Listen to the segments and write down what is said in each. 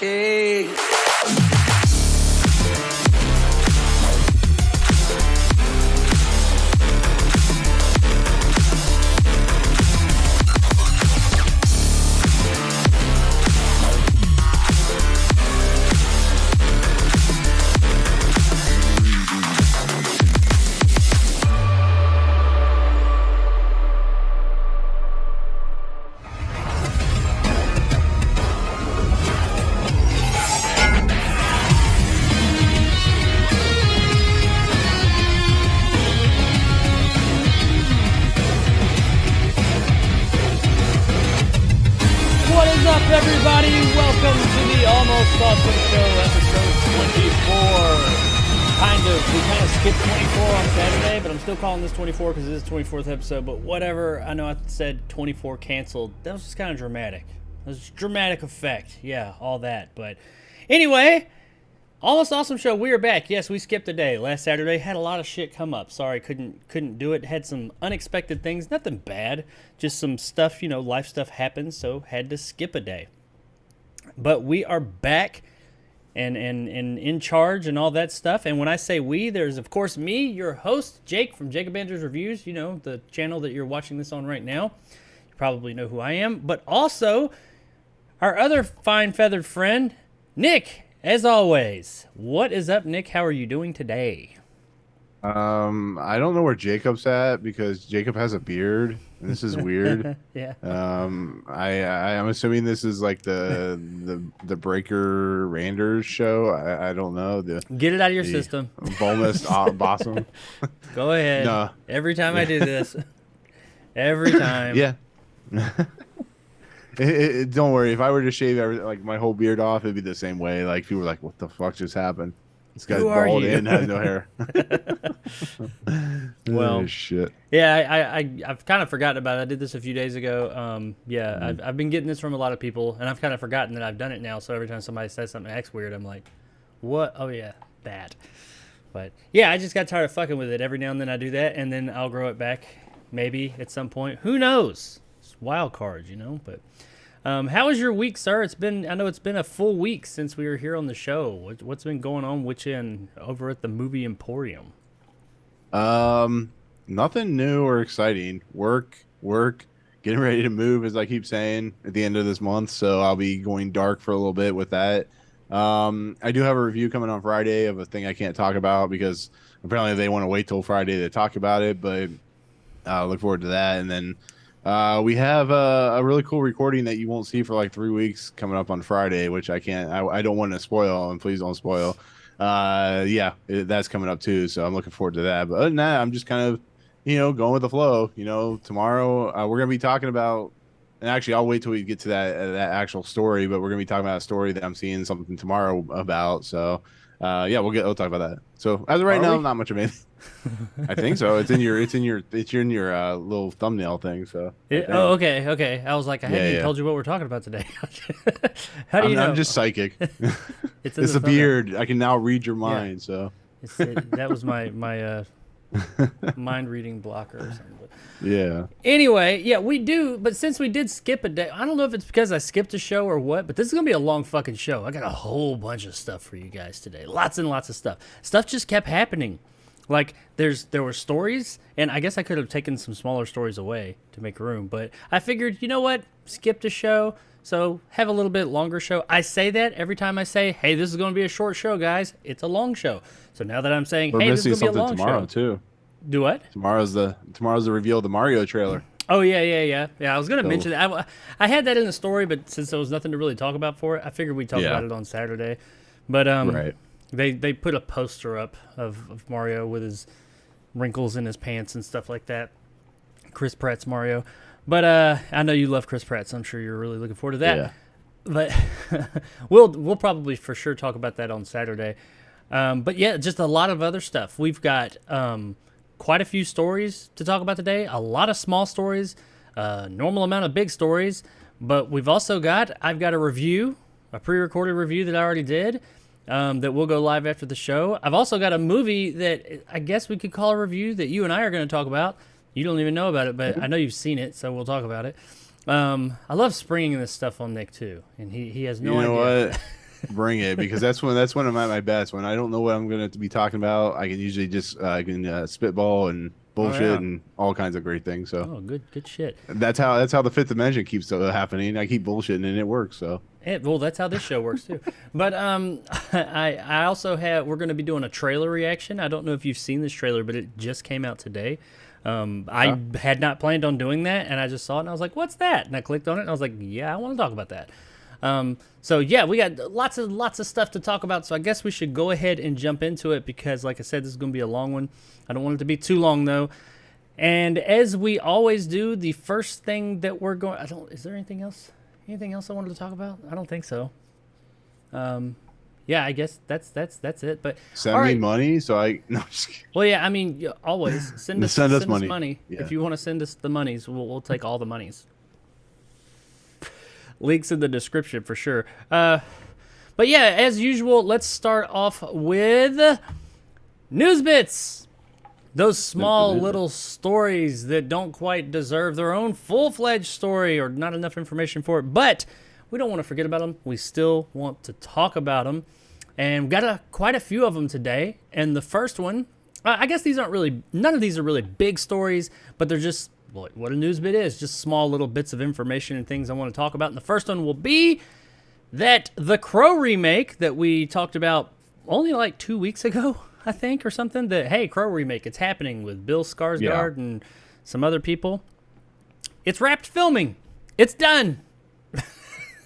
noche. Everybody, welcome to the Almost Awesome Show, episode 24. We kind of skipped 24 on Saturday, but I'm still calling this 24 because it is the 24th episode, but whatever. I know I said 24 canceled. That was just kind of dramatic. That was dramatic effect. Yeah, all that. But anyway, Almost Awesome Show, we are back. Yes, we skipped a day. Last Saturday, had a lot of shit come up. Sorry, couldn't do it. Had some unexpected things. Nothing bad. Just some stuff, life stuff happens, so had to skip a day. But we are back and in charge and all that stuff. And when I say we, there's, of course, me, your host, Jake from Jacob Andrews Reviews, the channel that you're watching this on right now. You probably know who I am. But also, our other fine feathered friend, Nick. As always, what is up, Nick? How are you doing today? I don't know where Jacob's at because Jacob has a beard, and this is weird. Yeah. I'm assuming this is like the Breaker Randers show. I don't know. Get it out of your system. Bulmus Bossum. Go ahead. No. Every time I do this. Every time. Yeah. Don't worry. If I were to shave my whole beard off, it'd be the same way. Like people were like, "What the fuck just happened? This guy's bald and has no hair." Well, shit. Yeah, I've kind of forgotten about it. I did this a few days ago. I've been getting this from a lot of people, and I've kind of forgotten that I've done it now. So every time somebody says something acts weird, I'm like, "What? Oh yeah, that." But yeah, I just got tired of fucking with it. Every now and then I do that, and then I'll grow it back, maybe at some point. Who knows? It's wild cards, But. How was your week, sir? I know it's been a full week since we were here on the show. What's been going on over at the Movie Emporium? Nothing new or exciting. Work, getting ready to move, as I keep saying, at the end of this month. So I'll be going dark for a little bit with that. I do have a review coming on Friday of a thing I can't talk about because apparently they want to wait till Friday to talk about it, but I look forward to that. And then we have a really cool recording that you won't see for like 3 weeks coming up on Friday, which I don't want to spoil, and please don't spoil. That's coming up too, so I'm looking forward to that. But other than that, I'm just kind of, going with the flow. Tomorrow we're gonna be talking about, and actually I'll wait till we get to that actual story, but we're gonna be talking about a story that I'm seeing something tomorrow about. So we'll talk about that. So as of right now, not much of anything. I think so. It's in your little thumbnail thing. So. Okay. I was like, I haven't even told you what we're talking about today. How do you know? I'm just psychic. It's a beard. I can now read your mind. Yeah. So. That was my mind reading blocker or something. Yeah. Anyway, we do. But since we did skip a day, I don't know if it's because I skipped a show or what, but this is going to be a long fucking show. I got a whole bunch of stuff for you guys today. Lots and lots of stuff. Stuff just kept happening. Like, there were stories, and I guess I could have taken some smaller stories away to make room, but I figured, you know what? Skipped a show, so have a little bit longer show. I say that every time I say, hey, this is going to be a short show, guys. It's a long show. So now that I'm saying, hey, this is going to be a long tomorrow show. Too. Do what? Tomorrow's the reveal of the Mario trailer. Oh, yeah. I was going to mention that. I had that in the story, but since there was nothing to really talk about for it, I figured we'd talk about it on Saturday. But, right. They put a poster up of Mario with his wrinkles in his pants and stuff like that. Chris Pratt's Mario. But I know you love Chris Pratt, so I'm sure you're really looking forward to that. Yeah. But we'll probably for sure talk about that on Saturday. But yeah, just a lot of other stuff. We've got quite a few stories to talk about today. A lot of small stories, normal amount of big stories. But I've got a review, a pre-recorded review that I already did. That will go live after the show. I've also got a movie that I guess we could call a review that you and I are going to talk about. You don't even know about it, but I know you've seen it, so we'll talk about it. I love springing this stuff on Nick, too, and he has no idea. You know what? Bring it, because that's when I'm at my best. When I don't know what I'm going to be talking about, I can usually just I can spitball and Oh bullshit yeah. and all kinds of great things. So Oh, good shit. that's how the fifth dimension keeps happening. I keep bullshitting and it works. So Well, that's how this show works too. But I also have we're going to be doing a trailer reaction. I don't know if you've seen this trailer, but it just came out today. I had not planned on doing that, and I just saw it, and I was like, "What's that?" And I clicked on it, and I was like, "Yeah, I want to talk about that." So yeah, we got lots of stuff to talk about. So I guess we should go ahead and jump into it because, like I said, this is going to be a long one. I don't want it to be too long though. And as we always do, the first thing that we're going, is there anything else? Anything else I wanted to talk about? I don't think so. Yeah, I guess that's it. But send all me right. money. So I no, just kidding. Well, yeah, I mean, always send us Send us send us money. money. Yeah. If you want to send us the monies, we'll take all the monies. Links in the description for sure. But yeah, as usual, let's start off with news bits. Those small little stories that don't quite deserve their own full-fledged story or not enough information for it. But we don't want to forget about them. We still want to talk about them. And we've got quite a few of them today. And the first one, I guess these aren't really, none of these are really big stories, but they're just what a news bit is, just small little bits of information and things I want to talk about. And the first one will be that the Crow remake that we talked about only like 2 weeks ago, I think, or something, that, hey, Crow remake, it's happening with Bill Skarsgård and some other people. It's wrapped filming. It's done.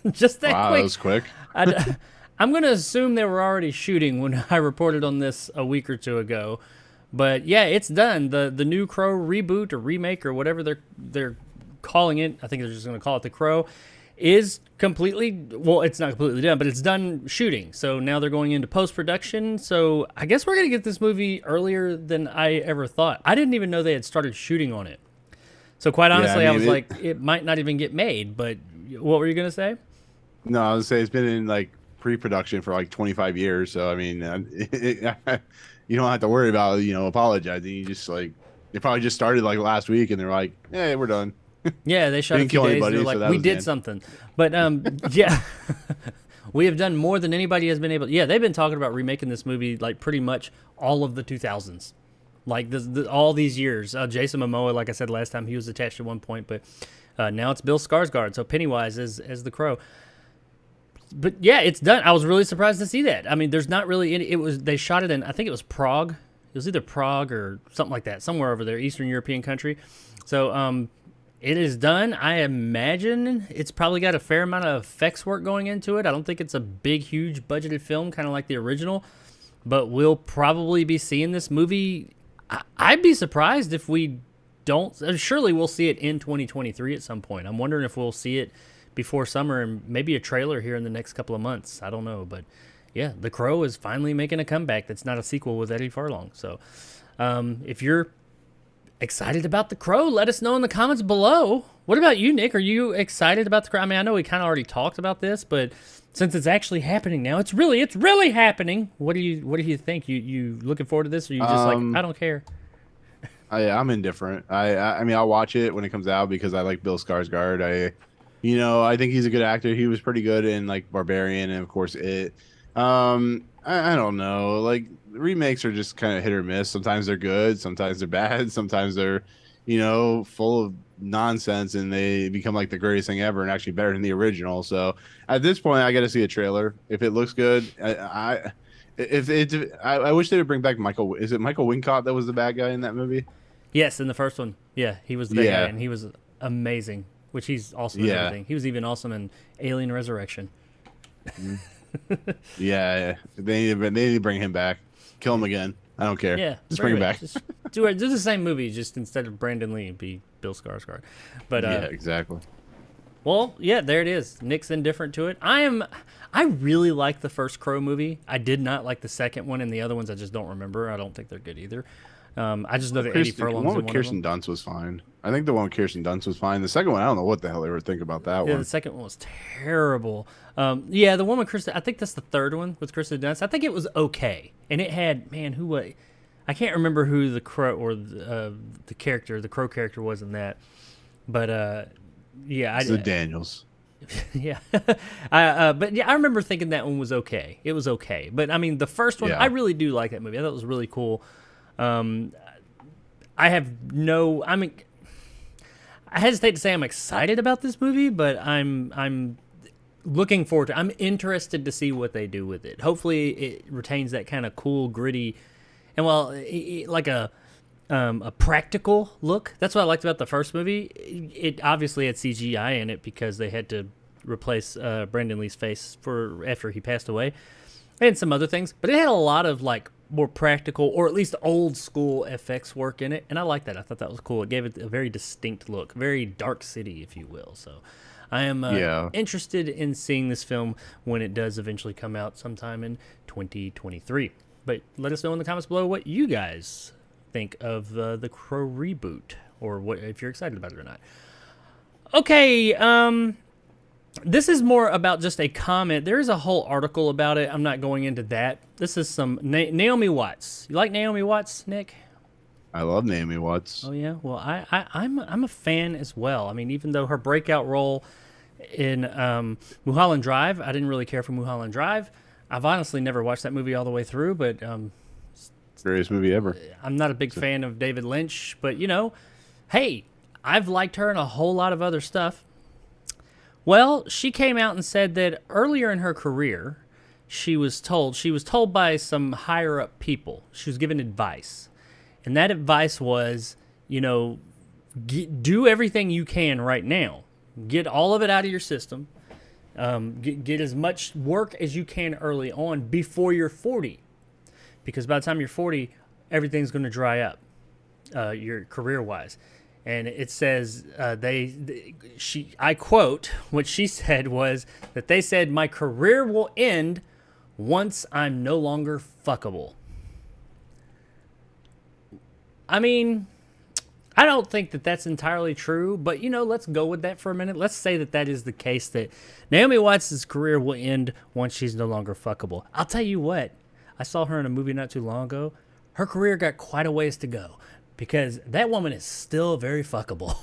Just that Wow, quick. that was quick. I'm going to assume they were already shooting when I reported on this a week or two ago. But yeah, it's done. The new Crow reboot or remake or whatever they're calling it, I think they're just going to call it The Crow, is completely, well, it's not completely done, but it's done shooting. So now they're going into post-production. So I guess we're going to get this movie earlier than I ever thought. I didn't even know they had started shooting on it. So quite honestly, I was like, it might not even get made. But what were you going to say? No, I was gonna say it's been in like pre-production for like 25 years. So I mean, you don't have to worry about apologizing. You just like they probably just started like last week, and they're like, "Hey, we're done." Yeah, they shot a Didn't few kill days. anybody, They're so like, that we was the did end. something. But yeah, we have done more than anybody has been able. Yeah, they've been talking about remaking this movie like pretty much all of the 2000s, like all these years. Jason Momoa, like I said last time, he was attached at one point, but now it's Bill Skarsgård, so Pennywise as the Crow. But yeah, it's done. I was really surprised to see that. I mean, there's not really any. They shot it in, I think it was Prague. It was either Prague or something like that, somewhere over there, Eastern European country. So it is done. I imagine it's probably got a fair amount of effects work going into it. I don't think it's a big, huge budgeted film, kind of like the original. But we'll probably be seeing this movie. I'd be surprised if we don't. Surely we'll see it in 2023 at some point. I'm wondering if we'll see it before summer and maybe a trailer here in the next couple of months. I don't know. But yeah, The Crow is finally making a comeback. That's not a sequel with Eddie Furlong. So if you're excited about The Crow, let us know in the comments below. What about you, Nick? Are you excited about The Crow? I mean, I know we kind of already talked about this, but since it's actually happening now, it's really happening. What do you think? You looking forward to this, or you just like, I don't care? I'm indifferent. I mean, I'll watch it when it comes out because I like Bill Skarsgård. I think he's a good actor. He was pretty good in like Barbarian and of course It. I don't know. Like remakes are just kind of hit or miss. Sometimes they're good, sometimes they're bad, sometimes they're, full of nonsense and they become like the greatest thing ever and actually better than the original. So at this point, I got to see a trailer. If it looks good, I wish they would bring back Michael. Is it Michael Wincott that was the bad guy in that movie? Yes, in the first one. Yeah, he was the bad Yeah. guy, and he was amazing. Which he's awesome in Yeah. everything. He was even awesome in Alien Resurrection. Yeah, they need to bring him back. Kill him again. I don't care. Yeah, just bring him back. Just do the same movie, just instead of Brandon Lee, be Bill Skarsgård. But Yeah, exactly. well, yeah, there it is. Nick's indifferent to it. I really like the first Crow movie. I did not like the second one, and the other ones I just don't remember. I don't think they're good either. I just know that Eddie The Furlong's one in with one Kirsten of them. Dunst was fine. I think the one with Kirsten Dunst was fine. The second one, I don't know what the hell they were thinking about that Yeah, one. the second one was terrible. Yeah, the one with Kristen, I think that's the third one with Kristen Dunst. I think it was okay, and it had I can't remember who the Crow or the Crow character was in that, but yeah, It's the Daniels. Yeah, but yeah, I remember thinking that one was okay. It was okay, but I mean, the first one, I Yeah. really do like that movie. I thought it was really cool. Um, I have no, I mean, I hesitate to say I'm excited about this movie, but I'm looking forward to. I'm interested to see what they do with it. Hopefully, it retains that kind of cool, gritty, and like a practical look. That's what I liked about the first movie. It obviously had CGI in it because they had to replace Brandon Lee's face for after he passed away, and some other things. But it had a lot of like more practical or at least old school effects work in it, and I like that. I thought that was cool. It gave it a very distinct look, very Dark City, if you will. So I am Yeah. interested in seeing this film when it does eventually come out sometime in 2023. But let us know in the comments below what you guys think of the Crow reboot, or what if you're excited about it or not. Okay, this is more about just a comment. There is a whole article about it. I'm not going into that. This is some Naomi Watts. You like Naomi Watts, Nick? I love Naomi Watts. Oh yeah. Well, I'm a fan as well. I mean, even though her breakout role in Mulholland Drive, I didn't really care for Mulholland Drive. I've honestly never watched that movie all the way through, but Greatest movie ever. I'm not a big fan of David Lynch. But hey, I've liked her in a whole lot of other stuff. Well, she came out and said that earlier in her career, she was told by some higher up people. She was given advice. And that advice was, do everything you can right now. Get all of it out of your system. Get as much work as you can early on before you're 40. Because by the time you're 40, everything's going to dry up, your career-wise. And it says I quote, what she said was that they said, my career will end once I'm no longer fuckable. I mean, I don't think that that's entirely true, but let's go with that for a minute. Let's say that is the case, that Naomi Watts' career will end once she's no longer fuckable. I'll tell you what, I saw her in a movie not too long ago. Her career got quite a ways to go, because that woman is still very fuckable.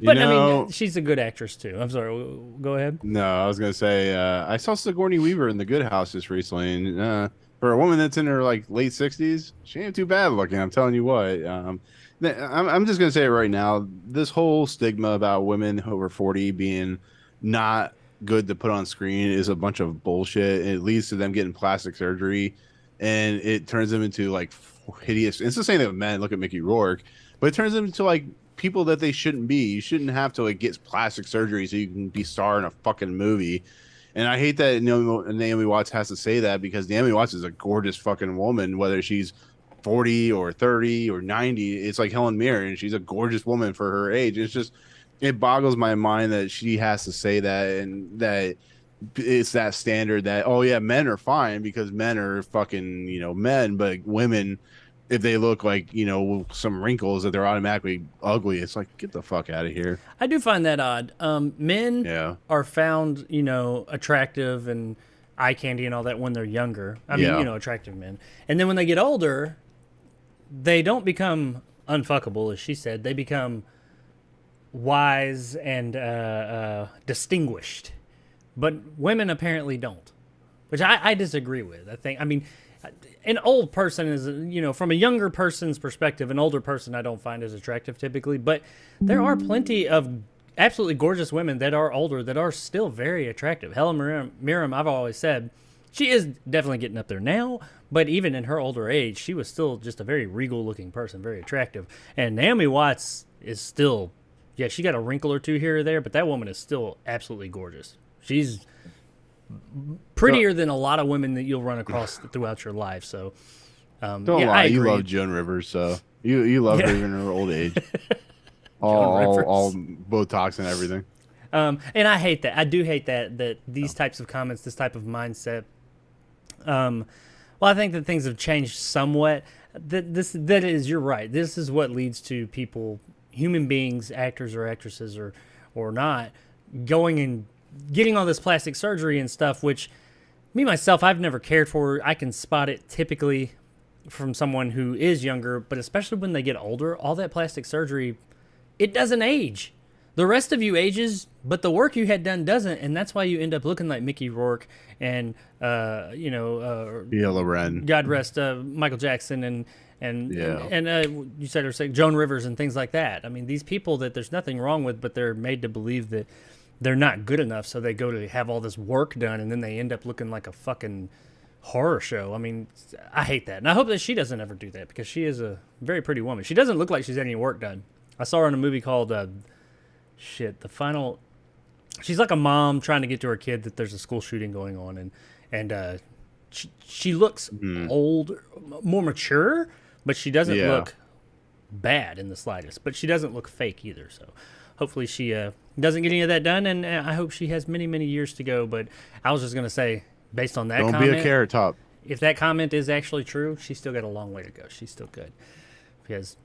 But I mean, she's a good actress too. I'm sorry, go ahead. No, I was gonna say I saw Sigourney Weaver in The Good House just recently, and for a woman that's in her like late 60s, she ain't too bad looking. I'm telling you what. I'm just gonna say it right now. This whole stigma about women over 40 being not good to put on screen is a bunch of bullshit. It leads to them getting plastic surgery, and it turns them into like hideous. It's the same thing with men. Look at Mickey Rourke, but it turns them into like people that they shouldn't be. You shouldn't have to like get plastic surgery so you can be star in a fucking movie. And I hate that Naomi Watts has to say that, because Naomi Watts is a gorgeous fucking woman, whether she's 40 or 30 or 90. It's like Helen Mirren, and she's a gorgeous woman for her age. It's just, it boggles my mind that she has to say that, and that it's that standard that, oh yeah, men are fine because men are fucking, men, but women, if they look like, some wrinkles, that they're automatically ugly. It's like, get the fuck out of here. I do find that odd. Men are found, attractive and eye candy and all that when they're younger. I mean, attractive men. And then when they get older, they don't become unfuckable, as she said. They become wise and distinguished. But women apparently don't, which I disagree with. I mean, an old person is, from a younger person's perspective, an older person I don't find as attractive typically, but there are plenty of absolutely gorgeous women that are older that are still very attractive. Helen Mirren, I've always said, she is definitely getting up there now, but even in her older age, she was still just a very regal looking person, very attractive. And Naomi Watts is still, yeah, she got a wrinkle or two here or there, but that woman is still absolutely gorgeous. She's prettier than a lot of women that you'll run across throughout your life. So, don't lie, you love Joan Rivers, so you love her even in her old age. all Botox and everything. And I hate that. I do hate that these types of comments, this type of mindset. Well, I think that things have changed somewhat. You're right. This is what leads to people, human beings, actors or actresses or not, going and getting all this plastic surgery and stuff, which me, myself, I've never cared for. I can spot it typically from someone who is younger, but especially when they get older, all that plastic surgery, it doesn't age. The rest of you ages, but the work you had done doesn't, and that's why you end up looking like Mickey Rourke and Yellow Ren. God rest Michael Jackson Yeah. you said or say Joan Rivers and things like that. I mean, these people that there's nothing wrong with, but they're made to believe that they're not good enough, so they go to have all this work done, and then they end up looking like a fucking horror show. I mean, I hate that, and I hope that she doesn't ever do that because she is a very pretty woman. She doesn't look like she's had any work done. I saw her in a movie called The Final. She's like a mom trying to get to her kid that there's a school shooting going on, and she looks old, more mature, but she doesn't look bad in the slightest. But she doesn't look fake either. So hopefully she doesn't get any of that done, and I hope she has many, many years to go. But I was just gonna say, based on that Don't comment, be a carrot top. if that comment is actually true, she's still got a long way to go. She's still good because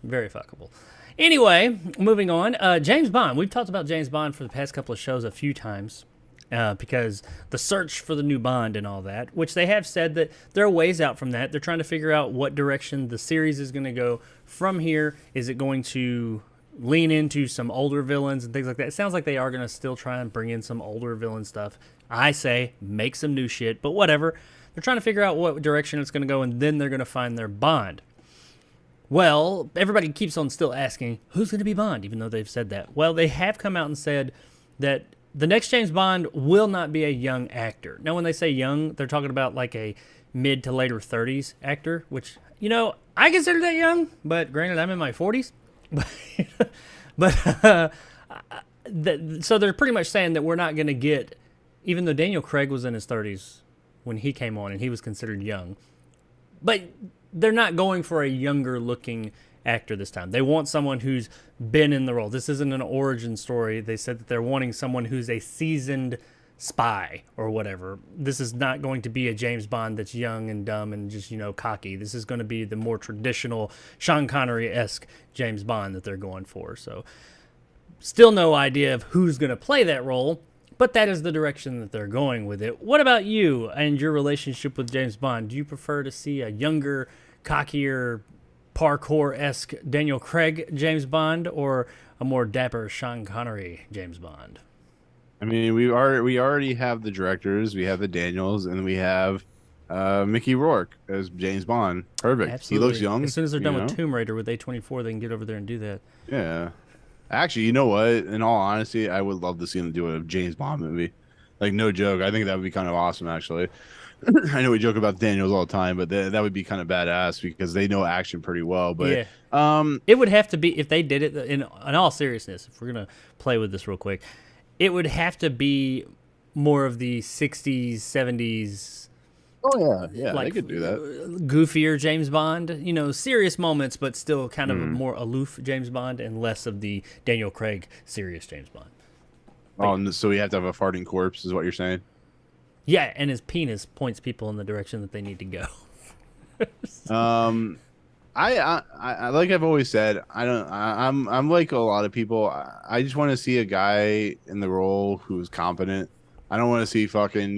very fuckable. Anyway, moving on. James Bond. We've talked about James Bond for the past couple of shows a few times because the search for the new Bond and all that, which they have said that they're ways out from that. They're trying to figure out what direction the series is going to go from here. Is it going to lean into some older villains and things like that? It sounds like they are going to still try and bring in some older villain stuff. I say make some new shit, but whatever. They're trying to figure out what direction it's going to go, and then they're going to find their Bond. Well, everybody keeps on still asking, who's going to be Bond, even though they've said that. Well, they have come out and said that the next James Bond will not be a young actor. Now, when they say young, they're talking about like a mid to later 30s actor, which, I consider that young, but granted, I'm in my 40s. So they're pretty much saying that we're not going to get, even though Daniel Craig was in his 30s when he came on and he was considered young, but they're not going for a younger looking actor this time. They want someone who's been in the role. This isn't an origin story. They said that they're wanting someone who's a seasoned spy or whatever. This is not going to be a James Bond that's young and dumb and just, cocky. This is going to be the more traditional Sean Connery-esque James Bond that they're going for. So still no idea of who's going to play that role, but that is the direction that they're going with it. What about you and your relationship with James Bond? Do you prefer to see a younger, cockier, parkour-esque Daniel Craig James Bond or a more dapper Sean Connery James Bond? I mean, we already have the directors. We have the Daniels, and we have Mickey Rourke as James Bond. Perfect. Absolutely. He looks young. As soon as they're done with Tomb Raider with A24, they can get over there and do that. Yeah. Actually, you know what? In all honesty, I would love to see them do a James Bond movie. Like, no joke. I think that would be kind of awesome, actually. I know we joke about Daniels all the time, but that would be kind of badass because they know action pretty well. But it would have to be, if they did it, in all seriousness, if we're going to play with this real quick, it would have to be more of the 60s, 70s. Oh, yeah. Like, they could do that. Goofier James Bond, serious moments, but still kind of a more aloof James Bond and less of the Daniel Craig serious James Bond. Oh, so we have to have a farting corpse, is what you're saying? Yeah, and his penis points people in the direction that they need to go. I like I've always said, I'm like a lot of people. I just want to see a guy in the role who's competent. I don't want to see fucking,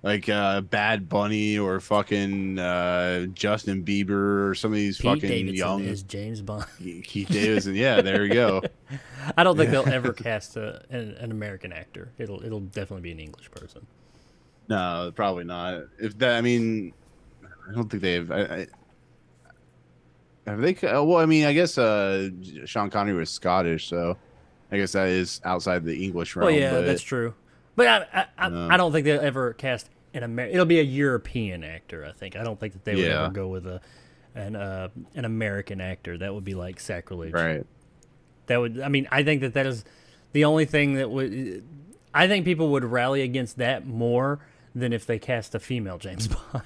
like Bad Bunny or fucking Justin Bieber or some of these Pete fucking Davidson young is James Bond. Keith Davidson. Yeah, there we go. I don't think they'll ever cast an American actor. It'll definitely be an English person. No, probably not. If that, I mean, I don't think they've. Have they? Well, I mean, I guess Sean Connery was Scottish, so I guess that is outside the English realm. Well, yeah, that's true. But I don't think they'll ever cast an American. It'll be a European actor, I think. I don't think that they would ever go with an American actor. That would be like sacrilege. Right. That would. I mean, I think that is the only thing that would. I think people would rally against that more than if they cast a female James Bond.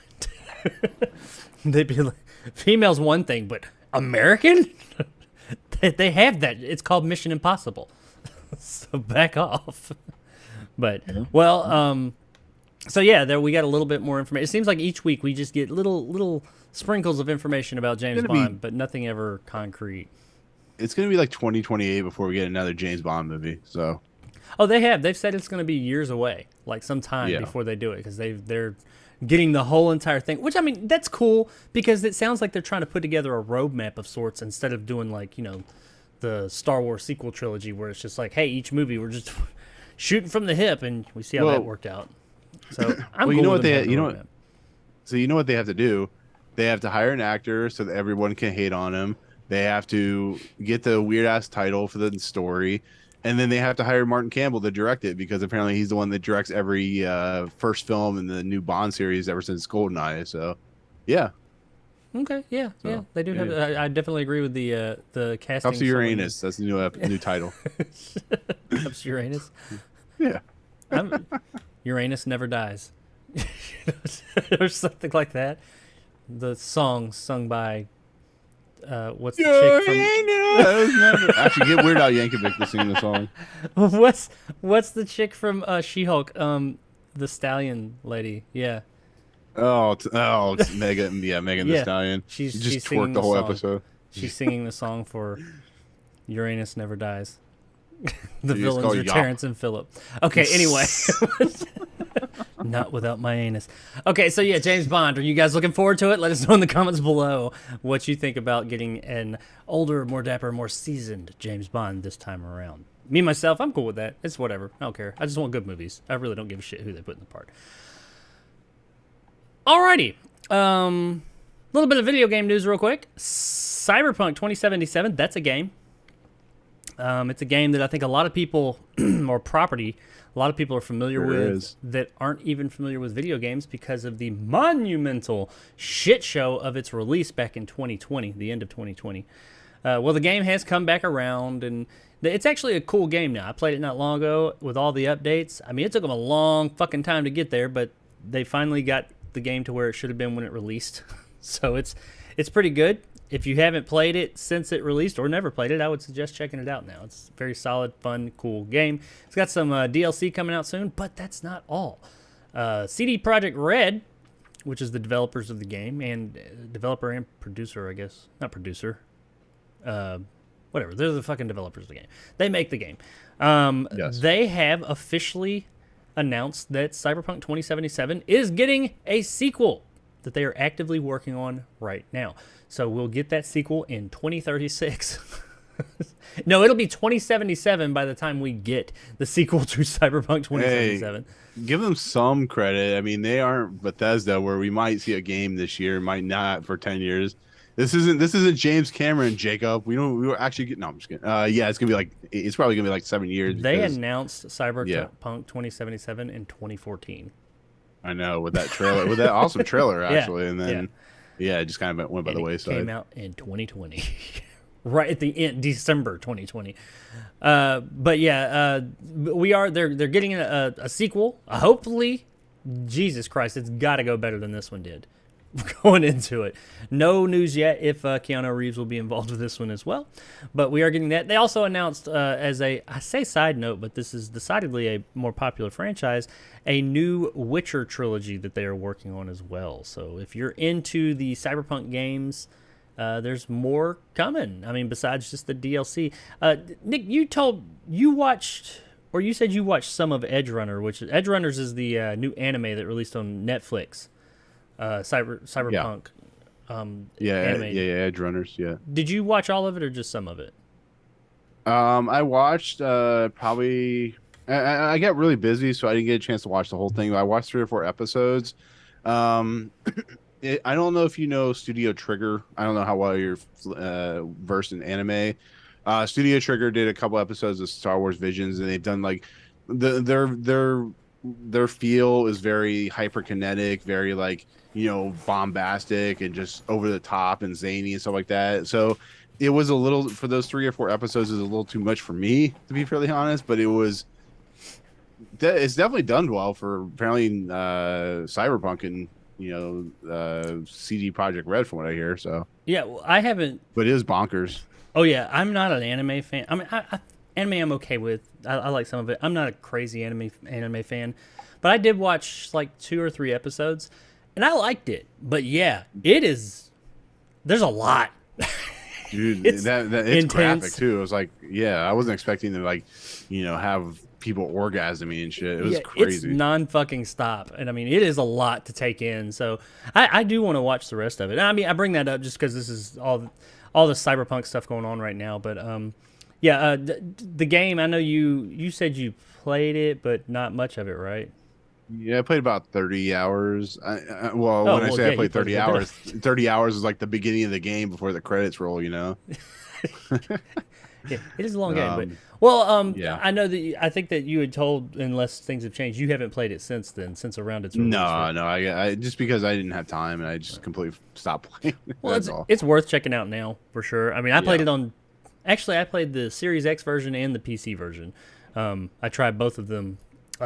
They'd be like, female's one thing, but American? They have that. It's called Mission Impossible. So back off. But, so yeah, there we got a little bit more information. It seems like each week we just get little sprinkles of information about James Bond, but nothing ever concrete. It's going to be like 2028 before we get another James Bond movie, so... Oh, they've said it's going to be years away, like some time before they do it, because they're getting the whole entire thing. Which, I mean, that's cool because it sounds like they're trying to put together a roadmap of sorts instead of doing like the Star Wars sequel trilogy, where it's just like, hey, each movie we're just shooting from the hip, and we see how that worked out. So I'm well, cool with them having a roadmap. So you know what they have to do? They have to hire an actor so that everyone can hate on him. They have to get the weird ass title for the story, and then they have to hire Martin Campbell to direct it because apparently he's the one that directs every first film in the new Bond series ever since GoldenEye. So, yeah. Okay, yeah, they do have. I definitely agree with the casting. Cups of Uranus. That's the new title. Cups of Uranus. Yeah. Uranus never dies. Or something like that. The song sung by what's the chick from Actually, get Weird Al Yankovic to sing the song. what's the chick from She-Hulk? The Stallion lady. Yeah. It's Megan. Yeah, Megan the Stallion. She's twerked the whole episode. She's singing the song for Uranus Never Dies. The villains are Terrence and Phillip. Okay, anyway. Not without my anus. Okay, so yeah, James Bond. Are you guys looking forward to it? Let us know in the comments below what you think about getting an older, more dapper, more seasoned James Bond this time around. Me, myself, I'm cool with that. It's whatever. I don't care. I just want good movies. I really don't give a shit who they put in the part. Alrighty. Little bit of video game news real quick. Cyberpunk 2077, that's a game. It's a game that I think a lot of people, or property, a lot of people are familiar with that aren't even familiar with video games because of the monumental shit show of its release back in 2020, the end of 2020. Well, the game has come back around, and it's actually a cool game now. I played it not long ago with all the updates. I mean, it took them a long fucking time to get there, but they finally got the game to where it should have been when it released. So it's pretty good. If you haven't played it since it released or never played it, I would suggest checking it out now. It's a very solid, fun, cool game. It's got some DLC coming out soon, but that's not all. CD Projekt Red, which is the developers of the game, and developer and producer, I guess. Not producer. Whatever. They're the fucking developers of the game. They make the game. Yes. They have officially announced that Cyberpunk 2077 is getting a sequel that they are actively working on right now. So we'll get that sequel in 2036. No, it'll be 2077 by the time we get the sequel to Cyberpunk 2077. Hey, give them some credit. I mean, they aren't Bethesda where we might see a game this year, might not for 10 years. This isn't James Cameron, Jacob. We were actually getting. No, I'm just kidding. Yeah, it's probably gonna be like 7 years. They announced Cyberpunk 2077 in 2014. I know, with that trailer, with that awesome trailer, actually, and then it just kind of went by the wayside. It came out in 2020, right at the end, December 2020. But yeah, they're getting a sequel. Hopefully, Jesus Christ, it's got to go better than this one did. Going into it. No news yet if Keanu Reeves will be involved with this one as well, but we are getting that. They also announced I say side note, but this is decidedly a more popular franchise, a new Witcher trilogy that they are working on as well. So if you're into the Cyberpunk games, there's more coming. I mean, besides just the DLC. Nick, you said you watched some of Edge Runner, which Edge Runners is the new anime that released on Netflix. Cyberpunk. Anime. Edge Runners. Yeah. Did you watch all of it or just some of it? I watched probably. I got really busy, so I didn't get a chance to watch the whole thing. I watched 3 or 4 episodes. I don't know if you know Studio Trigger. I don't know how well you're versed in anime. Studio Trigger did a couple episodes of Star Wars Visions, and they've done like their feel is very hyperkinetic, very like, bombastic and just over the top and zany and stuff like that. So it was a little, for those 3 or 4 episodes, is a little too much for me, to be fairly honest. But it's definitely done well for apparently Cyberpunk and CD Projekt Red, from what I hear. So yeah, well, I haven't. But it is bonkers. Oh yeah, I'm not an anime fan. I mean, anime I'm okay with. I like some of it. I'm not a crazy anime fan, but I did watch like 2 or 3 episodes, and I liked it. But yeah, it is. There's a lot. Dude, it's graphic too. It was like, I wasn't expecting to have people orgasming and shit. It was crazy. It's non-fucking stop, and I mean, it is a lot to take in. So I do want to watch the rest of it. And I mean, I bring that up just because this is all the Cyberpunk stuff going on right now. But Yeah, the game. I know you said you played it, but not much of it, right? Yeah, I played about 30 hours. Well, Oh when I well, say I yeah, you played played a 30 good bit of hours, 30 hours is like the beginning of the game before the credits roll, you know? Yeah, it is a long game, but Um, well, yeah. I know that I think that you had told, unless things have changed, you haven't played it since then, since around its release, right? No, I just because I didn't have time and I just completely stopped playing. Well, That's all. it's worth checking out now for sure. I mean, I played Yeah. it on. Actually, I played the Series X version and the PC version. I tried both of them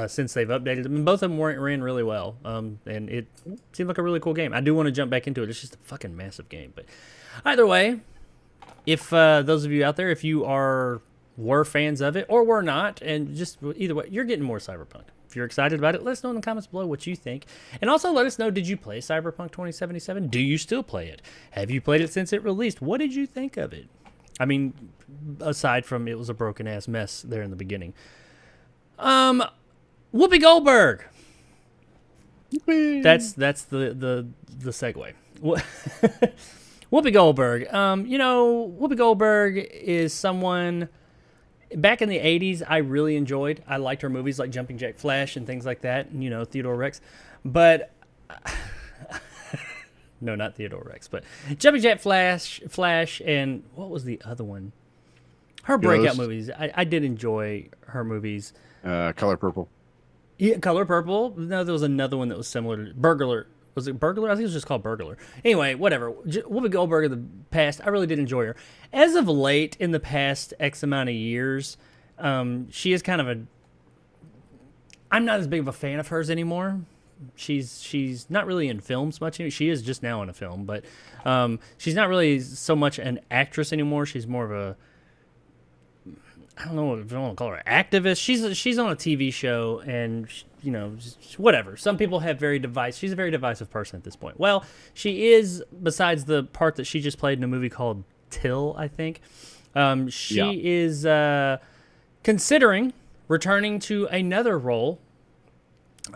since they've updated them, and both of them ran really well. And it seemed like a really cool game. I do want to jump back into it. It's just a fucking massive game, but either way, if those of you out there, if you were fans of it or were not, and just either way, you're getting more Cyberpunk. If you're excited about it, let us know in the comments below what you think. And also let us know, did you play Cyberpunk 2077? Do you still play it? Have you played it since it released? What did you think of it? I mean, aside from it was a broken ass mess there in the beginning. Whoopi Goldberg. That's the segue. Whoopi Goldberg. Whoopi Goldberg is someone. Back in the 80s, I really enjoyed. I liked her movies like Jumping Jack Flash and things like that, and, Theodore Rex. But, no, not Theodore Rex, but Jumping Jack Flash, and what was the other one? Her breakout Ghost. movies. I did enjoy her movies. Color Purple. Yeah, Color Purple. No, there was another one that was similar to Burglar. Was it Burglar? I think it was just called Burglar. Anyway, whatever. Whoopi Goldberg in the past, I really did enjoy her. As of late, in the past X amount of years, she is kind of a. I'm not as big of a fan of hers anymore. She's not really in films much. She is just now in a film, but she's not really so much an actress anymore. She's more of a. I don't know if I want to call her activist. She's on a TV show, and just whatever. Some people have very divisive. She's a very divisive person at this point. Well, she is. Besides the part that she just played in a movie called Till, I think, she is considering returning to another role,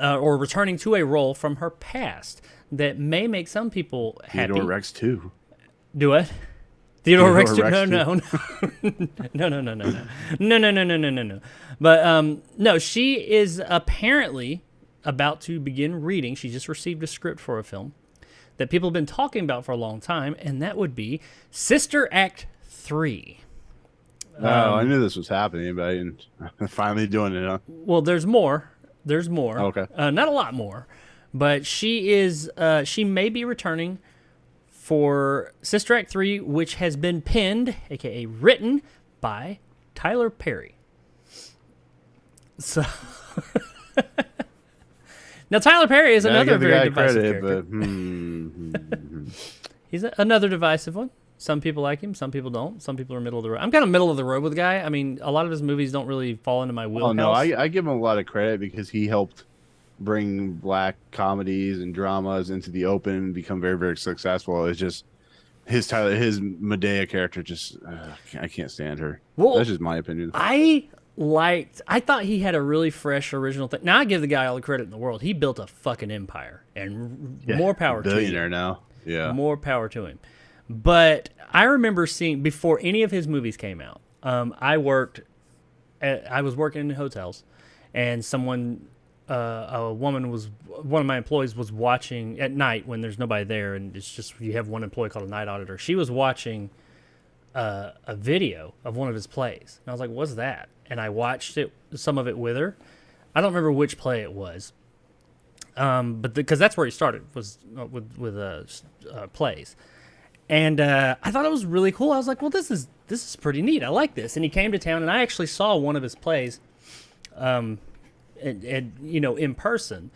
or returning to a role from her past that may make some people happy. Theodore Rex 2. Do it. Theodore Rex. Rex No, no, no, no, no, no, no, no, no, no, no, no, no, no. But no, she is apparently about to begin reading. She just received a script for a film that people have been talking about for a long time, and that would be Sister Act 3. I knew this was happening, but I didn't. Finally doing it, huh? Well, there's more. There's more. Okay. Not a lot more, but she is. She may be returning for Sister Act 3, which has been penned, aka written, by Tyler Perry. So now Tyler Perry is another very divisive character. But, He's another divisive one. Some people like him, some people don't. Some people are middle of the road. I'm kind of middle of the road with the guy. I mean, a lot of his movies don't really fall into my wheelhouse. oh no, I give him a lot of credit because he helped bring black comedies and dramas into the open and become very, very successful. It's just his Medea character just I can't stand her. Well, that's just my opinion. I thought he had a really fresh original thing. Now I give the guy all the credit in the world. He built a fucking empire, and more power to him. Billionaire now. Yeah. More power to him. But I remember seeing, before any of his movies came out, I was working in hotels, and one of my employees was watching at night when there's nobody there, and it's just, you have one employee called a night auditor. She was watching a video of one of his plays, and I was like, what's that? And I watched some of it with her. I don't remember which play it was, but because that's where he started, was with plays. And I thought it was really cool. I was like, well, this is pretty neat. I like this. And he came to town, and I actually saw one of his plays, in person.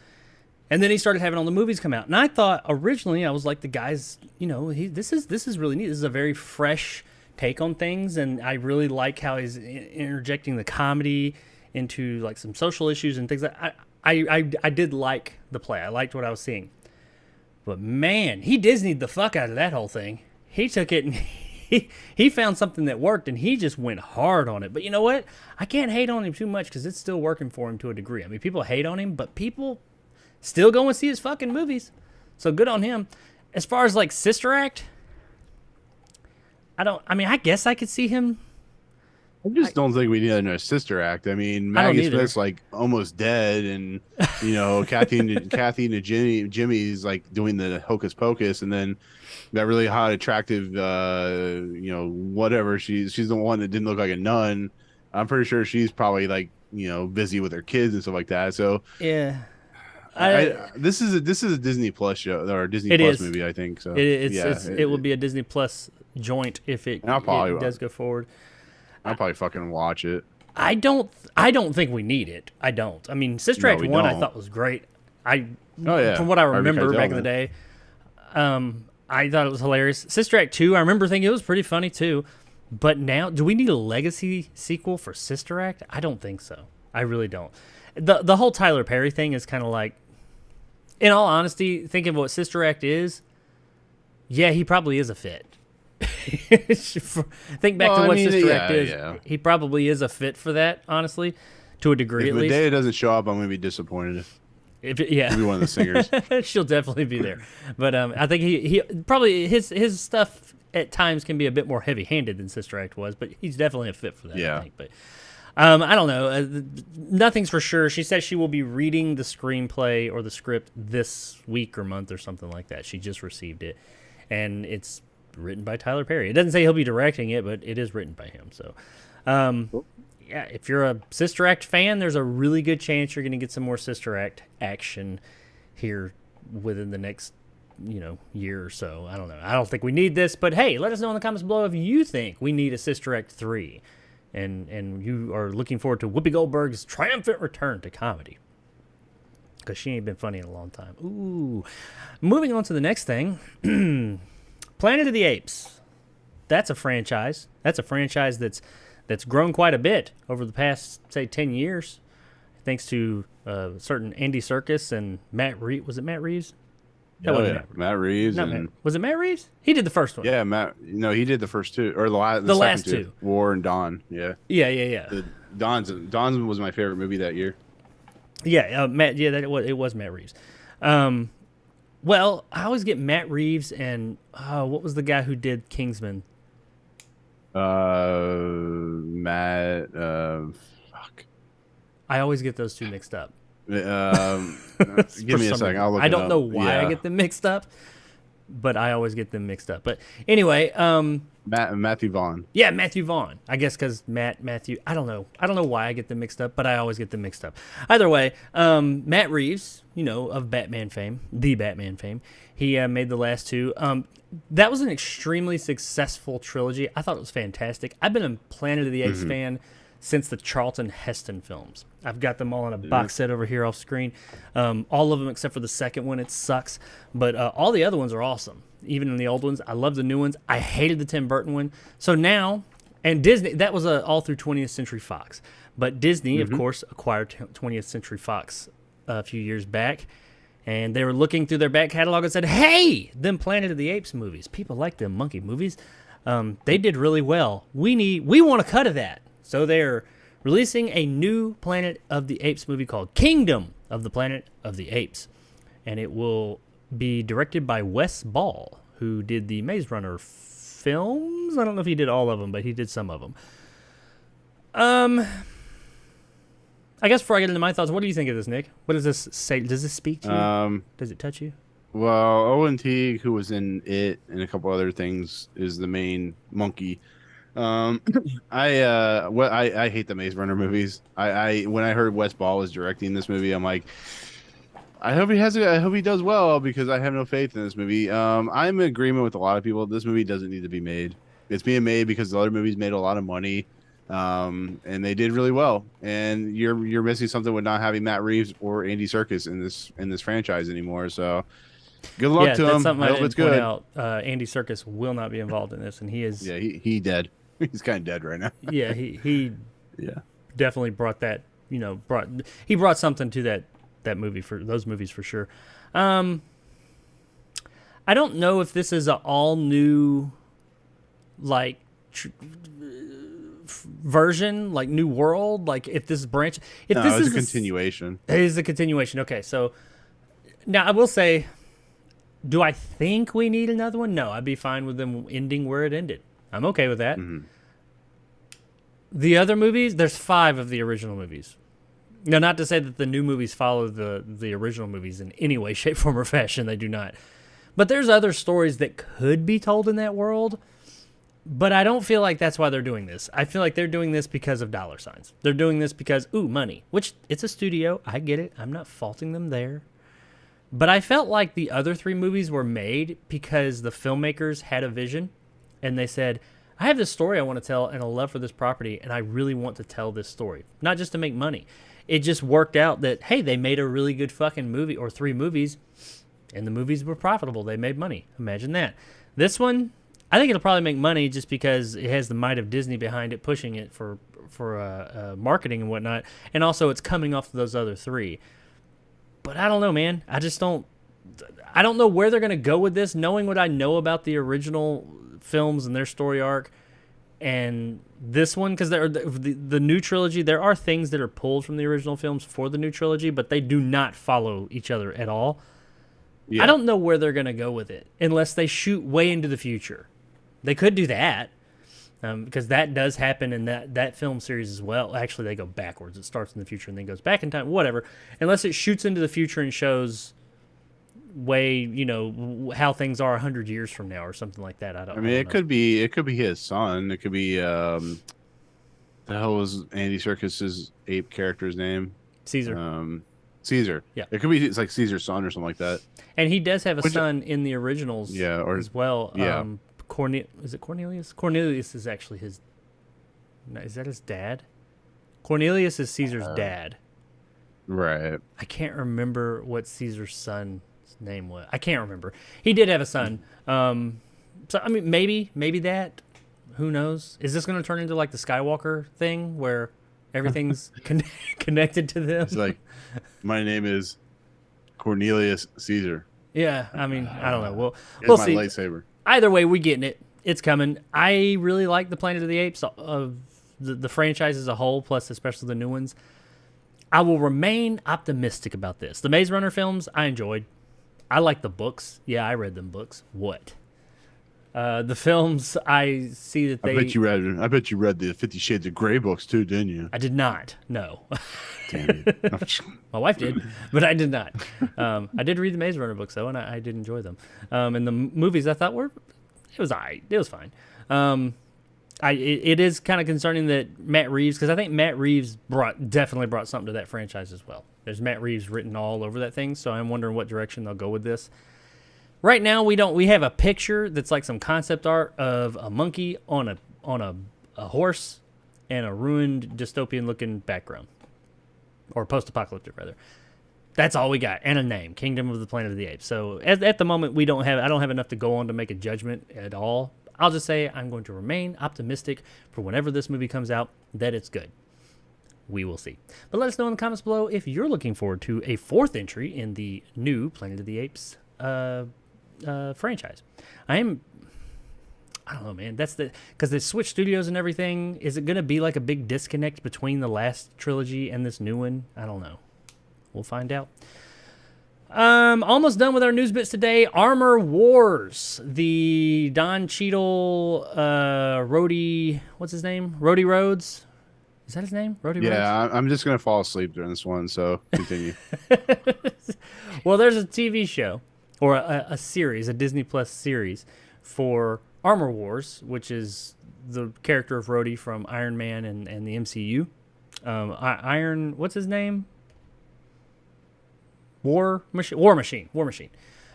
And then he started having all the movies come out. And I thought originally, I was like, the guy's, this is really neat. This is a very fresh take on things, and I really like how he's interjecting the comedy into like some social issues and things like that. I did like the play. I liked what I was seeing. But man, he Disney'd the fuck out of that whole thing. He took it and he found something that worked, and he just went hard on it. But you know what? I can't hate on him too much because it's still working for him to a degree. I mean, people hate on him, but people still go and see his fucking movies. So good on him. As far as like Sister Act, I guess I could see him I just don't think we need a sister act. I mean, I don't Maggie either. Smith's like almost dead, and Kathy and Jimmy's like doing the hocus pocus, and then that really hot, attractive, whatever. She's the one that didn't look like a nun. I'm pretty sure she's probably like busy with her kids and stuff like that. So Yeah, I this is a Disney Plus show or a Disney it Plus is. movie, I think. So It's yeah, it will be a Disney Plus joint if and I'll it probably does go forward. I'll probably fucking watch it. I don't think we need it. I don't. I mean, Sister No, Act we 1 I don't. thought was great. I Oh yeah, From what I Harvey remember Keitel, back in the man. day, I thought it was hilarious. Sister Act 2, I remember thinking it was pretty funny too. But now, do we need a legacy sequel for Sister Act? I don't think so. I really don't. The whole Tyler Perry thing is kind of like, in all honesty, think of what Sister Act is. Yeah, he probably is a fit. Think back Well, to I what mean, Sister yeah, Act is. yeah. He probably is a fit for that, honestly, to a degree If at least. Medea doesn't show up, I'm gonna be disappointed. Yeah, She'll be one of the singers. she'll definitely be there. But I think he probably his stuff at times can be a bit more heavy handed than Sister Act was. But he's definitely a fit for that. Yeah. I think. But I don't know. Nothing's for sure. She says she will be reading the screenplay or the script this week or month or something like that. She just received it, and it's written by Tyler Perry. It doesn't say he'll be directing it, but it is written by him. So, yeah, if you're a Sister Act fan, there's a really good chance you're going to get some more Sister Act action here within the next, year or so. I don't know. I don't think we need this, but hey, let us know in the comments below if you think we need a Sister Act 3 and you are looking forward to Whoopi Goldberg's triumphant return to comedy. Because she ain't been funny in a long time. Ooh. Moving on to the next thing. Planet of the Apes. That's a franchise. That's a franchise that's grown quite a bit over the past, say, 10 years, thanks to certain Andy Serkis and Matt Reeves. Was it Matt Reeves? That wasn't Matt Reeves Not and Matt. Was it Matt Reeves? He did the first one. yeah, Matt. No, he did the first two or the second last two. two. War and Dawn. Yeah, Yeah. Dawn's was my favorite movie that year. Yeah, Matt. Yeah, it was Matt Reeves. Well, I always get Matt Reeves and what was the guy who did Kingsman? Matt. Fuck. I always get those two mixed up. Give me a second. I'll look. I it don't up. know why I Yeah. get them mixed up, but I always get them mixed up. But anyway, Matthew Vaughn. yeah, Matthew Vaughn. I guess because Matthew. I don't know. I don't know why I get them mixed up, but I always get them mixed up. Either way, Matt Reeves, of Batman fame, the Batman fame, he made the last two. That was an extremely successful trilogy. I thought it was fantastic. I've been a Planet of the Apes fan since the Charlton Heston films. I've got them all in a box set over here off screen. All of them except for the second one. It sucks. But all the other ones are awesome. Even in the old ones. I love the new ones. I hated the Tim Burton one. So now, and Disney, that was all through 20th Century Fox. But Disney, of course, acquired 20th Century Fox a few years back. And they were looking through their back catalog and said, hey, them Planet of the Apes movies. People like them monkey movies. They did really well. We want a cut of that. So they're releasing a new Planet of the Apes movie called Kingdom of the Planet of the Apes. And it will be directed by Wes Ball, who did the Maze Runner films. I don't know if he did all of them, but he did some of them. I guess before I get into my thoughts, what do you think of this, Nick? What does this say? Does this speak to you? Does it touch you? Well, Owen Teague, who was in it and a couple other things, is the main monkey. I hate the Maze Runner movies. I when I heard Wes Ball was directing this movie, I'm like, I hope he does well because I have no faith in this movie. I'm in agreement with a lot of people. This movie doesn't need to be made. It's being made because the other movies made a lot of money, and they did really well. And you're missing something with not having Matt Reeves or Andy Serkis in this franchise anymore. So good luck to that's him. something I I hope didn't it's point good. out. Andy Serkis will not be involved in this, and he is. Yeah, he dead. He's kind of dead right now. Yeah, he Yeah. definitely brought that. He brought something to that movie for those movies for sure. I don't know if this is an all new, like version, like new world, like if this branch, if No, this it's is a continuation. It is a continuation. Okay, so now I will say, do I think we need another one? No, I'd be fine with them ending where it ended. I'm okay with that. The other movies, there's 5 of the original movies. Now, not to say that the new movies follow the original movies in any way, shape, form, or fashion. They do not. But there's other stories that could be told in that world. But I don't feel like that's why they're doing this. I feel like they're doing this because of dollar signs. They're doing this because, money. Which, it's a studio. I get it. I'm not faulting them there. But I felt like the other 3 movies were made because the filmmakers had a vision. And they said, I have this story I want to tell and a love for this property, and I really want to tell this story. Not just to make money. It just worked out that, hey, they made a really good fucking movie, or 3 movies, and the movies were profitable. They made money. Imagine that. This one, I think it'll probably make money just because it has the might of Disney behind it, pushing it for marketing and whatnot, and also it's coming off of those other 3. But I don't know, man. I don't know where they're going to go with this, knowing what I know about the original films and their story arc, and this one, because the new trilogy, there are things that are pulled from the original films for the new trilogy, but they do not follow each other at all. Yeah. I don't know where they're going to go with it unless they shoot way into the future. They could do that, because that does happen in that film series as well. Actually, they go backwards. It starts in the future and then goes back in time, whatever. Unless it shoots into the future and shows how things are 100 years from now or something like that. I mean, it could be his son. It could be the hell was Andy Serkis's ape character's name? Caesar. Caesar. Yeah. It could be, it's like Caesar's son or something like that. And he does have a son in the originals. Yeah, as well. Yeah. Is it Cornelius? Cornelius is actually his. Is that his dad? Cornelius is Caesar's dad. Right. I can't remember what Caesar's son's name was. I can't remember. He did have a son. So I mean, maybe that. Who knows? Is this going to turn into like the Skywalker thing where everything's connected to them? It's like, my name is Cornelius Caesar. Yeah, I mean, I don't know. We'll see. My lightsaber. Either way, we're getting it. It's coming. I really like the Planet of the Apes of the franchise as a whole, plus especially the new ones. I will remain optimistic about this. The Maze Runner films, I enjoyed. I like the books. Yeah, I read them books. What? The films, I see that they. I bet you read the 50 Shades of Grey books too, didn't you? I did not. No. Damn it. My wife did, but I did not. I did read the Maze Runner books though, and I did enjoy them. And the movies I thought it was alright. It was fine. It is kind of concerning that Matt Reeves, because I think Matt Reeves definitely brought something to that franchise as well. There's Matt Reeves written all over that thing, so I'm wondering what direction they'll go with this. Right now, we have a picture that's like some concept art of a monkey on a horse and a ruined dystopian looking background, or post-apocalyptic rather. That's all we got, and a name, Kingdom of the Planet of the Apes. So at the moment, I don't have enough to go on to make a judgment at all. I'll just say I'm going to remain optimistic for whenever this movie comes out that it's good. We will see. But let us know in the comments below if you're looking forward to a 4th entry in the new Planet of the Apes franchise. I don't know, man. Because they switched studios and everything. Is it going to be like a big disconnect between the last trilogy and this new one? I don't know. We'll find out. Almost done with our news bits today. Armor Wars. The Don Cheadle, Rhodey, what's his name? Rhodey Rhodes. Is that his name? Rhodey Rhodes? Yeah, I'm just going to fall asleep during this one, so continue. Well, there's a TV show, or a series, a Disney Plus series for Armor Wars, which is the character of Rhodey from Iron Man and the MCU. What's his name? War Machine.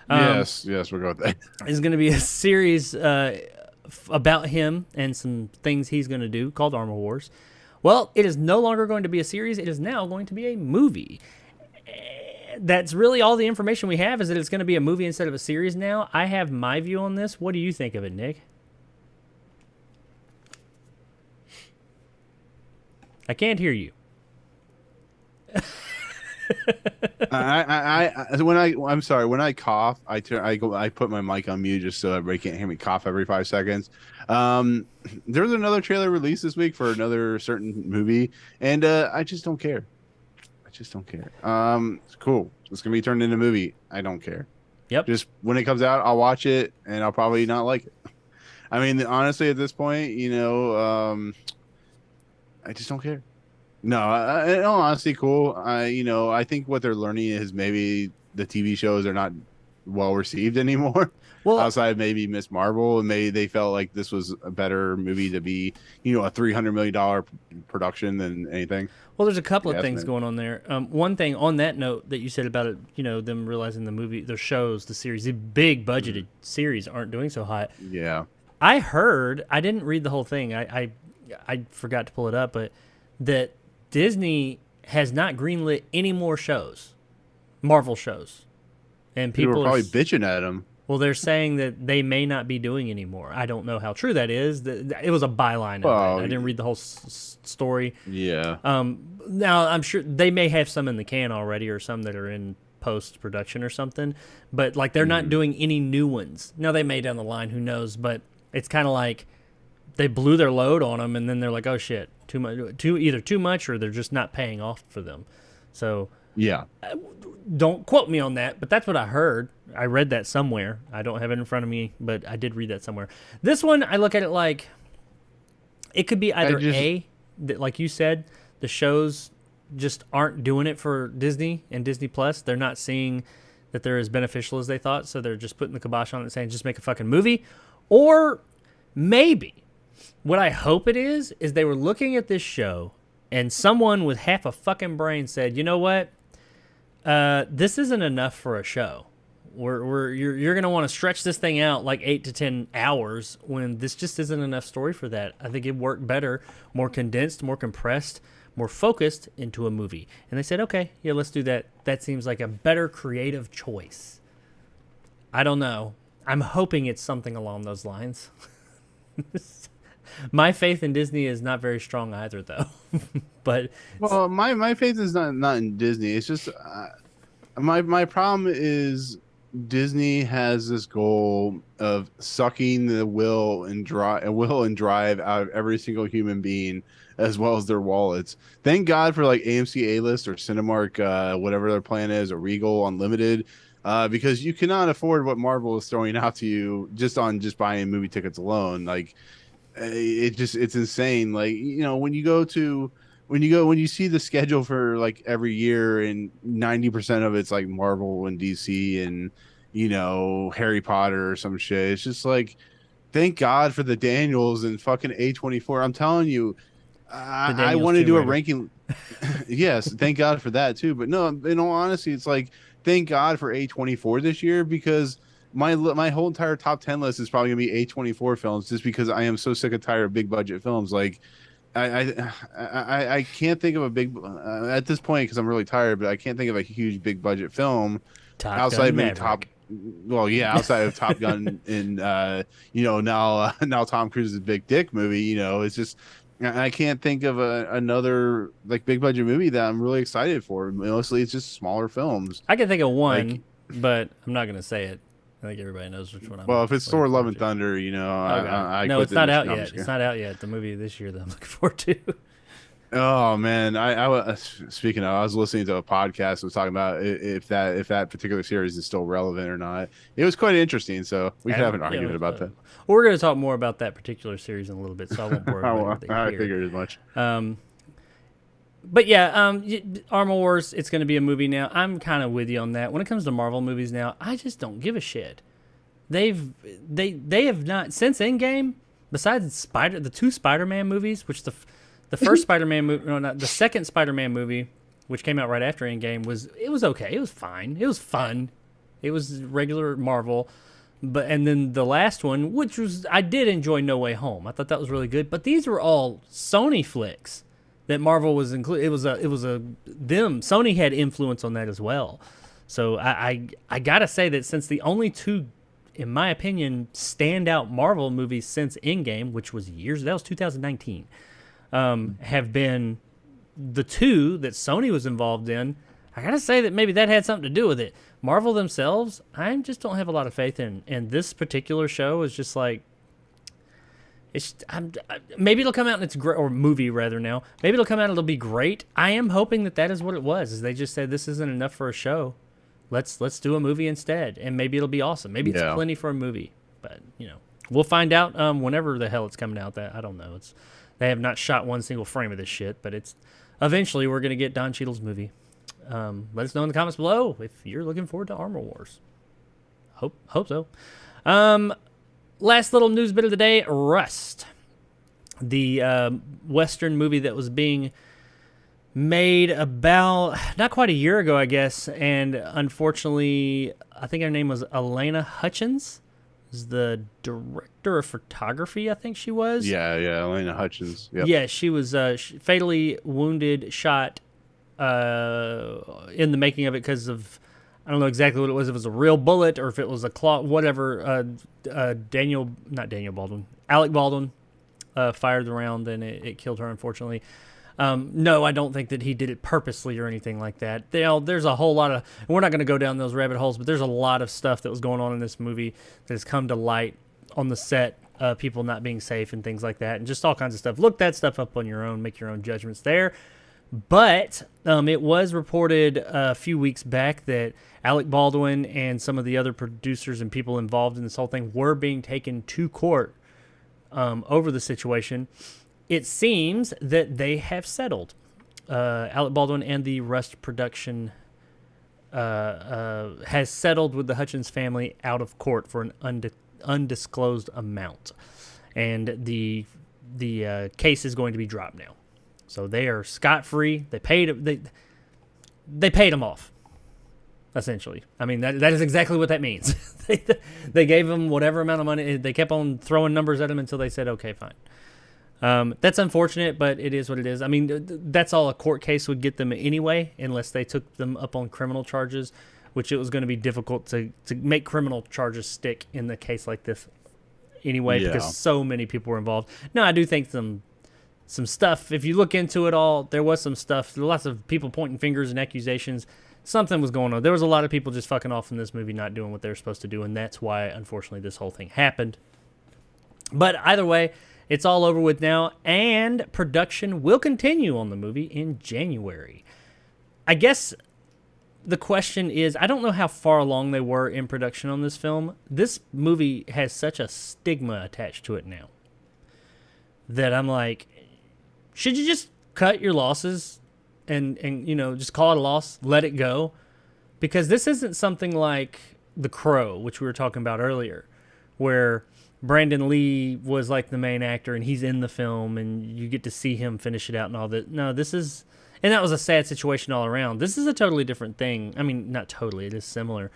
Yes, we'll go with that. Is going to be a series about him and some things he's going to do called Armor Wars. Well, it is no longer going to be a series. It is now going to be a movie. That's really all the information we have, is that it's going to be a movie instead of a series now. I have my view on this. What do you think of it, Nick? I can't hear you. I'm sorry. When I cough, I put my mic on mute just so everybody can't hear me cough every 5 seconds. There was another trailer released this week for another certain movie, and I just don't care. It's cool. It's gonna be turned into a movie. I don't care. Yep. Just when it comes out, I'll watch it, and I'll probably not like it. I mean, honestly, at this point, I just don't care. No, in all honesty, cool. I think what they're learning is maybe the TV shows are not well received anymore. Well, Outside of maybe Miss Marvel, and maybe they felt like this was a better movie to be, a $300 million production than anything. well, there's a couple of Yes, things man. going on there. One thing on that note that you said about it, them realizing the movie, the shows, the series, the big budgeted series aren't doing so hot. Yeah. I heard, I didn't read the whole thing. I forgot to pull it up, but that Disney has not greenlit any more shows, Marvel shows, and People were people are probably bitching at him. well, they're saying that they may not be doing anymore. I don't know how true that is. It was a byline of Well, it. I didn't read the whole story. yeah. Now I'm sure they may have some in the can already, or some that are in post production or something. But like they're not doing any new ones. Now they may down the line, who knows? But it's kind of like they blew their load on them, and then they're like, oh shit, too much, either too much, or they're just not paying off for them. So Yeah. don't quote me on that, but that's what I heard. I read that somewhere. I don't have it in front of me, but I did read that somewhere. This one, I look at it like it could be either that, like you said, the shows just aren't doing it for Disney and Disney Plus. They're not seeing that they're as beneficial as they thought, so they're just putting the kibosh on it and saying, just make a fucking movie. Or maybe what I hope it is they were looking at this show and someone with half a fucking brain said, you know what? This isn't enough for a show. You're gonna want to stretch this thing out like 8 to 10 hours when this just isn't enough story for that. I think it worked better, more condensed, more compressed, more focused into a movie. And they said, okay, yeah, let's do that. That seems like a better creative choice. I don't know. I'm hoping it's something along those lines. My faith in Disney is not very strong either, though. But Well, my faith is not in Disney. It's just my problem is Disney has this goal of sucking the will and drive out of every single human being, as well as their wallets. Thank God for like AMC A List or Cinemark, whatever their plan is, or Regal Unlimited, because you cannot afford what Marvel is throwing out to you just on just buying movie tickets alone. Like it's insane. Like when you see the schedule for like every year, and 90% of it's like Marvel and DC and Harry Potter or some shit. It's just like, thank God for the Daniels and fucking A24. I'm telling you, I want to do a ranking. Yes, thank God for that too. But no, in all honesty, it's like, thank God for A24 this year, because my whole entire top 10 list is probably gonna be A24 films, just because I am so sick and tired of big budget films. Like I can't think of a big at this point, because I'm really tired, but I can't think of a huge big budget film outside of maybe outside of Top Gun and now Tom Cruise's Big Dick movie. It's just, I can't think of another like big budget movie that I'm really excited for. Mostly it's just smaller films. I can think of one, but I'm not going to say it. I think everybody knows which one I'm Well, if it's Thor Love and to. Thunder, no, it's not out yet. It's not out yet. The movie this year that I'm looking forward to. Oh man, I was speaking of, I was listening to a podcast that was talking about if that particular series is still relevant or not. It was quite interesting, so we could have an argument about that. Well, we're going to talk more about that particular series in a little bit, so I won't bore everybody. I figured as much. But yeah, Armor Wars, it's going to be a movie now. I'm kind of with you on that. When it comes to Marvel movies now, I just don't give a shit. They have not, since Endgame, besides the two Spider-Man movies, which the first Spider-Man movie, no, not the second Spider-Man movie, which came out right after Endgame, was okay. It was fine. It was fun. It was regular Marvel. And then the last one, which was, I did enjoy No Way Home. I thought that was really good. But these were all Sony flicks that Marvel was included. It was Sony had influence on that as well. So I gotta say that since the only two, in my opinion, standout Marvel movies since Endgame, which was that was 2019, have been the two that Sony was involved in, I gotta say that maybe that had something to do with it. Marvel themselves, I just don't have a lot of faith in. And this particular show is just like, maybe it'll come out and it's great, or movie rather now. Maybe it'll come out and it'll be great. I am hoping that is what it was. Is they just said this isn't enough for a show. Let's do a movie instead, and maybe it'll be awesome. Maybe it's plenty for a movie, but we'll find out whenever the hell it's coming out. That I don't know. They have not shot one single frame of this shit, but it's eventually we're gonna get Don Cheadle's movie. Let us know in the comments below if you're looking forward to Armor Wars. Hope so. Last little news bit of the day: Rust, the Western movie that was being made about not quite a year ago, I guess, and unfortunately, I think her name was Elena Hutchins, is the director of photography. I think she was. Yeah, Elena Hutchins. Yep. Yeah, she was fatally wounded, shot in the making of it because of, I don't know exactly what it was. If it was a real bullet or if it was a claw, whatever. Alec Baldwin fired the round and it killed her, unfortunately. No, I don't think that he did it purposely or anything like that. There's a whole lot of, we're not going to go down those rabbit holes, but there's a lot of stuff that was going on in this movie that has come to light on the set, people not being safe and things like that, and just all kinds of stuff. Look that stuff up on your own, make your own judgments there. But it was reported a few weeks back that Alec Baldwin and some of the other producers and people involved in this whole thing were being taken to court over the situation. It seems that they have settled. Alec Baldwin and the Rust production has settled with the Hutchins family out of court for an undisclosed amount, and the case is going to be dropped now. So they are scot-free. They paid them off, essentially. I mean, that is exactly what that means. They gave them whatever amount of money. They kept on throwing numbers at them until they said, okay, fine. That's unfortunate, but it is what it is. I mean, that's all a court case would get them anyway, unless they took them up on criminal charges, which it was going to be difficult to make criminal charges stick in the case like this anyway, because so many people were involved. No, I do think some stuff, if you look into it all, there was some stuff, lots of people pointing fingers and accusations. Something was going on. There was a lot of people just fucking off in this movie, not doing what they were supposed to do, and that's why, unfortunately, this whole thing happened. But either way, it's all over with now, and production will continue on the movie in January. I guess the question is, I don't know how far along they were in production on this film. This movie has such a stigma attached to it now that I'm like, should you just cut your losses and just call it a loss, let it go? Because this isn't something like The Crow, which we were talking about earlier, where Brandon Lee was like the main actor and he's in the film and you get to see him finish it out and all that. No, this is, and that was a sad situation all around. This is a totally different thing. I mean, not totally, it is similar.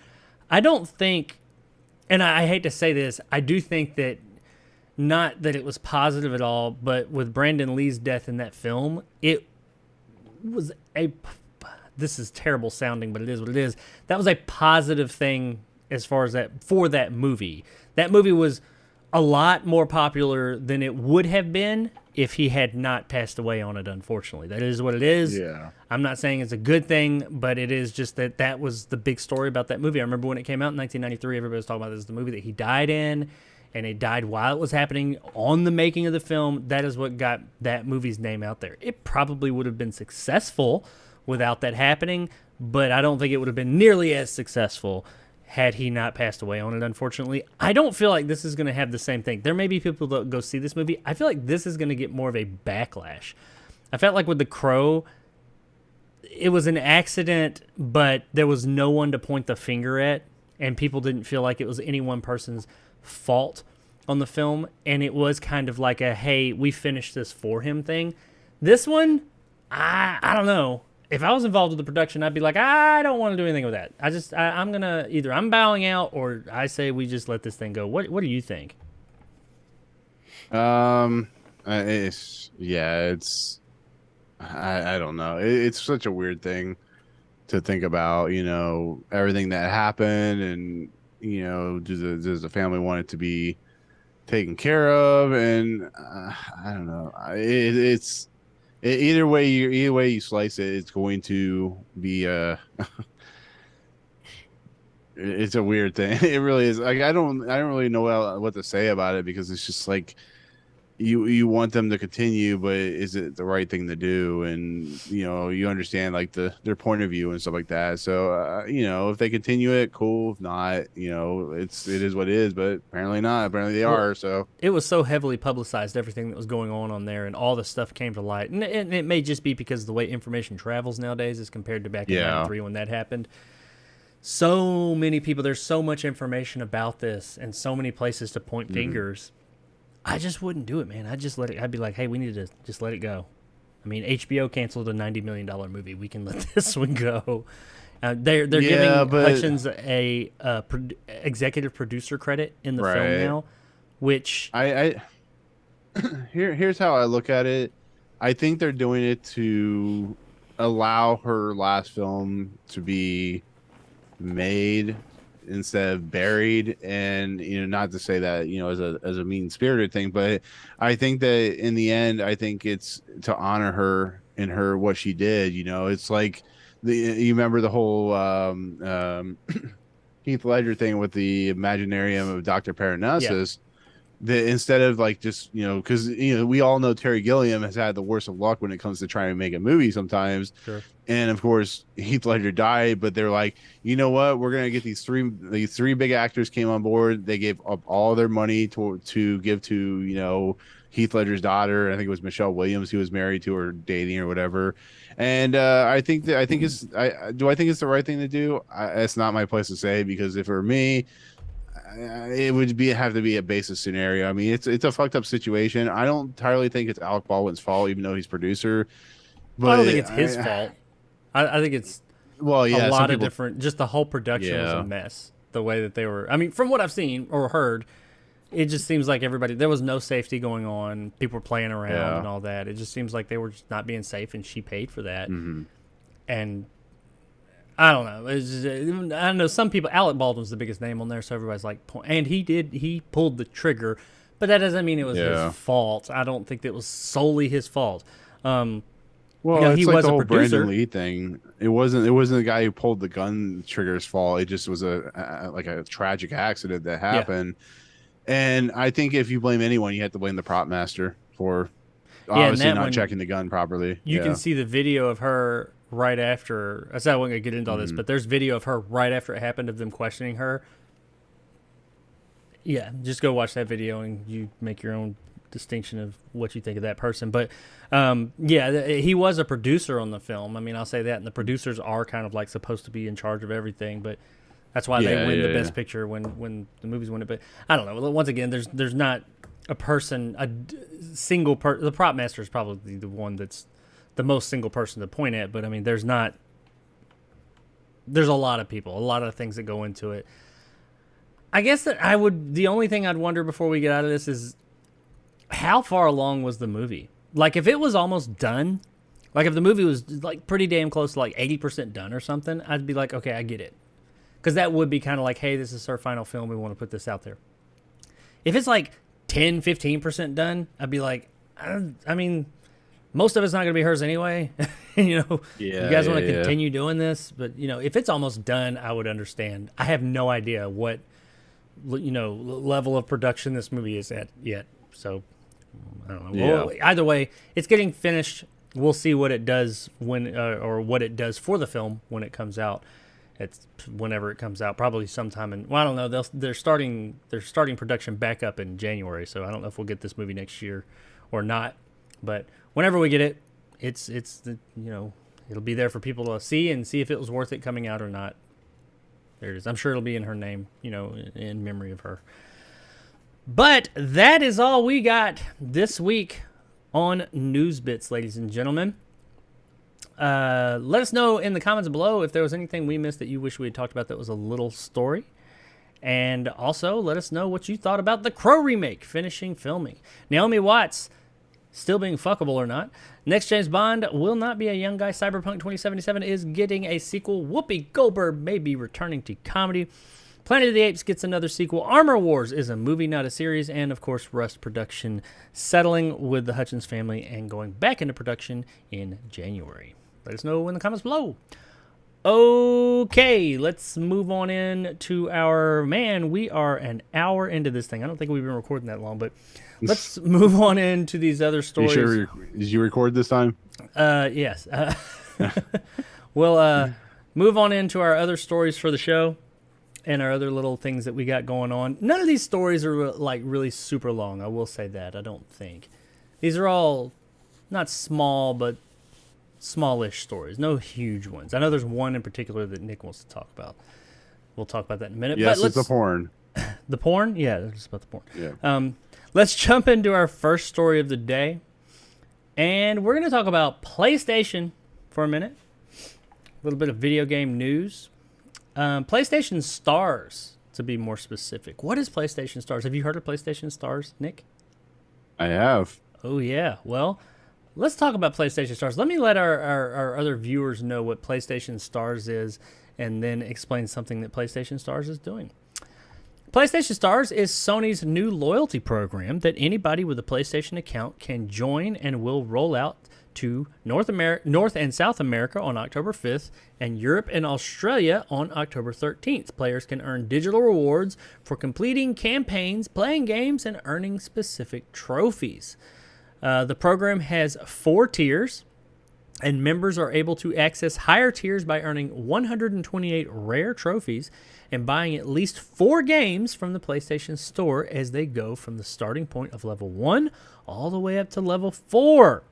I don't think, and I hate to say this, I do think that, not that it was positive at all, but with Brandon Lee's death in that film, it was this is terrible sounding, but it is what it is. That was a positive thing as far as that, for that movie. That movie was a lot more popular than it would have been if he had not passed away on it, unfortunately. That is what it is. Yeah. I'm not saying it's a good thing, but it is just that was the big story about that movie. I remember when it came out in 1993, everybody was talking about this is the movie that he died in, and it died while it was happening on the making of the film. That is what got that movie's name out there. It probably would have been successful without that happening, but I don't think it would have been nearly as successful had he not passed away on it, unfortunately. I don't feel like this is going to have the same thing. There may be people that go see this movie. I feel like this is going to get more of a backlash. I felt like with The Crow, it was an accident, but there was no one to point the finger at, and people didn't feel like it was any one person's fault on the film, and it was kind of like a, hey, we finished this for him thing. This one, I don't know. If I was involved with the production, I'd be like, I don't want to do anything with that. I'm going to, either I'm bowing out or I say we just let this thing go. What do you think? I don't know. It's such a weird thing to think about, everything that happened, and, does the family want it to be taken care of? And I don't know. Either way you slice it, it's going to be it's a weird thing. It really is. Like I don't really know what to say about it, because it's just like you want them to continue, but is it the right thing to do? And you understand like their point of view and stuff like that. So if they continue it, cool. If not, it is what it is. But apparently not. Apparently they Well, are. So it was so heavily publicized, everything that was going on there, and all the stuff came to light. And it may just be because of the way information travels nowadays as compared to back in yeah. '93 when that happened. So many people, there's so much information about this and so many places to point fingers. I just wouldn't do it, man. I'd just let it. I'd be like, hey, we need to just let it go. I mean, HBO canceled a $90 million movie. We can let this one go. They're giving Hutchins a executive producer credit in the film now, which I here's how I look at it. I think they're doing it to allow her last film to be made instead of buried, and not to say that as a mean spirited thing, but I think that in the end, I think it's to honor her and her what she did. It's like you remember the whole Heath Ledger thing with the Imaginarium of Dr. Parnassus. That instead of like just because we all know Terry Gilliam has had the worst of luck when it comes to trying to make a movie sometimes. Sure. And of course Heath Ledger died, but they're like, you know what, we're gonna get these three big actors came on board. They gave up all their money to give to Heath Ledger's daughter. I think it was Michelle Williams he was married to or dating or whatever. And I think it's I think it's the right thing to do. It's not my place to say, because if it were me, it would have to be a basis scenario. I mean, it's a fucked up situation. I don't entirely think it's Alec Baldwin's fault, even though he's producer. But I don't think it's his fault. I think it's a lot of different. Just the whole production was a mess. The way that they were. I mean, from what I've seen or heard, it just seems like there was no safety going on. People were playing around and all that. It just seems like they were just not being safe, and she paid for that. Mm-hmm. And I don't know. I don't know. Some people, Alec Baldwin's the biggest name on there, so everybody's like, and he pulled the trigger, but that doesn't mean it was his fault. I don't think that was solely his fault. Well, he like was the a whole producer. Brandon Lee thing. It wasn't the guy who pulled the gun trigger's fault. It just was like a tragic accident that happened. Yeah. And I think if you blame anyone, you have to blame the prop master for obviously not checking the gun properly. You can see the video of her right after. I said I wasn't gonna get into all this, but there's video of her right after it happened of them questioning her. Yeah, just go watch that video and you make your own distinction of what you think of that person. But he was a producer on the film. I mean, I'll say that, and the producers are kind of like supposed to be in charge of everything, but that's why they win the best picture when the movies win it. But I don't know. Once again, there's not a person, a single person. The prop master is probably the one that's the most single person to point at. But I mean, there's a lot of people, a lot of things that go into it. I guess that the only thing I'd wonder before we get out of this is how far along was the movie? Like, if it was almost done, like if the movie was like pretty damn close to like 80% done or something, I'd be like, okay, I get it. Because that would be kind of like, hey, this is our final film. We want to put this out there. If it's like 10, 15% done, I'd be like, I mean, most of it's not going to be hers anyway. You guys want to continue doing this. But, if it's almost done, I would understand. I have no idea what, level of production this movie is at yet. So, I don't know. Yeah. Well, either way, it's getting finished. We'll see what it does or what it does for the film when it comes out. It's whenever it comes out, probably sometime in. Well, I don't know. They're starting production back up in January, so I don't know if we'll get this movie next year or not. But whenever we get it, it'll be there for people to see and see if it was worth it coming out or not. There it is. I'm sure it'll be in her name, in memory of her. But that is all we got this week on News Bits, ladies and gentlemen. Let us know in the comments below if there was anything we missed that you wish we had talked about that was a little story. And also, let us know what you thought about the Crow remake finishing filming. Naomi Watts still being fuckable or not. Next James Bond will not be a young guy. Cyberpunk 2077 is getting a sequel. Whoopi Goldberg may be returning to comedy. Planet of the Apes gets another sequel. Armor Wars is a movie, not a series. And, of course, Rust production settling with the Hutchins family and going back into production in January. Let us know in the comments below. Okay, let's move on in to we are an hour into this thing. I don't think we've been recording that long, but let's move on into these other stories. Did you record this time? Yes. We'll move on into our other stories for the show and our other little things that we got going on. None of these stories are like really super long. I will say that. I don't think. These are all not small, but smallish stories. No huge ones. I know there's one in particular that Nick wants to talk about. We'll talk about that in a minute. Yes, but it's the porn. The porn? Yeah, it's about the porn. Yeah. Let's jump into our first story of the day. And we're going to talk about PlayStation for a minute. A little bit of video game news. PlayStation Stars, to be more specific. What is PlayStation Stars? Have you heard of PlayStation Stars, Nick? I have. Oh, yeah. Well, let's talk about PlayStation Stars. Let me let our other viewers know what PlayStation Stars is and then explain something that PlayStation Stars is doing. PlayStation Stars is Sony's new loyalty program that anybody with a PlayStation account can join and will roll out to North and South America on October 5th and Europe and Australia on October 13th. Players can earn digital rewards for completing campaigns, playing games, and earning specific trophies. The program has 4 tiers, and members are able to access higher tiers by earning 128 rare trophies and buying at least 4 games from the PlayStation Store as they go from the starting point of level 1 all the way up to level 4.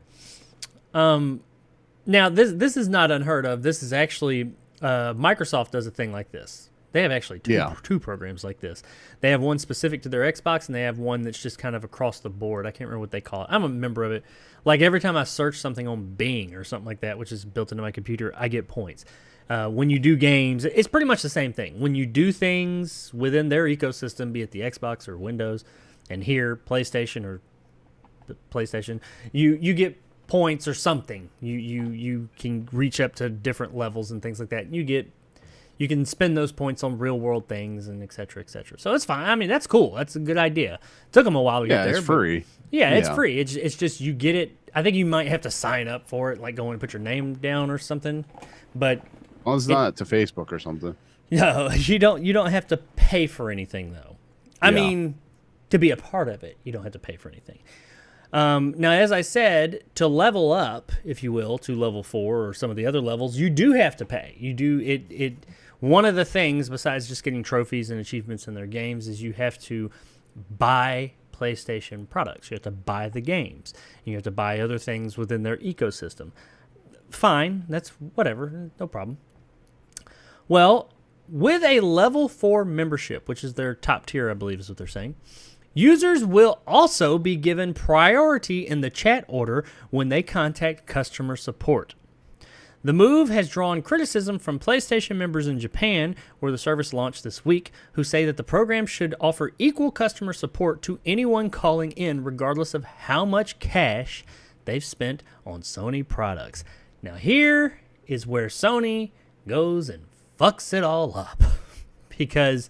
Now, this is not unheard of. This is actually, Microsoft does a thing like this. They have actually two programs like this. They have one specific to their Xbox, and they have one that's just kind of across the board. I can't remember what they call it. I'm a member of it. Like every time I search something on Bing or something like that, which is built into my computer, I get points. When you do games, it's pretty much the same thing. When you do things within their ecosystem, be it the Xbox or Windows, and here, PlayStation, you get points or something. You can reach up to different levels and things like that. You can spend those points on real world things and et cetera, et cetera. So it's fine. I mean, that's cool. That's a good idea. Took them a while to get there. It's free. It's free. It's just you get it. I think you might have to sign up for it, like go and put your name down or something. But well, it's not to Facebook or something. No, you don't have to pay for anything though. I mean, to be a part of it, you don't have to pay for anything. Now, as I said, to level up, if you will, to level 4 or some of the other levels, you do have to pay. You do it. One of the things, besides just getting trophies and achievements in their games, is you have to buy PlayStation products. You have to buy the games. You have to buy other things within their ecosystem. Fine, that's whatever, no problem. Well, with a level 4 membership, which is their top tier, I believe is what they're saying, users will also be given priority in the chat order when they contact customer support. The move has drawn criticism from PlayStation members in Japan, where the service launched this week, who say that the program should offer equal customer support to anyone calling in, regardless of how much cash they've spent on Sony products. Now here is where Sony goes and fucks it all up. Because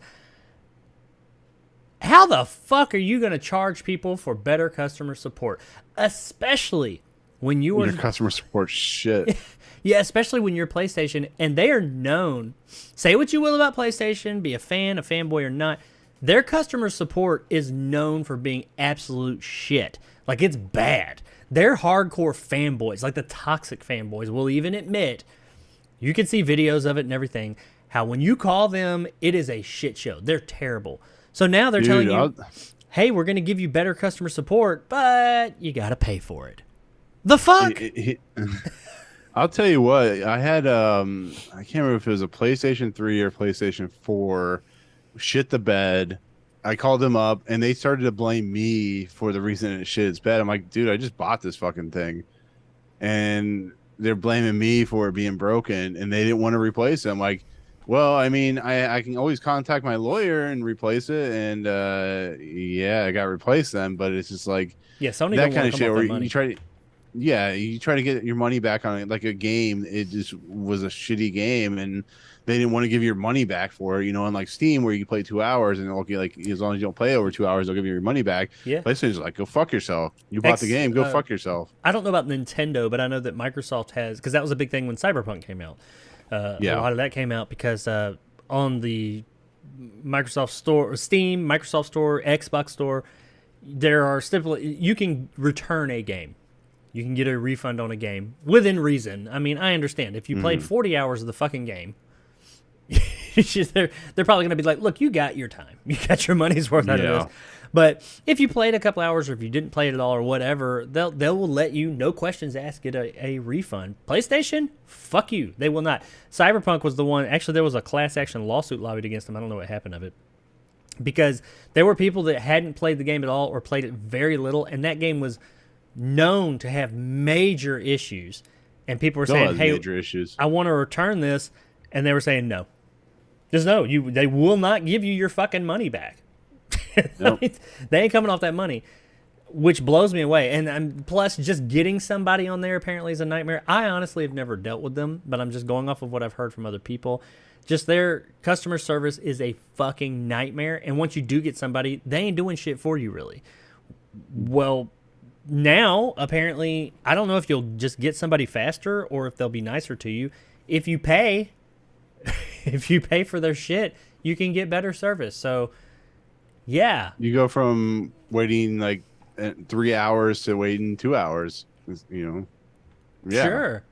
how the fuck are you going to charge people for better customer support? Especially when you are... Your customer support shit. Yeah, especially when you're PlayStation, and they are known, say what you will about PlayStation, be a fan, a fanboy or not, their customer support is known for being absolute shit. Like, it's bad. They're hardcore fanboys, like the toxic fanboys will even admit, you can see videos of it and everything, how when you call them, it is a shit show. They're terrible. So now they're telling you, hey, we're going to give you better customer support, but you got to pay for it. The fuck? I'll tell you what, I had, I can't remember if it was a PlayStation 3 or PlayStation 4, shit the bed. I called them up, and they started to blame me for the reason it shit its bed. I'm like, dude, I just bought this fucking thing. And they're blaming me for it being broken, and they didn't want to replace it. I'm like, well, I mean, I can always contact my lawyer and replace it, and I got to replace them, but it's just like Sony that kind of shit where you try to get your money back on it, like a game. It just was a shitty game, and they didn't want to give you your money back for it. You know, unlike Steam, where you play 2 hours and they'll get, like, as long as you don't play over 2 hours, they'll give you your money back. Yeah, PlayStation's like, go fuck yourself. You bought the game, go fuck yourself. I don't know about Nintendo, but I know that Microsoft has, because that was a big thing when Cyberpunk came out. A lot of that came out because on the Microsoft Store, or Steam, Microsoft Store, Xbox Store, there are you can return a game. You can get a refund on a game within reason. I mean, I understand. If you played 40 hours of the fucking game, they're probably going to be like, look, you got your time. You got your money's worth out of this. But if you played a couple hours or if you didn't play it at all or whatever, they will let you, no questions asked, get a refund. PlayStation? Fuck you. They will not. Cyberpunk was the one. Actually, there was a class action lawsuit lobbied against them. I don't know what happened of it. Because there were people that hadn't played the game at all or played it very little, and that game was known to have major issues. And people were saying, hey, major issues. I want to return this. And they were saying no. Just no. They will not give you your fucking money back. Nope. They ain't coming off that money, which blows me away. And plus, just getting somebody on there apparently is a nightmare. I honestly have never dealt with them, but I'm just going off of what I've heard from other people. Just their customer service is a fucking nightmare. And once you do get somebody, they ain't doing shit for you, really. Well, now, apparently, I don't know if you'll just get somebody faster or if they'll be nicer to you. If you pay, for their shit, you can get better service. So, yeah. You go from waiting like 3 hours to waiting 2 hours, Yeah. Sure.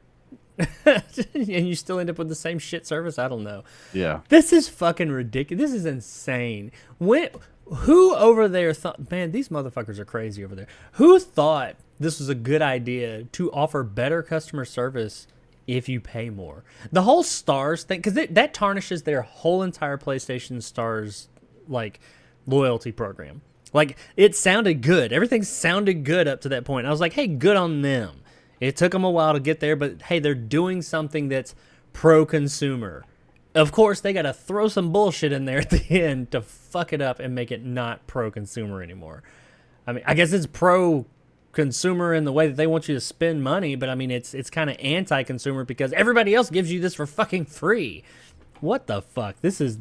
And you still end up with the same shit service? I don't know. Yeah. This is fucking ridiculous. This is insane. Who over there thought, man, these motherfuckers are crazy over there. Who thought this was a good idea to offer better customer service if you pay more? The whole stars thing, because that tarnishes their whole entire PlayStation Stars, like, loyalty program. Like, it sounded good. Everything sounded good up to that point. I was like, hey, good on them. It took them a while to get there, but hey, they're doing something that's pro-consumer. Of course, they got to throw some bullshit in there at the end to fuck it up and make it not pro-consumer anymore. I mean, I guess it's pro-consumer in the way that they want you to spend money, but I mean, it's kind of anti-consumer because everybody else gives you this for fucking free. What the fuck? This is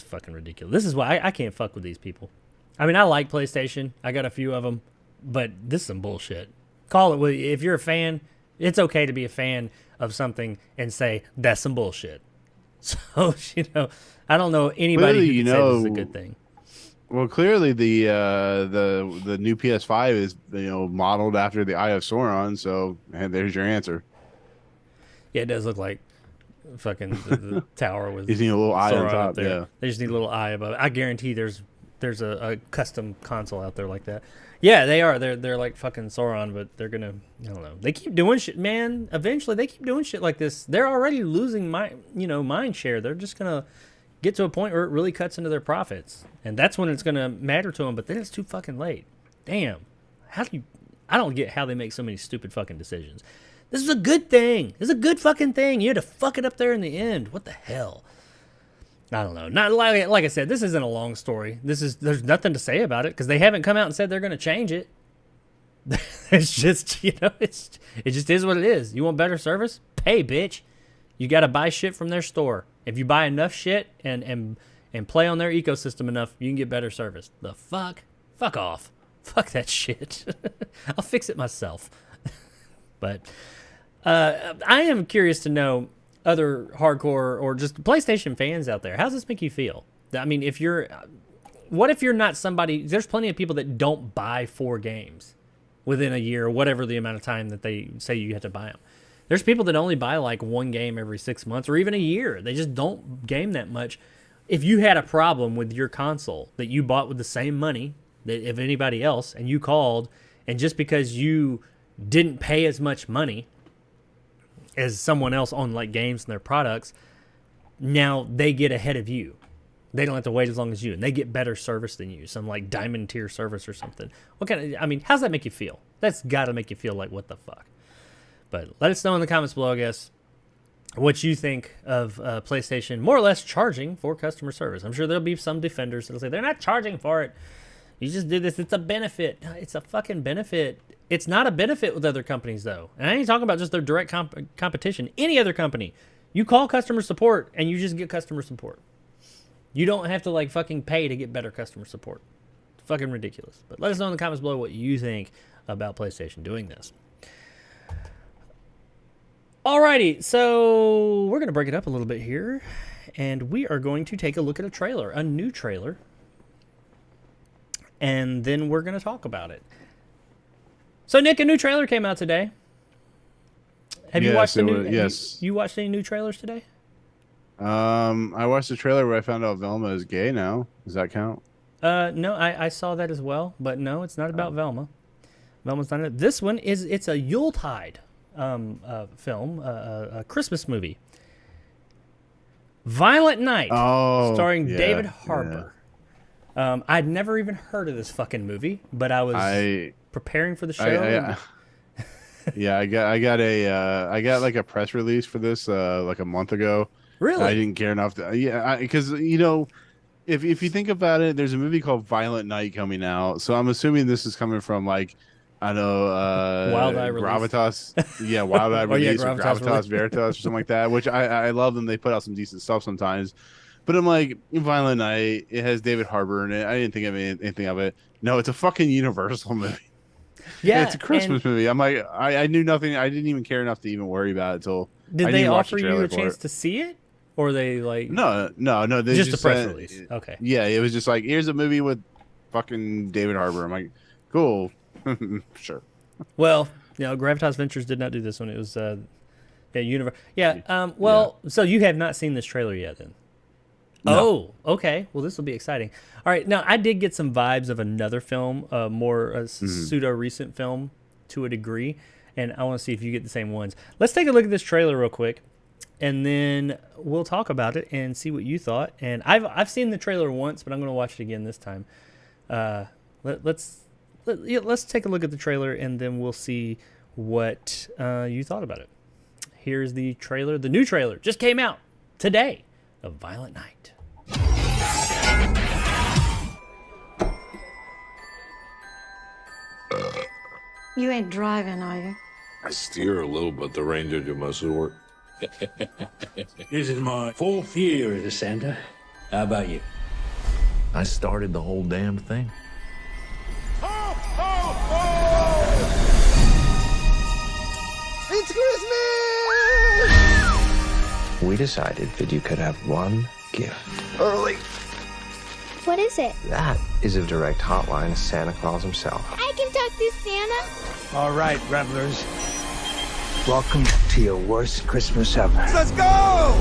fucking ridiculous. This is why I can't fuck with these people. I mean, I like PlayStation. I got a few of them, but this is some bullshit. Call it, if you're a fan, it's okay to be a fan of something and say, that's some bullshit. So, I don't know anybody clearly, who can say this is a good thing. Well, clearly the new PS5 is modeled after the Eye of Sauron, so and there's your answer. Yeah, it does look like fucking the tower with you need a little eye on Sauron top. up there. Yeah, They just need a little eye above it. I guarantee there's a custom console out there like that. Yeah, they are. They're like fucking Sauron, but they're gonna, I don't know. They keep doing shit, man. Eventually, they keep doing shit like this. They're already losing mind share. They're just gonna get to a point where it really cuts into their profits, and that's when it's gonna matter to them. But then it's too fucking late. Damn. I don't get how they make so many stupid fucking decisions. This is a good thing. This is a good fucking thing. You had to fuck it up there in the end. What the hell? I don't know. Not like I said, this isn't a long story. There's nothing to say about it because they haven't come out and said they're going to change it. It's just, it just is what it is. You want better service? Pay, bitch. You got to buy shit from their store. If you buy enough shit and play on their ecosystem enough, you can get better service. The fuck? Fuck off. Fuck that shit. I'll fix it myself. But I am curious to know, other hardcore or just PlayStation fans out there, how does this make you feel? I mean, what if you're not somebody, there's plenty of people that don't buy 4 games within a year or whatever the amount of time that they say you have to buy them. There's people that only buy like 1 game every 6 months or even a year. They just don't game that much. If you had a problem with your console that you bought with the same money that of anybody else and you called, and just because you didn't pay as much money as someone else on like games and their products, now they get ahead of you. They don't have to wait as long as you, and they get better service than you, some like diamond tier service or something. How's that make you feel? That's got to make you feel like, what the fuck? But let us know in the comments below, I guess, what you think of PlayStation more or less charging for customer service. I'm sure there'll be some defenders that'll say they're not charging for it. You just did this. It's a benefit. It's a fucking benefit. It's not a benefit with other companies, though. And I ain't talking about just their direct competition. Any other company. You call customer support, and you just get customer support. You don't have to, like, fucking pay to get better customer support. It's fucking ridiculous. But let us know in the comments below what you think about PlayStation doing this. Alrighty, so we're going to break it up a little bit here. And we are going to take a look at a trailer, a new trailer. and then we're going to talk about it. So, Nick, a new trailer came out today. Have you watched the new? Yes. You watched any new trailers today? I watched the trailer where I found out Velma is gay now. Does that count? No, I saw that as well, but no, it's not about Velma. Velma's not in it. This one it's a Yuletide film, a Christmas movie. Violent Night, starring David Harbour. Yeah. I'd never even heard of this fucking movie, but I was preparing for the show. Yeah, I got like a press release for this like a month ago. Really? I didn't care enough to, because if you think about it, there's a movie called Violent Night coming out, so I'm assuming this is coming from like, I know, Wild Eye Gravitas, Wild Eye Release, or Gravitas Veritas or something like that, which I love them. They put out some decent stuff sometimes, but I'm like, Violent Night, it has David Harbour in it. I didn't think of anything of it. No, it's a fucking Universal movie. Yeah, it's a Christmas movie. I'm like, I knew nothing. I didn't even care enough to even worry about it until. Did they offer you a chance to see it? Or they like no. They just a press release. Okay. Yeah, it was just like, here's a movie with fucking David Harbour. I'm like, cool, sure. Well, Gravitas Ventures did not do this one. It was Universe. Yeah. So you have not seen this trailer yet, then? No. Oh, okay. Well, this will be exciting. All right. Now, I did get some vibes of another film, more pseudo recent film to a degree, and I want to see if you get the same ones. Let's take a look at this trailer real quick. And then we'll talk about it and see what you thought. And I've seen the trailer once, but I'm going to watch it again this time. Let's take a look at the trailer, and then we'll see what you thought about it. Here's the trailer. The new trailer just came out today of Violent Night. You ain't driving, are you? I steer a little, but the ranger do most of the work. This is my 4th year as a Santa. How about you? I started the whole damn thing. It's Christmas! We decided that you could have one gift. Early. What is it? That is a direct hotline to Santa Claus himself. I can talk to Santa. All right, revelers. Welcome to your worst Christmas ever. Let's go!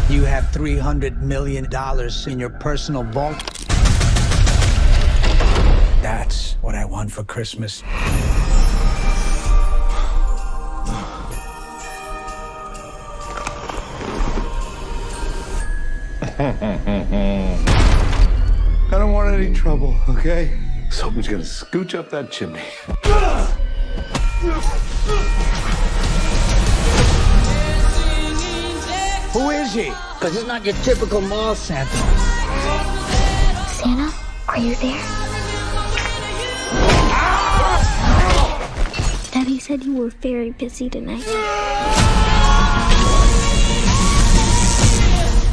You have $300 million in your personal vault. That's what I want for Christmas. I don't want any trouble, okay? Someone's gonna scooch up that chimney. Who is he? Because he's not your typical mall Santa. Santa, are you there? Daddy said you were very busy tonight.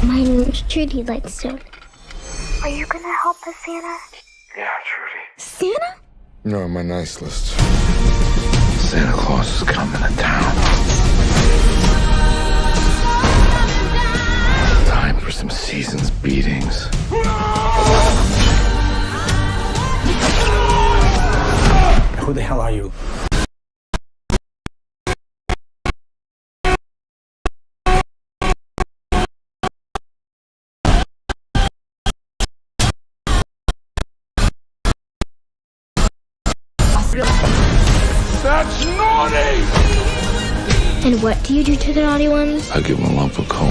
My name's Trudy Lightstone. Are you gonna help us, Santa? Yeah, Trudy. Santa? You're on my nice list. Santa Claus is coming to town. Time for some season's beatings. Who the hell are you? That's naughty! And what do you do to the naughty ones? I give him a lump of coal.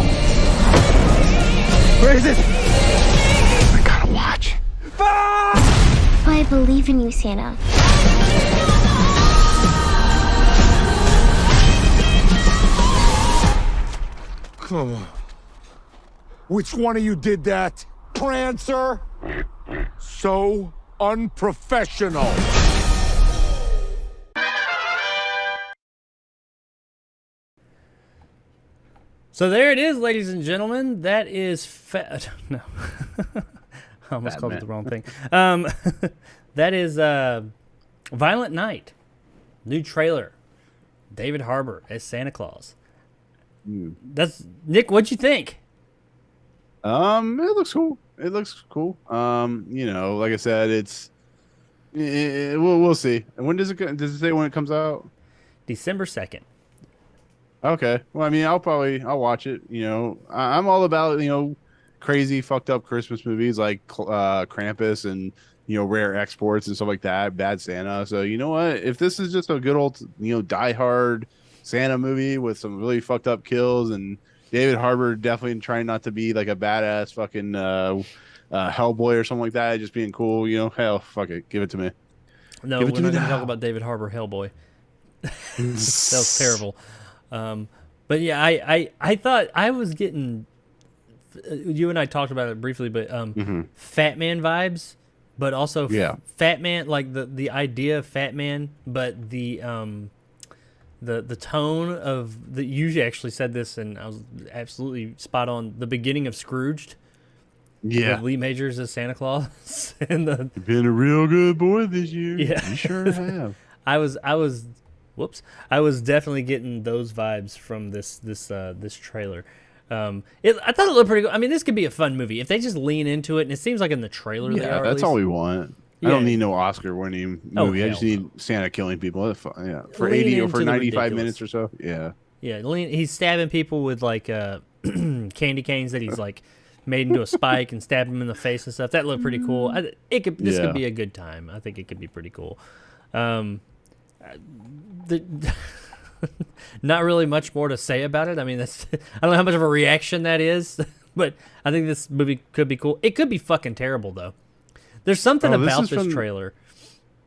Where is it? I gotta watch. I believe in you, Santa. Come on. Which one of you did that? Prancer? So unprofessional. So there it is, ladies and gentlemen. That is no. I almost called it the wrong thing. That is Violent Night. New trailer. David Harbour as Santa Claus. That's Nick, what'd you think? It looks cool. It looks cool. Like I said, we'll see. And when does it say when it comes out? December 2nd. Okay. Well, I mean, I'll watch it. I'm all about, crazy fucked up Christmas movies like Krampus and, rare exports and stuff like that, Bad Santa. So, you know what? If this is just a good old, Die Hard Santa movie with some really fucked up kills and David Harbour definitely trying not to be like a badass fucking Hellboy or something like that, just being cool, hell, fuck it. Give it to me. No, Give it we're to not me going to now. talk about David Harbour Hellboy. That was terrible. But yeah, I thought I was getting. You and I talked about it briefly, but Fat Man vibes, but also Fat Man, like the idea of Fat Man, but the tone of the. You actually said this, and I was absolutely spot on. The beginning of Scrooged. Yeah. With Lee Majors as Santa Claus, and You've been a real good boy this year. Yeah, you sure have. I was definitely getting those vibes from this trailer. I thought it looked pretty good. I mean, this could be a fun movie if they just lean into it, and it seems like in the trailer they are. That's all we want. Yeah. I don't need no Oscar-winning movie. I just need Santa killing people. Yeah, for Lean 80 or for into the 95 ridiculous. minutes or so. Yeah. Yeah, he's stabbing people with like candy canes that he's like made into a spike and stabbed him in the face and stuff. That looked pretty cool. This could be a good time. I think it could be pretty cool. Not really much more to say about it. I mean, I don't know how much of a reaction that is, but I think this movie could be cool. It could be fucking terrible though. There's something about this trailer.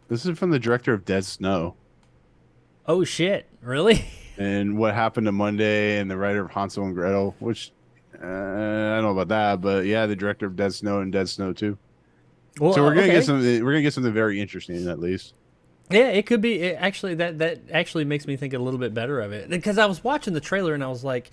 This is from the director of Dead Snow. Oh shit! Really? And What Happened to Monday, and the writer of Hansel and Gretel, which I don't know about that, but yeah, the director of Dead Snow and Dead Snow 2. Well, so we're gonna get something. We're gonna get something very interesting at least. Yeah, it could be. Actually, that actually makes me think a little bit better of it, because I was watching the trailer and I was like,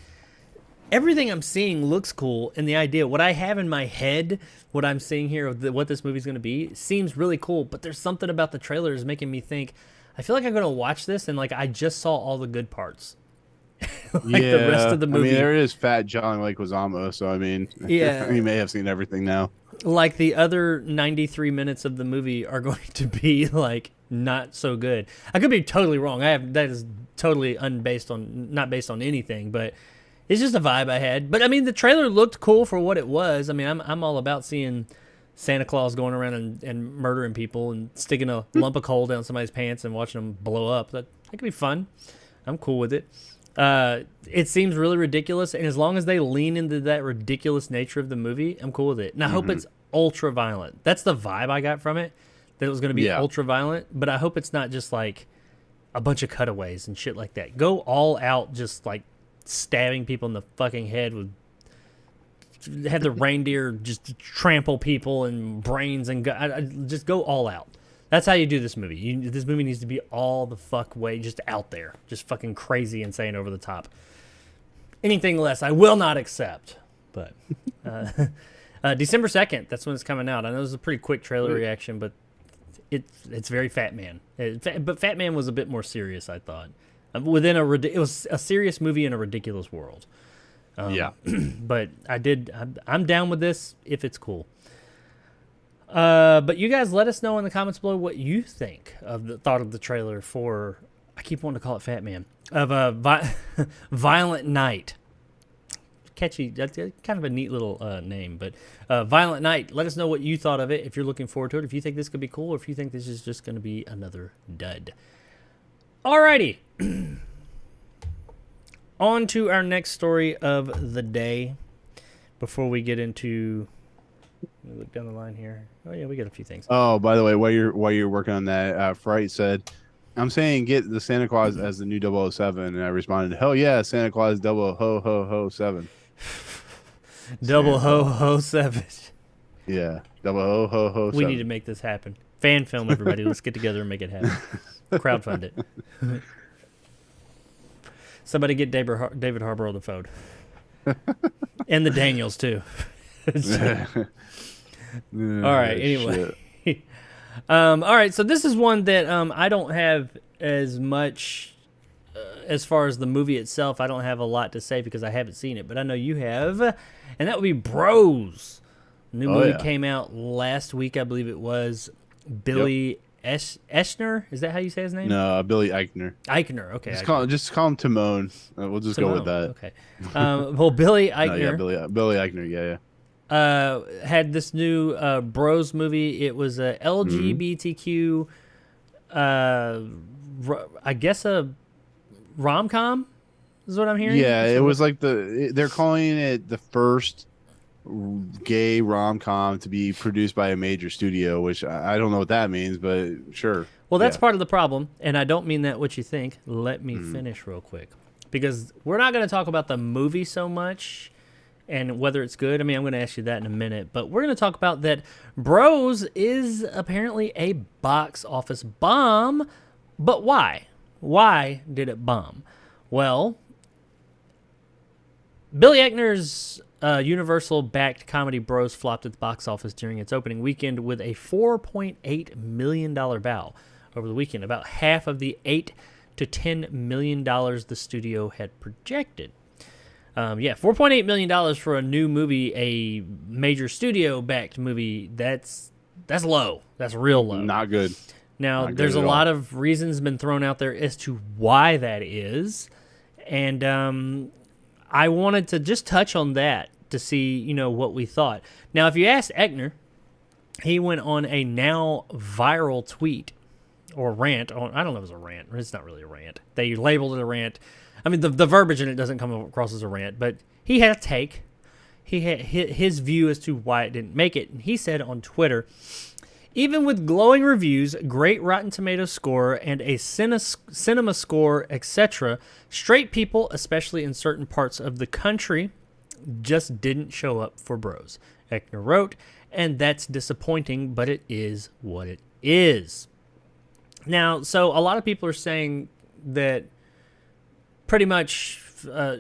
everything I'm seeing looks cool, and the idea, what I have in my head, what I'm seeing here of what this movie's going to be, seems really cool. But there's something about the trailer is making me think, I feel like I'm going to watch this and like I just saw all the good parts. The rest of the movie. I mean, there is Fat John Leguizamo, so I mean, yeah, you may have seen everything now. Like the other 93 minutes of the movie are going to be like not so good. I could be totally wrong. That is totally not based on anything, but it's just a vibe I had. But I mean, the trailer looked cool for what it was. I mean, I'm all about seeing Santa Claus going around and murdering people and sticking a lump of coal down somebody's pants and watching them blow up. That could be fun. I'm cool with it. It seems really ridiculous, and as long as they lean into that ridiculous nature of the movie, I'm cool with it. And I hope it's ultra violent. That's the vibe I got from it, that it was going to be ultra violent, but I hope it's not just like a bunch of cutaways and shit like that. Go all out, just like stabbing people in the fucking head with, have the reindeer just trample people and brains and just go all out. That's how you do this movie. This movie needs to be all the fuck way just out there. Just fucking crazy, insane, over the top. Anything less, I will not accept. But December 2nd, that's when it's coming out. I know it was a pretty quick trailer reaction, but it's very Fat Man. But Fat Man was a bit more serious, I thought. It was a serious movie in a ridiculous world. But I'm down with this if it's cool. But you guys let us know in the comments below what you think of the thought of the trailer for, I keep wanting to call it Fat Man, of a Violent Night. Catchy, that's kind of a neat little name, but Violent Night. Let us know what you thought of it, if you're looking forward to it, if you think this could be cool, or if you think this is just going to be another dud. Alrighty. On to our next story of the day. Before we get into... Let me look down the line here. Oh yeah, we got a few things. Oh, by the way, while you're working on that, Fright said, "I'm saying get the Santa Claus as the new 007," and I responded, "Hell yeah, Santa Claus 007." Double ho ho 7. Yeah, 007. We need to make this happen. Fan film, everybody. Let's get together and make it happen. Crowdfund it. Somebody get David Harbour on the phone, and the Daniels too. All right. Anyway, all right. So this is one that I don't have as much as far as the movie itself, I don't have a lot to say because I haven't seen it, but I know you have, and that would be Bros. New movie came out last week, I believe it was. Billy Eschner, is that how you say his name? No, Billy Eichner. Eichner, okay. Just call him Timon. We'll just go with that. Okay. Well, Billy Eichner. No, yeah, Billy Eichner. Yeah. Had this new Bros movie. It was a LGBTQ, I guess a rom-com is what I'm hearing. Yeah, it was like they're calling it the first gay rom-com to be produced by a major studio, which I don't know what that means, but sure. Well, that's part of the problem, and I don't mean that what you think. Let me finish real quick, because we're not going to talk about the movie so much and whether it's good. I mean, I'm going to ask you that in a minute, but we're going to talk about that Bros is apparently a box office bomb. But why? Why did it bomb? Well, Billy Eichner's Universal-backed comedy Bros flopped at the box office during its opening weekend with a $4.8 million bow over the weekend, about half of the $8 to $10 million the studio had projected. $4.8 million for a new movie, a major studio-backed movie, that's low. That's real low. Not good. Now, there's a lot of reasons been thrown out there as to why that is, and I wanted to just touch on that to see, what we thought. Now, if you ask Eichner, he went on a now viral tweet or rant. I don't know if it was a rant. It's not really a rant. They labeled it a rant. I mean, the verbiage in it doesn't come across as a rant, but he had a take. He had his view as to why it didn't make it. And he said on Twitter, even with glowing reviews, great Rotten Tomatoes score, and a cinema score, etc., straight people, especially in certain parts of the country, just didn't show up for Bros. Eichner wrote, and that's disappointing, but it is what it is. Now, so a lot of people are saying that pretty much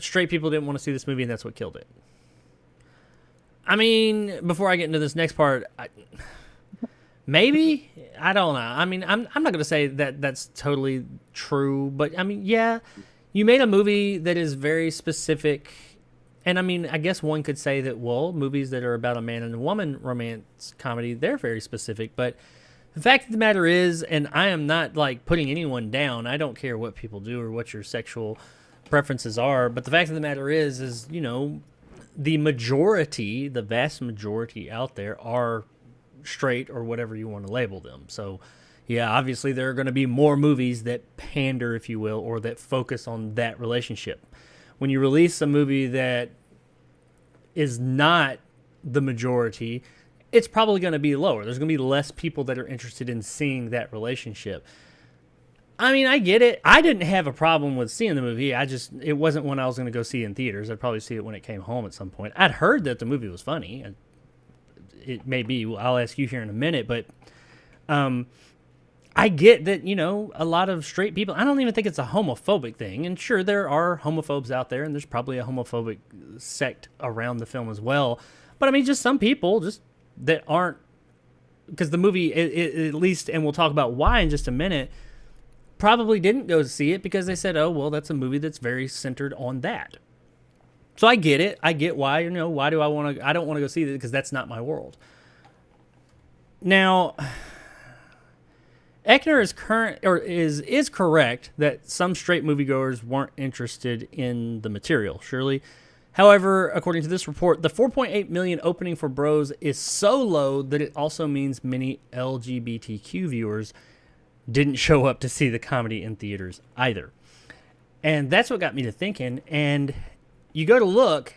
straight people didn't want to see this movie, and that's what killed it. I mean, before I get into this next part, maybe, I don't know. I mean, I'm not going to say that that's totally true, but I mean, yeah, you made a movie that is very specific. And I mean, I guess one could say that, well, movies that are about a man and a woman romance comedy, they're very specific. But the fact of the matter is, and I am not like putting anyone down. I don't care what people do or what your sexual preferences are. But the fact of the matter is the majority, the vast majority out there are straight or whatever you want to label them. So yeah, obviously there are going to be more movies that pander, if you will, or that focus on that relationship. When you release a movie that is not the majority, it's probably going to be lower. There's going to be less people that are interested in seeing that relationship. I mean, I get it. I didn't have a problem with seeing the movie. It wasn't one I was going to go see in theaters. I'd probably see it when it came home at some point. I'd heard that the movie was funny. It may be. I'll ask you here in a minute, but I get that, a lot of straight people, I don't even think it's a homophobic thing. And sure, there are homophobes out there, and there's probably a homophobic sect around the film as well. But I mean, just some people just that aren't, because the movie, at least, and we'll talk about why in just a minute, probably didn't go to see it because they said, oh, well, that's a movie that's very centered on that. So I get it. I get why, why do I don't want to go see it because that's not my world. Now, Eichner is correct that some straight moviegoers weren't interested in the material, surely. However, according to this report, the $4.8 million opening for Bros is so low that it also means many LGBTQ viewers didn't show up to see the comedy in theaters either. And that's what got me to thinking. And you go to look,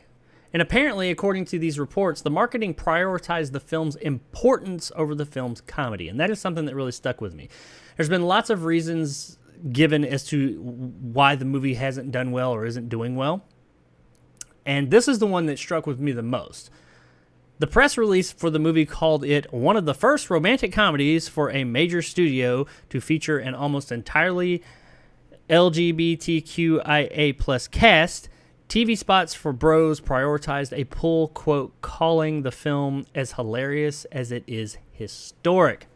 and apparently, according to these reports, the marketing prioritized the film's importance over the film's comedy. And that is something that really stuck with me. There's been lots of reasons given as to why the movie hasn't done well or isn't doing well. And this is the one that struck with me the most. The press release for the movie called it one of the first romantic comedies for a major studio to feature an almost entirely LGBTQIA plus cast. TV spots for Bros prioritized a pull quote calling the film as hilarious as it is historic.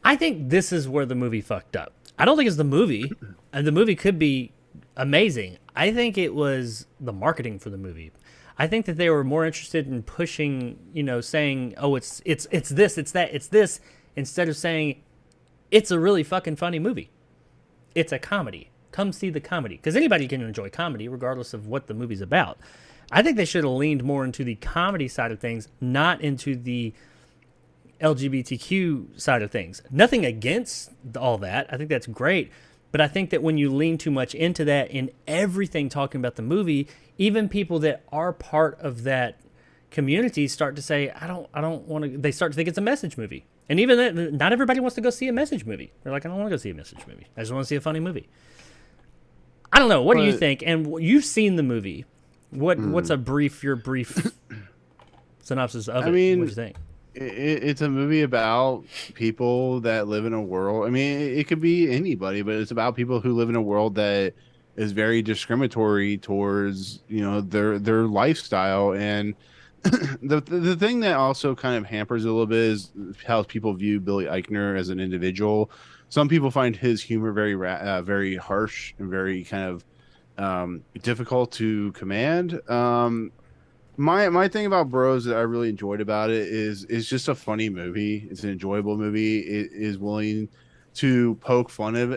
I think this is where the movie fucked up. I don't think it's the movie. The movie could be amazing. I think it was the marketing for the movie. I think that they were more interested in pushing, saying, "Oh, it's this, it's that, it's this," instead of saying, "It's a really fucking funny movie. It's a comedy. Come see the comedy." Because anybody can enjoy comedy, regardless of what the movie's about. I think they should have leaned more into the comedy side of things, not into the LGBTQ side of things. Nothing against all that. I think that's great. But I think that when you lean too much into that in everything talking about the movie, even people that are part of that community start to say, I don't want to, they start to think it's a message movie. And even that, not everybody wants to go see a message movie. They're like, I don't want to go see a message movie. I just want to see a funny movie. I don't know. What do you think? And you've seen the movie. What's your brief synopsis of it? What do you think? It's a movie about people that live in a world. I mean, it could be anybody, but it's about people who live in a world that is very discriminatory towards, their lifestyle. And the thing that also kind of hampers it a little bit is how people view Billy Eichner as an individual. Some people find his humor very harsh and very kind of difficult to command. My thing about Bros that I really enjoyed about it is just a funny movie. It's an enjoyable movie. It is willing to poke fun at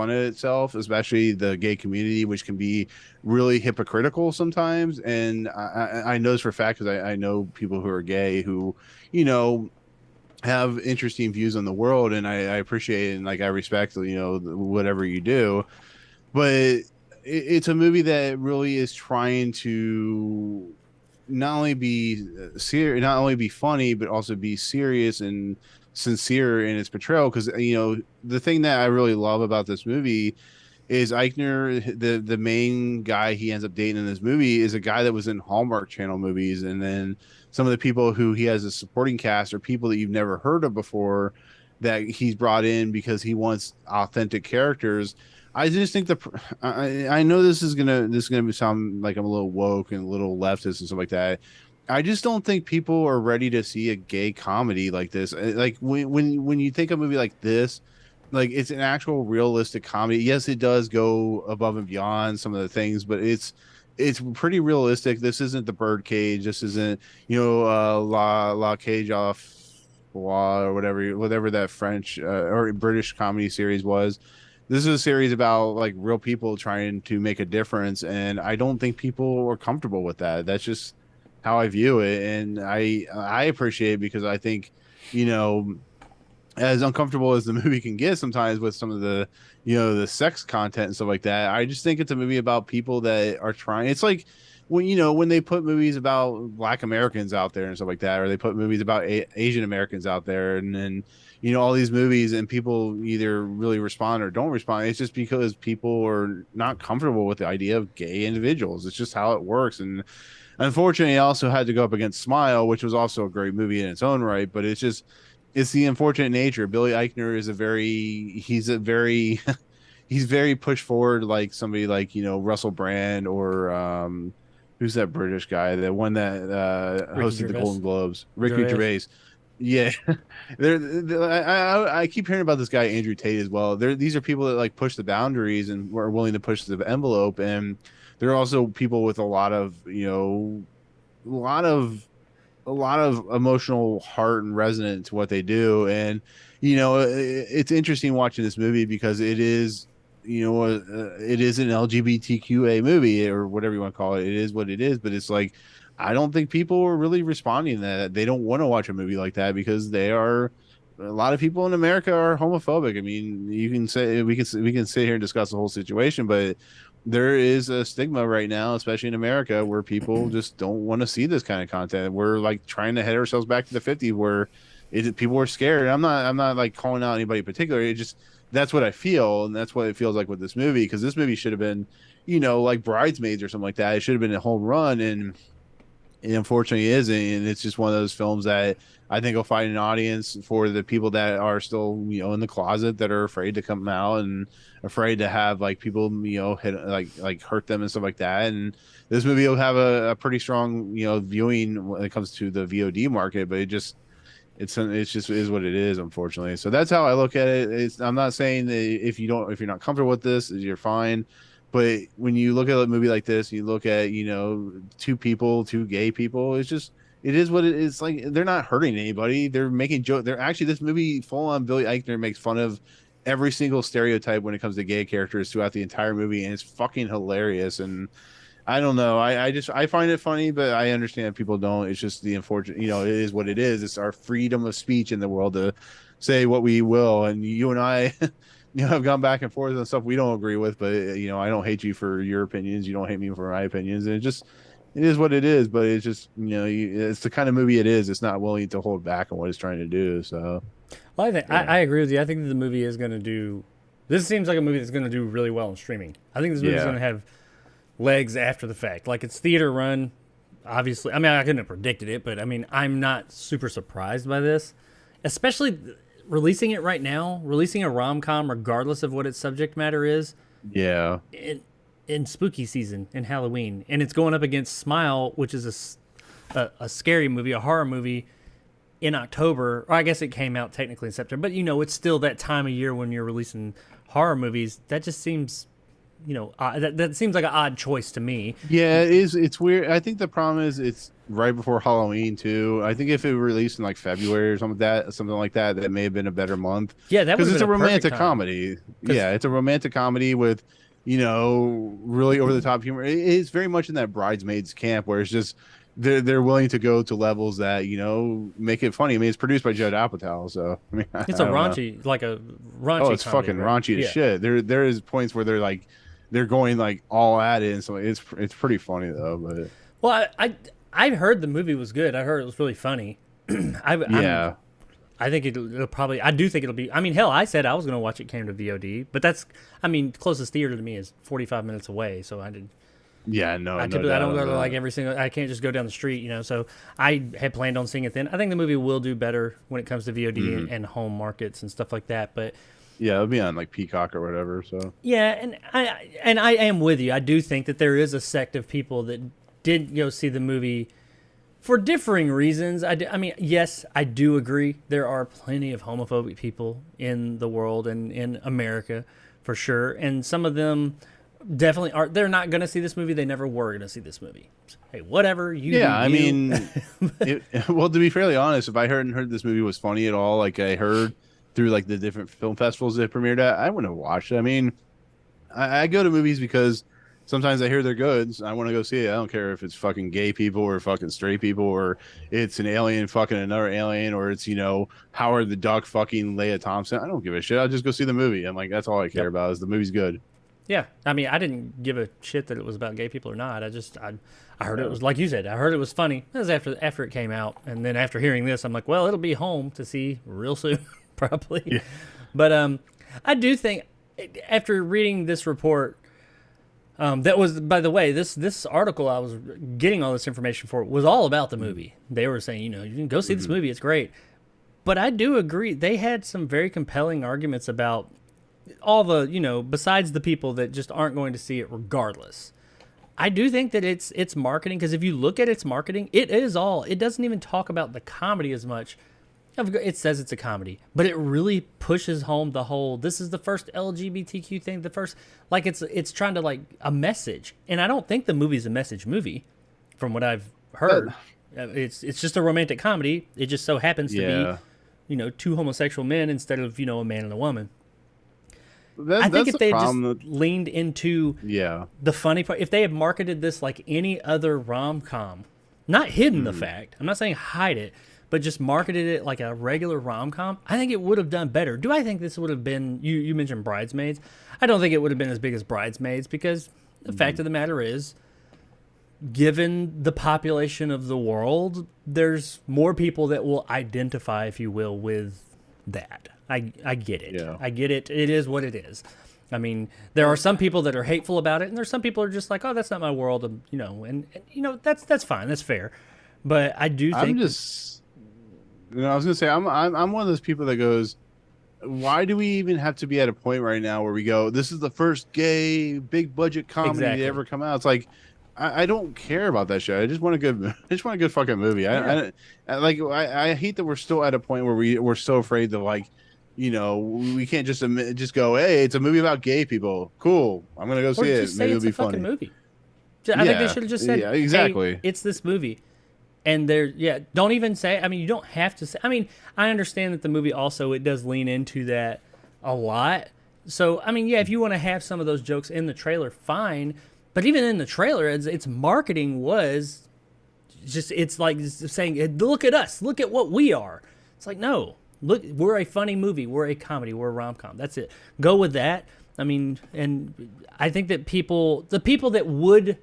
itself, especially the gay community, which can be really hypocritical sometimes. And I know this for a fact because I know people who are gay who, have interesting views on the world, and I appreciate it, and I respect whatever you do. But it's a movie that really is trying to not only be funny, but also be serious and sincere in its portrayal. Because the thing that I really love about this movie is Eichner, the main guy he ends up dating in this movie, is a guy that was in Hallmark Channel movies, and then some of the people who he has a supporting cast are people that you've never heard of before that he's brought in because he wants authentic characters. I just think I know this is gonna sound like I'm a little woke and a little leftist and stuff like that. I just don't think people are ready to see a gay comedy like this. Like when you think of a movie like this, like it's an actual realistic comedy. Yes, it does go above and beyond some of the things, but it's pretty realistic. This isn't The Birdcage. This isn't La Cage off or whatever that French or British comedy series was. This is a series about like real people trying to make a difference, and I don't think people are comfortable with that. That's just how I view it, and I appreciate it because I think, as uncomfortable as the movie can get sometimes with some of the, the sex content and stuff like that, I just think it's a movie about people that are trying. It's like when they put movies about Black Americans out there and stuff like that, or they put movies about Asian Americans out there, and then all these movies, and people either really respond or don't respond. It's just because people are not comfortable with the idea of gay individuals. It's just how it works. And unfortunately, I also had to go up against Smile, which was also a great movie in its own right, but it's the unfortunate nature. Billy Eichner is he's very push forward, like somebody like Russell Brand or who's that British guy, the one that hosted the Golden Globes, Ricky Gervais. Yeah, I keep hearing about this guy Andrew Tate as well. These are people that like push the boundaries and are willing to push the envelope, and they're also people with a lot of emotional heart and resonance to what they do. And it's interesting watching this movie because it is it is an LGBTQA movie or whatever you want to call it. It is what it is, but it's like I don't think people are really responding to that. They don't want to watch a movie like that because a lot of people in America are homophobic. I mean, you can say we can sit here and discuss the whole situation, but there is a stigma right now, especially in America, where people just don't want to see this kind of content. We're like trying to head ourselves back to the 50s where people are scared. I'm not like calling out anybody in particular. It just, that's what I feel. And that's what it feels like with this movie. Cause this movie should have been, like Bridesmaids or something like that. It should have been a home run. And it unfortunately isn't, and it's just one of those films that I think will find an audience for the people that are still, in the closet, that are afraid to come out and afraid to have like people, hit like hurt them and stuff like that. And this movie will have a pretty strong, viewing when it comes to the VOD market, but it just is what it is, unfortunately. So that's how I look at it. I'm not saying that if you're not comfortable with this, you're fine. But when you look at a movie like this, you look at, two gay people, it is what it is. Like, they're not hurting anybody. They're making joke. They're actually, this movie full on Billy Eichner makes fun of every single stereotype when it comes to gay characters throughout the entire movie, and it's fucking hilarious. And I don't know. I find it funny, but I understand people don't. It's just the unfortunate, it is what it is. It's our freedom of speech in the world to say what we will. And you and I, have gone back and forth on stuff we don't agree with, but I don't hate you for your opinions. You don't hate me for my opinions. And it is what it is, but it's just, it's the kind of movie it is. It's not willing to hold back on what it's trying to do. So, well, I agree with you. I think that the movie is going to do, this seems like a movie that's going to do really well in streaming. I think this movie is going to have legs after the fact. Like, its theater run, obviously, I mean, I couldn't have predicted it, but I mean, I'm not super surprised by this, especially releasing it right now, releasing a rom-com regardless of what its subject matter is. Yeah. In spooky season, in Halloween, and it's going up against Smile, which is a scary movie, a horror movie, in October. Or I guess it came out technically in September, but it's still that time of year when you're releasing horror movies. That just seems, that seems like an odd choice to me. Yeah, it is. It's weird. I think the problem is it's right before Halloween too. I think if it were released in like February or something like that, that may have been a better month. Yeah, that was because it's a romantic comedy. Yeah, it's a romantic comedy with, really over the top humor. It's very much in that Bridesmaids camp where it's just they're willing to go to levels that make it funny. I mean, it's produced by Judd Apatow, so I mean, it's a raunchy, like a raunchy. Oh, it's comedy, fucking right? raunchy as shit. There is points where they're going like all at it, and so it's pretty funny though. But well, I heard the movie was good. I heard it was really funny. I think it'll probably. I do think it'll be. I mean, hell, I said I was going to watch it came to VOD, but that's. I mean, closest theater to me is 45 minutes away, so I did. Yeah, no. I typically I don't go to like every single. I can't just go down the street, So I had planned on seeing it then. I think the movie will do better when it comes to VOD and home markets and stuff like that. But yeah, it'll be on like Peacock or whatever. So yeah, and I am with you. I do think that there is a sect of people that did see the movie for differing reasons. I mean, yes, I do agree. There are plenty of homophobic people in the world and in America, for sure. And some of them definitely are. They're not going to see this movie. They never were going to see this movie. Hey, whatever you. Yeah, I mean, well, to be fairly honest, if I heard this movie was funny at all, like I heard through like the different film festivals it premiered at, I wouldn't have watched it. I mean, I go to movies because sometimes I hear they're good. So I want to go see it. I don't care if it's fucking gay people or fucking straight people or it's an alien fucking another alien or it's, Howard the Duck fucking Leia Thompson. I don't give a shit. I'll just go see the movie. I'm like, that's all I care about is the movie's good. Yeah. I mean, I didn't give a shit that it was about gay people or not. I heard it was, like you said, I heard it was funny. That was after it came out. And then after hearing this, I'm like, well, it'll be home to see real soon, probably. Yeah. But I do think after reading this report, that was, by the way, this article I was getting all this information for was all about the movie. They were saying, you can go see this movie. It's great. But I do agree. They had some very compelling arguments about all the, besides the people that just aren't going to see it regardless. I do think that it's marketing, because if you look at its marketing, it doesn't even talk about the comedy as much. It says it's a comedy, but it really pushes home the whole, this is the first LGBTQ thing, like it's trying to like a message. And I don't think the movie's a message movie from what I've heard. It's just a romantic comedy. It just so happens to be, two homosexual men instead of, a man and a woman. I think if they just leaned into the funny part, if they had marketed this like any other rom-com, not hidden the fact, I'm not saying hide it, but just marketed it like a regular rom-com, I think it would have done better. Do I think this would have been, you mentioned Bridesmaids. I don't think it would have been as big as Bridesmaids, because the fact of the matter is, given the population of the world, there's more people that will identify, if you will, with that. I get it. Yeah. I get it. It is what it is. I mean, there are some people that are hateful about it, and there's some people who are just like, oh, that's not my world, and that's fine. That's fair. But I do think I was gonna say I'm one of those people that goes, why do we even have to be at a point right now where we go, this is the first gay big budget comedy to ever come out? It's like I don't care about that shit. I just want a good fucking movie. Yeah. I hate that we're still at a point where we're so afraid to like we can't just go, hey, it's a movie about gay people. Cool, I'm gonna go see it. Just Maybe say it'll it's be a fucking funny. movie. I think they should have just said, yeah, exactly. Hey, it's this movie. And don't even say, I mean, you don't have to say, I mean, I understand that the movie also, it does lean into that a lot. So, I mean, yeah, if you want to have some of those jokes in the trailer, fine. But even in the trailer, its marketing was just, it's like saying, look at us, look at what we are. It's like, no, look, we're a funny movie, we're a comedy, we're a rom-com. That's it. Go with that. I mean, and I think that the people that would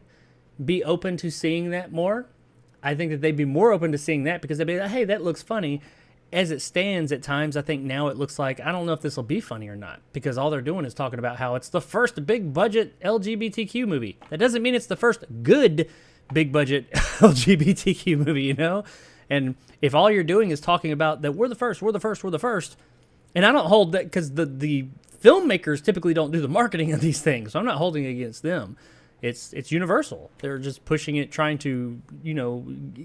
be open to seeing that more, I think that they'd be more open to seeing that because they'd be like, hey, that looks funny. As it stands at times, I think now it looks like, I don't know if this will be funny or not, because all they're doing is talking about how it's the first big budget LGBTQ movie. That doesn't mean it's the first good big budget LGBTQ movie, And if all you're doing is talking about that we're the first, and I don't hold that because the filmmakers typically don't do the marketing of these things, so I'm not holding it against them. It's Universal. They're just pushing it, trying to,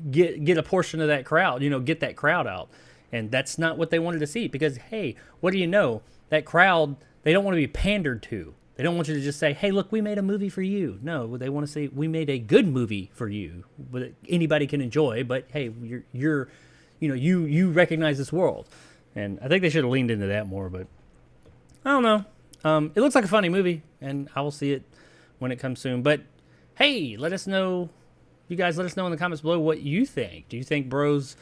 get a portion of that crowd, get that crowd out. And that's not what they wanted to see because, hey, what do you know? That crowd, they don't want to be pandered to. They don't want you to just say, hey, look, we made a movie for you. No, they want to say, we made a good movie for you that anybody can enjoy, but hey, you recognize this world. And I think they should have leaned into that more, but I don't know. It looks like a funny movie, and I will see it when it comes soon. But hey, let us know. You guys let us know in the comments below what you think. Do you think Bros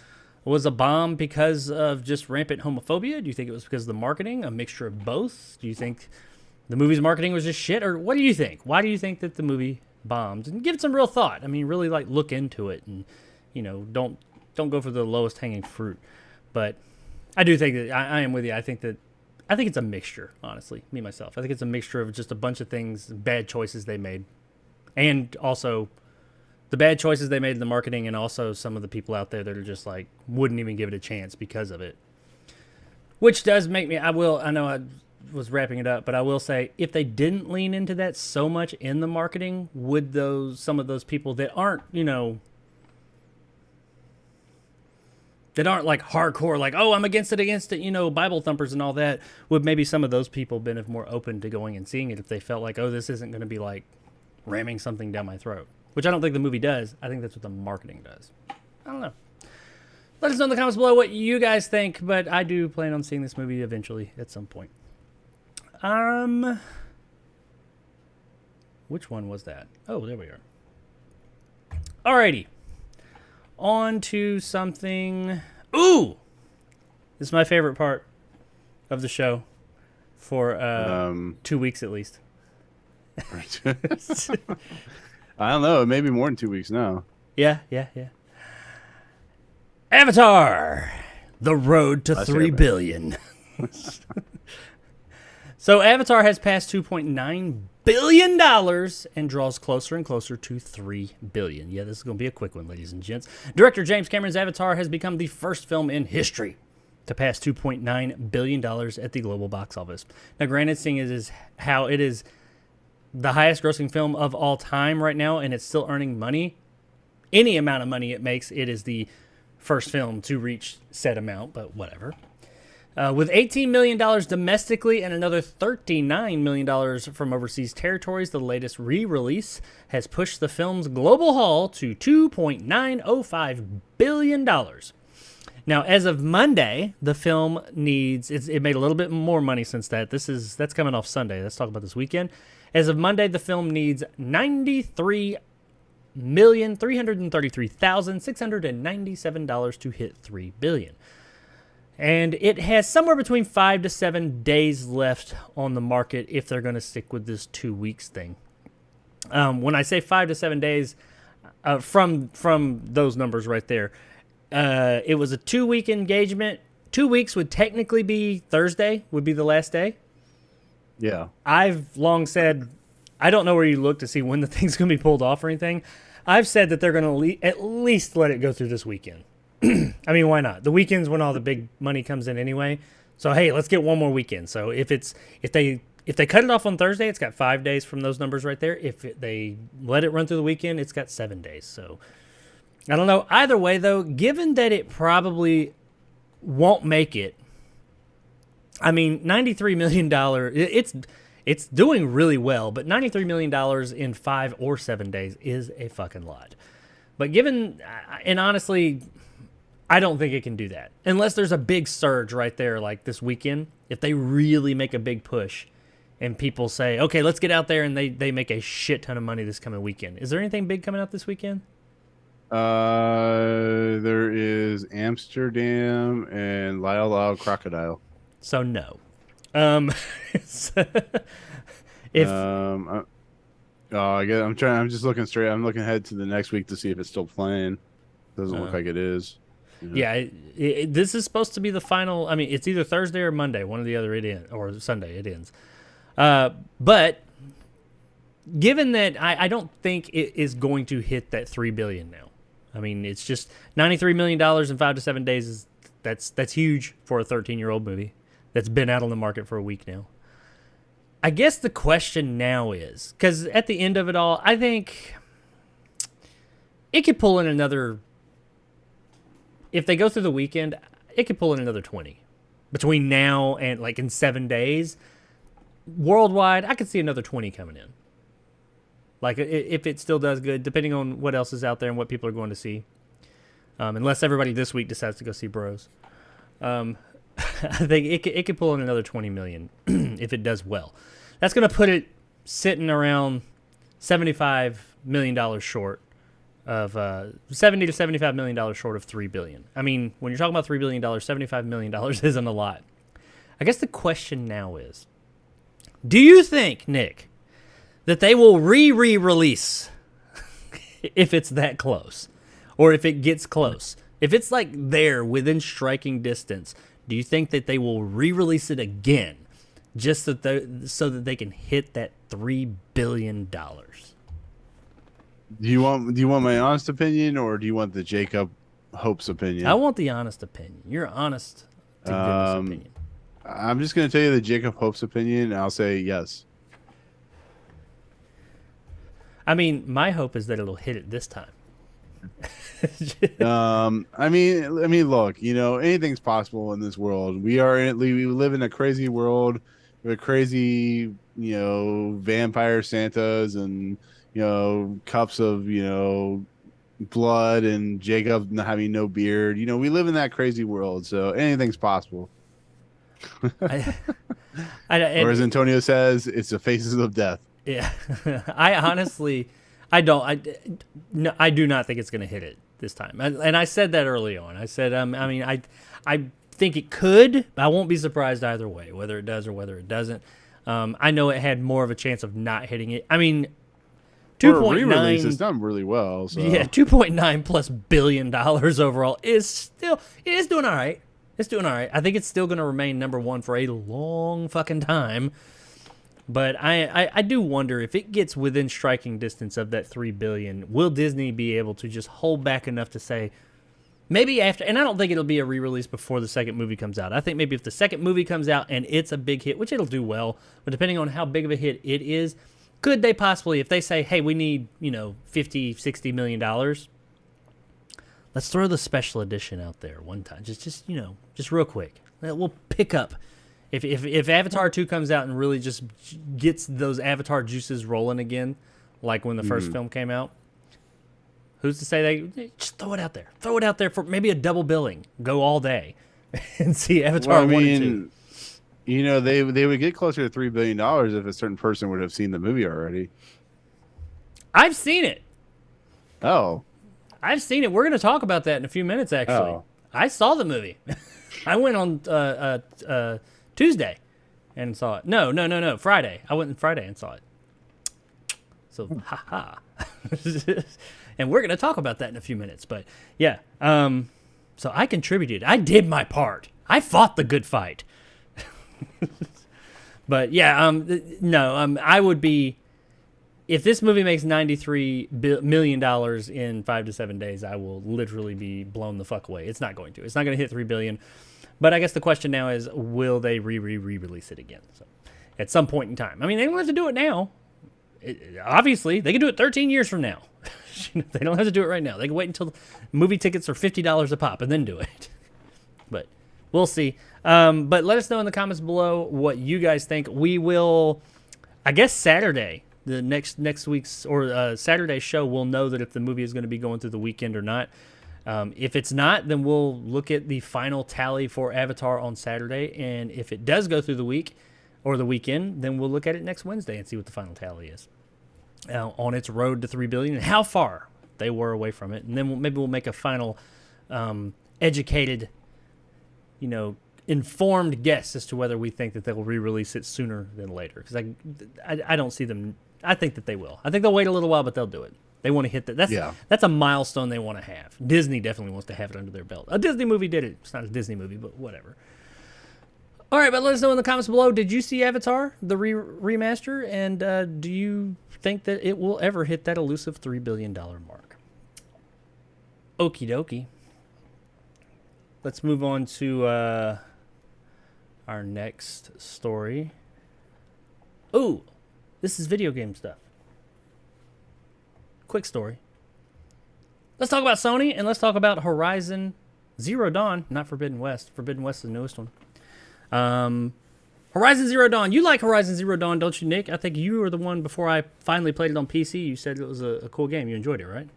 was a bomb because of just rampant homophobia? Do you think it was because of the marketing, a mixture of both? Do you think the movie's marketing was just shit? Or what do you think? Why do you think that the movie bombed? And give it some real thought. I mean, really look into it and, don't go for the lowest hanging fruit. But I do think that I am with you. I think it's a mixture, honestly, me, myself. I think it's a mixture of just a bunch of things, bad choices they made. And also the bad choices they made in the marketing, and also some of the people out there that are just like, wouldn't even give it a chance because of it. Which does make me, I know I was wrapping it up, but I will say, if they didn't lean into that so much in the marketing, would some of those people that aren't, that aren't like hardcore, like, oh, I'm against it, Bible thumpers and all that, would maybe some of those people been more open to going and seeing it if they felt like, oh, this isn't going to be like ramming something down my throat? Which I don't think the movie does. I think that's what the marketing does. I don't know. Let us know in the comments below what you guys think, but I do plan on seeing this movie eventually at some point. Which one was that? Oh, there we are. Alrighty. On to something. Ooh! This is my favorite part of the show for 2 weeks at least. I don't know. It may be more than 2 weeks now. Yeah. Avatar, the road to 3 billion. So Avatar has passed $2.9 billion and draws closer and closer to 3 billion. Yeah, this is going to be a quick one, ladies and gents. Director James Cameron's Avatar has become the first film in history to pass $2.9 billion at the global box office. Now, granted, seeing as how it is the highest grossing film of all time right now, and it's still earning money, any amount of money it makes, it is the first film to reach said amount, but whatever. With $18 million domestically and another $39 million from overseas territories, the latest re-release has pushed the film's global haul to $2.905 billion. Now, as of Monday, the film it made a little bit more money since that. That's coming off Sunday. Let's talk about this weekend. As of Monday, the film needs $93,333,697 to hit $3 billion. And it has somewhere between 5 to 7 days left on the market if they're going to stick with this 2 weeks thing. When I say 5 to 7 days, from those numbers right there, it was a 2-week engagement. 2 weeks would technically be Thursday, would be the last day. Yeah. I've long said, I don't know where you look to see when the thing's going to be pulled off or anything. I've said that they're going to at least let it go through this weekend. I mean, why not? The weekend's when all the big money comes in anyway. So, hey, let's get one more weekend. So if they cut it off on Thursday, it's got 5 days from those numbers right there. If they let it run through the weekend, it's got 7 days. So I don't know. Either way, though, given that it probably won't make it, I mean, $93 million, it's doing really well, but $93 million in 5 or 7 days is a fucking lot. But and honestly, I don't think it can do that. Unless there's a big surge right there, like this weekend. If they really make a big push and people say, okay, let's get out there, and they make a shit ton of money this coming weekend. Is there anything big coming out this weekend? There is Amsterdam and Lyle Lyle Crocodile. So no. I'm just looking straight. I'm looking ahead to the next week to see if it's still playing. Doesn't look like it is. Yeah, this is supposed to be the final. I mean, it's either Thursday or Monday, one or the other. Or Sunday. It ends. But given that, I don't think it is going to hit that $3 billion now. I mean, it's just $93 million in 5 to 7 days. That's huge for a 13-year-old movie that's been out on the market for a week now. I guess the question now is, because at the end of it all, I think it could pull in another. If they go through the weekend, it could pull in another 20 between now and like in 7 days. Worldwide, I could see another 20 coming in. Like, if it still does good, depending on what else is out there and what people are going to see. Unless everybody this week decides to go see Bros. I think it could pull in another 20 million if it does well. That's going to put it sitting around $75 million short of $70 to $75 million short of $3 billion. I mean, when you're talking about $3 billion, $75 million isn't a lot. I guess the question now is, do you think, Nick, that they will re-release if it's that close, or if it gets close? If it's like there within striking distance, do you think that they will re-release it again just so that they can hit that $3 billion? Do you want my honest opinion, or do you want the Jacob Hope's opinion? I want the honest opinion. Your honest to goodness opinion. I'm just going to tell you the Jacob Hope's opinion, and I'll say yes. I mean, my hope is that it'll hit it this time. I mean, look, anything's possible in this world. We live in a crazy world with crazy, vampire Santas and, cups of, blood and Jacob not having no beard. We live in that crazy world, so anything's possible. Or as Antonio says, it's the faces of death. Yeah. I do not think it's going to hit it this time. And I said that early on. I said, I think it could. I won't be surprised either way, whether it does or whether it doesn't. I know it had more of a chance of not hitting it. I mean, 2.9. It's done really well. So. Yeah, $2.9+ billion overall is doing all right. It's doing all right. I think it's still going to remain number one for a long fucking time. But I do wonder if it gets within striking distance of that $3 billion, will Disney be able to just hold back enough to say, maybe after, and I don't think it'll be a re-release before the second movie comes out. I think maybe if the second movie comes out and it's a big hit, which it'll do well, but depending on how big of a hit it is, could they possibly, if they say, hey, we need, $50, $60 million, let's throw the special edition out there one time, just real quick. We'll pick up. If Avatar 2 comes out and really just gets those Avatar juices rolling again, like when the first film came out, who's to say they just throw it out there? Throw it out there for maybe a double billing. Go all day and see Avatar 1 and 2. They would get closer to $3 billion if a certain person would have seen the movie already. I've seen it. Oh. I've seen it. We're going to talk about that in a few minutes, actually. Oh. I saw the movie. I went on Tuesday and saw it. No. Friday. I went on Friday and saw it. So, haha. And we're going to talk about that in a few minutes. But, yeah. So, I contributed. I did my part. I fought the good fight. But, yeah. I would be... If this movie makes $93 million in 5 to 7 days, I will literally be blown the fuck away. It's not going to. It's not going to hit $3 billion. But I guess the question now is, will they re-release it again? So, at some point in time. I mean, they don't have to do it now. Obviously, they can do it 13 years from now. They don't have to do it right now. They can wait until movie tickets are $50 a pop and then do it. But We'll see. But let us know in the comments below what you guys think. We will, I guess Saturday, the next week's or Saturday's show, we'll know that if the movie is going to be going through the weekend or not. If it's not, then we'll look at the final tally for Avatar on Saturday. And if it does go through the week or the weekend, then we'll look at it next Wednesday and see what the final tally is on its road to 3 billion and how far they were away from it. And then maybe we'll make a final educated, informed guess as to whether we think that they'll re-release it sooner than later. Because I don't see them. I think that they will. I think they'll wait a little while, but they'll do it. They want to hit that. That's a milestone they want to have. Disney definitely wants to have it under their belt. A Disney movie did it. It's not a Disney movie, but whatever. All right, but let us know in the comments below. Did you see Avatar, the remaster? And do you think that it will ever hit that elusive $3 billion mark? Okie dokie. Let's move on to our next story. Ooh, this is video game stuff. Quick story. Let's talk about Sony, and let's talk about Horizon Zero Dawn, not Forbidden West. Forbidden West is the newest one. Horizon Zero Dawn. You like Horizon Zero Dawn, don't you, Nick? I think you were the one before I finally played it on PC. You said it was a cool game. You enjoyed it, right?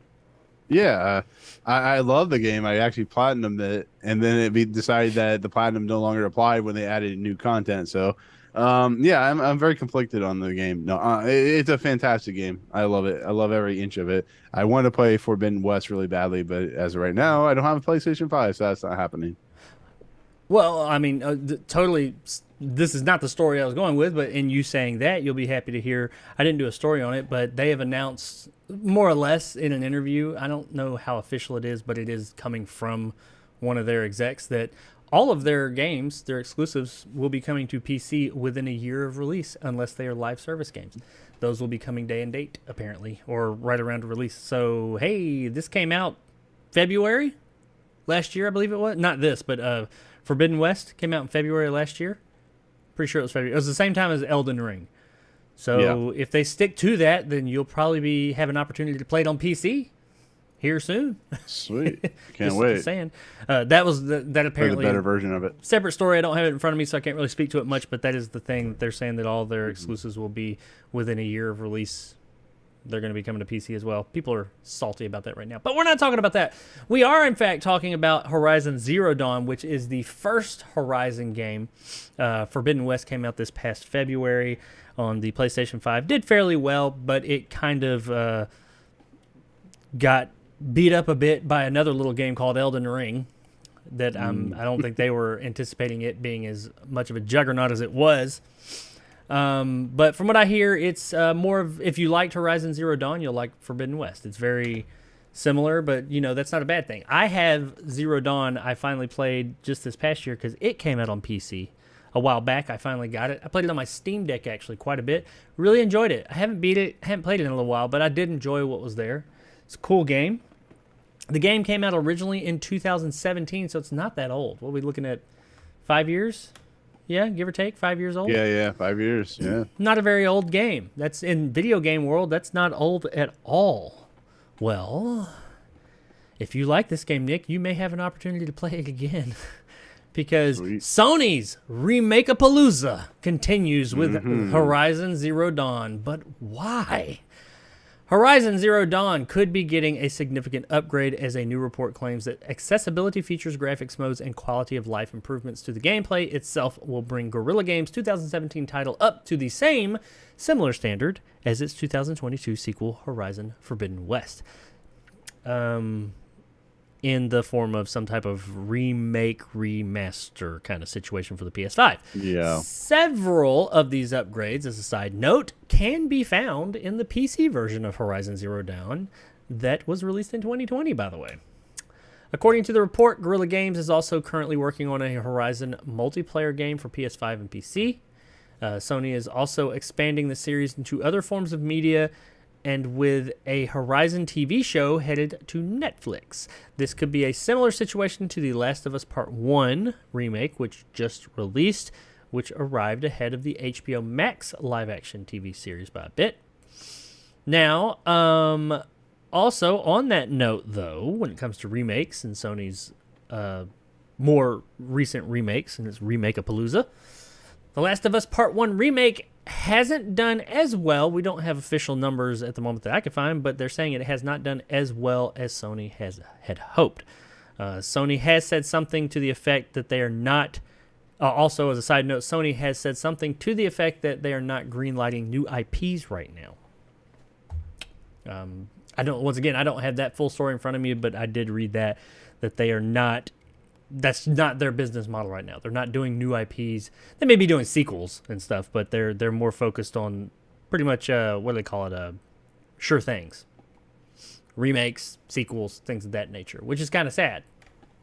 Yeah, I love the game. I actually platinumed it, and then it decided that the platinum no longer applied when they added new content. So, yeah, I'm very conflicted on the game. No, it's a fantastic game. I love it. I love every inch of it. I want to play Forbidden West really badly, but as of right now, I don't have a PlayStation 5, so that's not happening. Well, I mean, totally. This is not the story I was going with, but in you saying that, you'll be happy to hear. I didn't do a story on it, but they have announced more or less in an interview. I don't know how official it is, but it is coming from one of their execs that all of their games, their exclusives, will be coming to PC within a year of release, unless they are live service games. Those will be coming day and date, apparently, or right around release. So, hey, this came out February last year, I believe it was. Not this, but Forbidden West came out in February last year. Pretty sure it was February. It was the same time as Elden Ring. So if they stick to that, then you'll probably have an opportunity to play it on PC here soon. Sweet. Can't wait. Just saying. That was that apparently the better version of it. Separate story. I don't have it in front of me, so I can't really speak to it much, but that is the thing. They're saying that all their exclusives will be within a year of release. They're going to be coming to PC as well. People are salty about that right now. But we're not talking about that. We are, in fact, talking about Horizon Zero Dawn, which is the first Horizon game. Forbidden West came out this past February on the PlayStation 5. Did fairly well, but it kind of got beat up a bit by another little game called Elden Ring that I don't think they were anticipating it being as much of a juggernaut as it was. But from what I hear, it's more of, if you liked Horizon Zero Dawn, you'll like Forbidden West. It's very similar, but, that's not a bad thing. I have Zero Dawn. I finally played just this past year because it came out on PC a while back. I finally got it. I played it on my Steam Deck, actually, quite a bit. Really enjoyed it. I haven't beat it, haven't played it in a little while, but I did enjoy what was there. It's a cool game. The game came out originally in 2017, so it's not that old. What are we looking at, 5 years? Yeah, give or take, 5 years old? Yeah, 5 years, yeah. Not a very old game. That's in video game world, that's not old at all. Well, if you like this game, Nick, you may have an opportunity to play it again. Because Sony's Remake-a-Palooza continues with Horizon Zero Dawn. But why? Horizon Zero Dawn could be getting a significant upgrade, as a new report claims that accessibility features, graphics modes, and quality of life improvements to the gameplay itself will bring Guerrilla Games' 2017 title up to the similar standard as its 2022 sequel, Horizon Forbidden West. In the form of some type of remake, remaster kind of situation for the PS5. Yeah. Several of these upgrades, as a side note, can be found in the PC version of Horizon Zero Dawn that was released in 2020, by the way. According to the report, Guerrilla Games is also currently working on a Horizon multiplayer game for PS5 and PC. Sony is also expanding the series into other forms of media, and with a Horizon TV show headed to Netflix. This could be a similar situation to The Last of Us Part 1 remake, which just released, which arrived ahead of the HBO Max live-action TV series by a bit. Now, also on that note, though, when it comes to remakes and Sony's more recent remakes, and it's Remake-a-Palooza. The Last of Us Part 1 remake hasn't done as well. We don't have official numbers at the moment that I can find, but they're saying it has not done as well as Sony had hoped. Sony has said something to the effect that they are not... also, as a side note, Sony has said something to the effect that they are not greenlighting new IPs right now. I don't have that full story in front of me, but I did read that they are not... That's not their business model right now. They're not doing new IPs. They may be doing sequels and stuff, but they're more focused on pretty much what do they call it? Sure things, remakes, sequels, things of that nature. Which is kind of sad.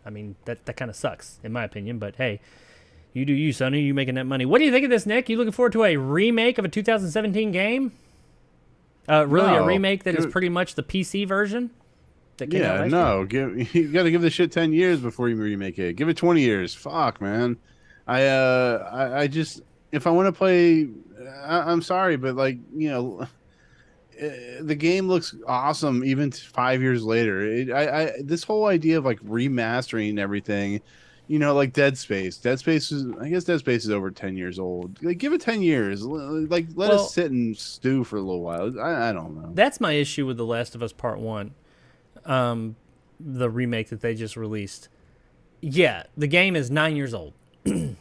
I mean, that kind of sucks in my opinion. But hey, you do you, Sony. You making that money. What do you think of this, Nick? You looking forward to a remake of a 2017 game? A remake that is pretty much the PC version. Yeah, no. You got to give this shit 10 years before you remake it. Give it 20 years. Fuck, man. I just, if I want to play, I'm sorry, but like, you know, the game looks awesome even 5 years later. This whole idea of like remastering everything, you know, like Dead Space. I guess Dead Space is over 10 years old. Like, give it 10 years. Like, let us sit and stew for a little while. I don't know. That's my issue with The Last of Us Part 1. The remake that they just released. Yeah, the game is 9 years old. Came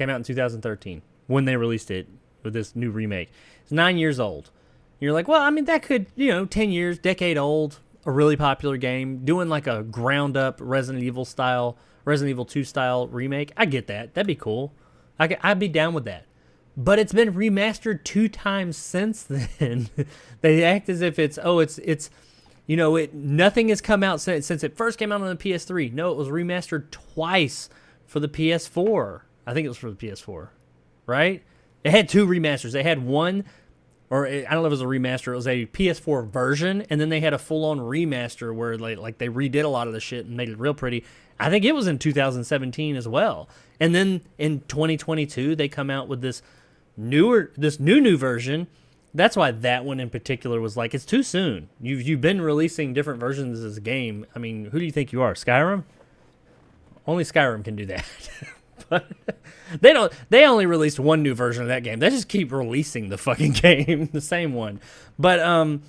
out in 2013 when they released it with this new remake. It's 9 years old. You're like, well, I mean, that could, 10 years, decade old, a really popular game, doing like a ground up Resident Evil 2 style remake. I get that. That'd be cool. I'd be down with that. But it's been remastered 2 times since then. They act as if it's nothing has come out since it first came out on the PS3. No, it was remastered twice for the PS4. I think it was for the PS4, right? It had 2 remasters. They had one, or I don't know if it was a remaster. It was a PS4 version, and then they had a full-on remaster where like they redid a lot of the shit and made it real pretty. I think it was in 2017 as well. And then in 2022, they come out with this new version. That's why that one in particular was like, it's too soon. You've been releasing different versions of this game. I mean, who do you think you are, Skyrim? Only Skyrim can do that. But they only released one new version of that game. They just keep releasing the fucking game, the same one. But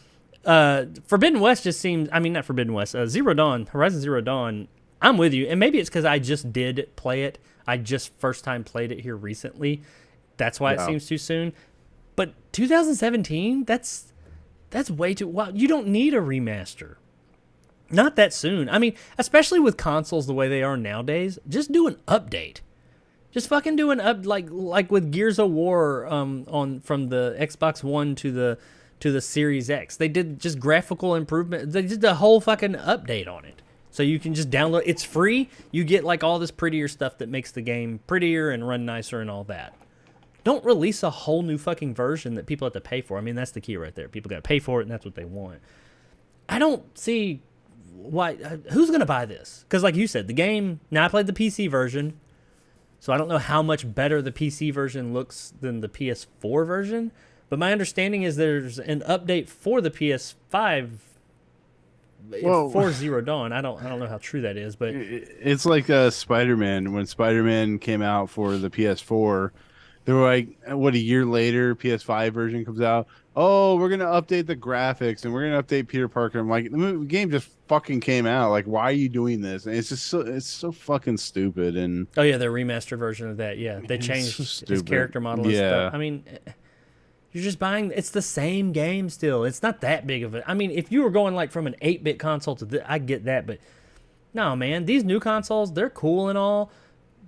Forbidden West just seems, I mean, not Forbidden West, Horizon Zero Dawn, I'm with you. And maybe it's because I just did play it. I just first time played it here recently. That's why it seems too soon. But 2017, that's way too... Wow, you don't need a remaster. Not that soon. I mean, especially with consoles the way they are nowadays, just do an update. Just fucking do an up like with Gears of War from the Xbox One to the Series X. They did just graphical improvement. They did the whole fucking update on it. So you can just download. It's free. You get like all this prettier stuff that makes the game prettier and run nicer and all that. Don't release a whole new fucking version that people have to pay for. I mean, that's the key right there. People got to pay for it, and that's what they want. I don't see why... who's going to buy this? Because like you said, the game... Now, I played the PC version, so I don't know how much better the PC version looks than the PS4 version, but my understanding is there's an update for the PS5 for Zero Dawn. I don't know how true that is, but... It's like Spider-Man. When Spider-Man came out for the PS4... They were like, a year later, PS5 version comes out. Oh, we're going to update the graphics and we're going to update Peter Parker. I'm like, the game just fucking came out. Like, why are you doing this? And it's just it's so fucking stupid. And oh, yeah, the remastered version of that. Yeah, they changed his character model and stuff. I mean, you're just buying, it's the same game still. It's not that big of a, I mean, if you were going like from an 8-bit console to this, I get that. But no, man, these new consoles, they're cool and all.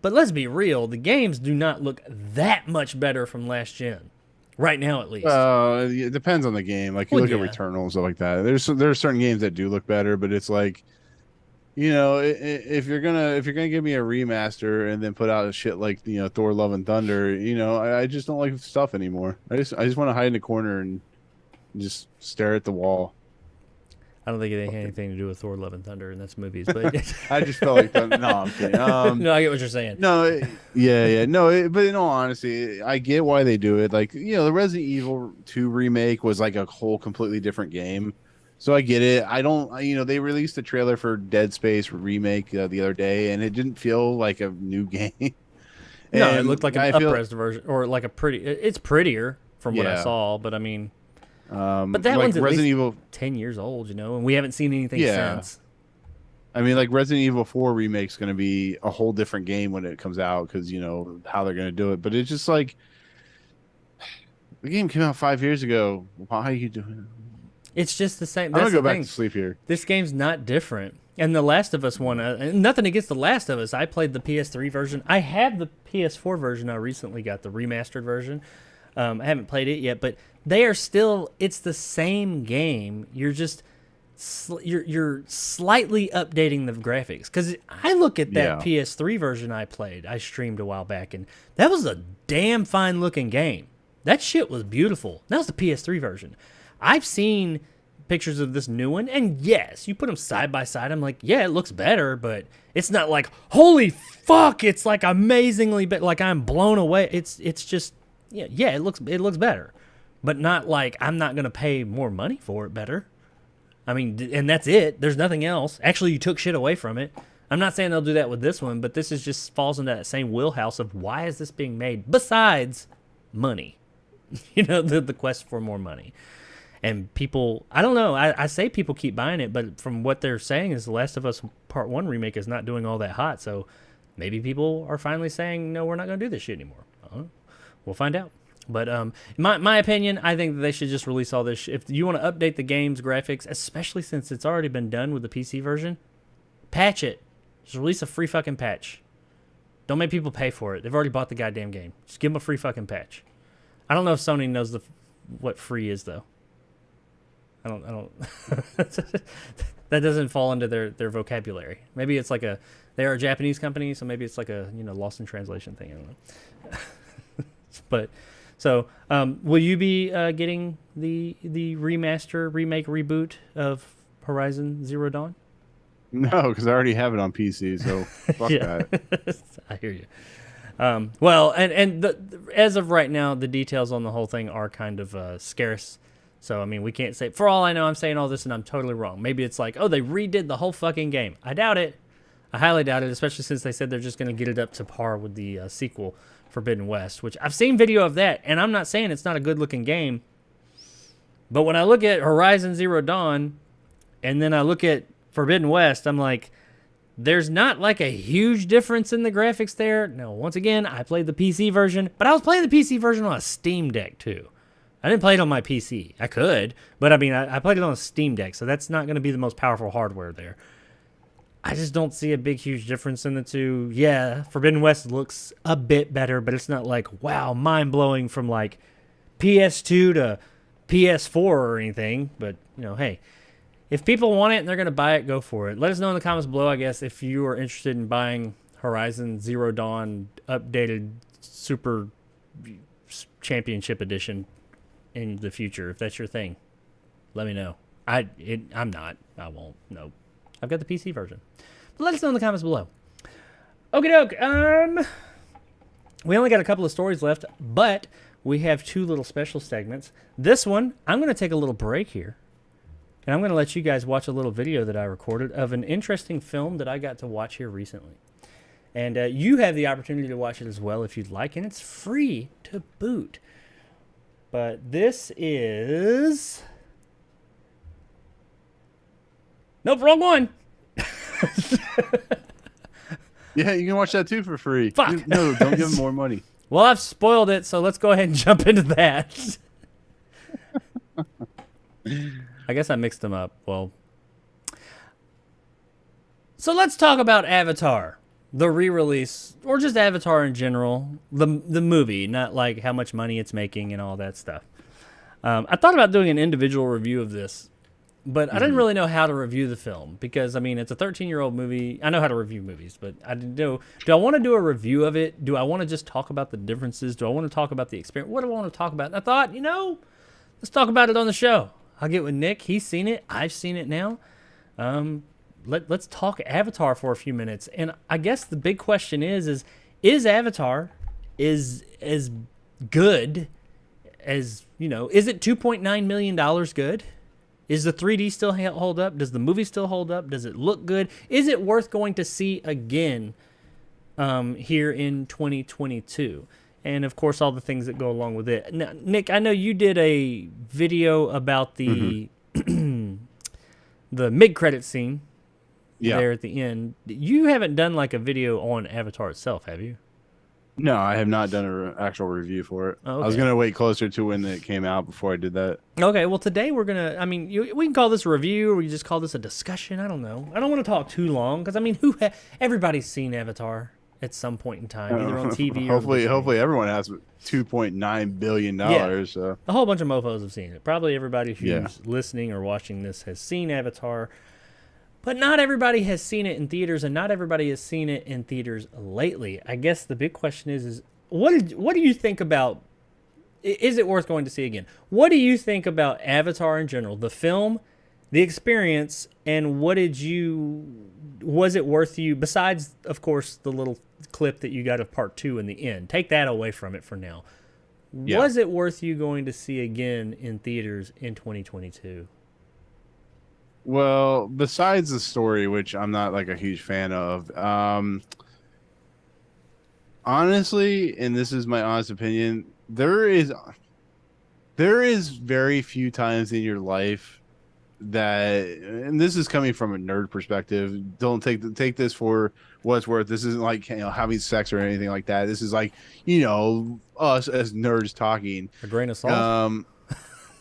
But let's be real, the games do not look that much better from last gen. Right now, at least. It depends on the game. Like, you look at Returnal and stuff like that. There are certain games that do look better, but it's like, if you're gonna give me a remaster and then put out a shit like Thor: Love and Thunder, I just don't like stuff anymore. I just want to hide in the corner and just stare at the wall. I don't think it had anything to do with Thor: Love and Thunder, and that's movies. But I just felt like that. No, I'm kidding. No, I get what you're saying. No, but in all honesty, I get why they do it. Like, the Resident Evil 2 remake was like a whole completely different game. So I get it. I don't, they released the trailer for Dead Space remake the other day, and it didn't feel like a new game. No, it And looked like an I feel, up-res version, or like a pretty. It's prettier from what I yeah. saw, but I mean, but that like one's at Resident least Evil. 10 years old, and we haven't seen anything Yeah. since. I mean, like Resident Evil 4 remake's going to be a whole different game when it comes out because how they're going to do it. But it's just like the game came out 5 years ago. Why are you doing it? It's just the same. I'm That's gonna go the back thing. to sleep here. This game's not different. And The Last of Us one, and nothing against The Last of Us. I played the PS3 version. I have the PS4 version. I recently got the remastered version. I haven't played it yet, but they are still. It's the same game. You're just you're slightly updating the graphics. Because I look at that PS3 version I played. I streamed a while back, and that was a damn fine looking game. That shit was beautiful. That was the PS3 version. I've seen pictures of this new one, and yes, you put them side by side, I'm like, yeah, it looks better, but it's not like, holy fuck, it's like amazingly like I'm blown away. It's just yeah, it looks better, but not like I'm not gonna pay more money for it better. I mean, and that's it. There's nothing else. Actually, you took shit away from it. I'm not saying they'll do that with this one, but this is just falls into that same wheelhouse of why is this being made besides money. The quest for more money. And people, I don't know, I say people keep buying it, but from what they're saying is The Last of Us Part 1 remake is not doing all that hot, so maybe people are finally saying, no, we're not going to do this shit anymore. We'll find out. But my opinion, I think that they should just release all this. If you want to update the game's graphics, especially since it's already been done with the PC version, patch it. Just release a free fucking patch. Don't make people pay for it. They've already bought the goddamn game. Just give them a free fucking patch. I don't know if Sony knows what free is, though. I don't that doesn't fall into their vocabulary. Maybe it's like they are a Japanese company, so maybe it's like a lost in translation thing. I don't know. But so will you be getting the remaster, remake, reboot of Horizon Zero Dawn? No, because I already have it on PC, so fuck that. I hear you. Well, and as of right now, the details on the whole thing are kind of scarce. So, I mean, we can't say... For all I know, I'm saying all this and I'm totally wrong. Maybe it's like, oh, they redid the whole fucking game. I doubt it. I highly doubt it, especially since they said they're just going to get it up to par with the sequel, Forbidden West, which I've seen video of that, and I'm not saying it's not a good-looking game. But when I look at Horizon Zero Dawn, and then I look at Forbidden West, I'm like, there's not like a huge difference in the graphics there. No, once again, I played the PC version, but I was playing the PC version on a Steam Deck, too. I didn't play it on my PC. I could, but I mean, I played it on a Steam Deck, so that's not going to be the most powerful hardware there. I just don't see a big, huge difference in the two. Yeah, Forbidden West looks a bit better, but it's not like, wow, mind-blowing from like PS2 to PS4 or anything. But, hey, if people want it and they're going to buy it, go for it. Let us know in the comments below, I guess, if you are interested in buying Horizon Zero Dawn updated Super Championship Edition in the future. If that's your thing, let me know. I'm not. I won't. No. I've got the PC version. But let us know in the comments below. Okie doke. We only got a couple of stories left, but we have two little special segments. This one, I'm going to take a little break here, and I'm going to let you guys watch a little video that I recorded of an interesting film that I got to watch here recently. And you have the opportunity to watch it as well if you'd like, and it's free to boot. But this is... Nope, wrong one. Yeah, you can watch that too for free. Fuck. No, don't give them more money. Well, I've spoiled it, so let's go ahead and jump into that. I guess I mixed them up. Well, so let's talk about Avatar. The re-release, or just Avatar in general, the movie, not like how much money it's making and all that stuff. I thought about doing an individual review of this, but I didn't really know how to review the film because, I mean, it's a 13-year-old movie. I know how to review movies, but I didn't know. Do I want to do a review of it? Do I want to just talk about the differences? Do I want to talk about the experience? What do I want to talk about? And I thought, let's talk about it on the show. I'll get with Nick. He's seen it. I've seen it now. Let's talk Avatar for a few minutes. And I guess the big question is Avatar as good as, is it $2.9 million good? Is the 3D still hold up? Does the movie still hold up? Does it look good? Is it worth going to see again here in 2022? And, of course, all the things that go along with it. Now, Nick, I know you did a video about the the mid-credit scene there at the end. You haven't done, like, a video on Avatar itself, have you? No, I have not done an actual review for it. Okay. I was going to wait closer to when it came out before I did that. Okay, well, today we're going to, I mean, we can call this a review, or we can just call this a discussion. I don't know. I don't want to talk too long, because, I mean, everybody's seen Avatar at some point in time, either on TV or hopefully everyone has $2.9 billion. So. A whole bunch of mofos have seen it. Probably everybody who's listening or watching this has seen Avatar, but not everybody has seen it in theaters, and not everybody has seen it in theaters lately. I guess the big question is what do you think about? Is it worth going to see again? What do you think about Avatar in general, the film, the experience, and was it worth you, besides, of course, the little clip that you got of part 2 in the end? Take that away from it for now. Yeah. Was it worth you going to see again in theaters in 2022? Well, besides the story, which I'm not like a huge fan of, honestly, and this is my honest opinion, there is very few times in your life that, and this is coming from a nerd perspective, don't take this for what it's worth. This isn't like, having sex or anything like that. This is like, us as nerds talking. A grain of salt?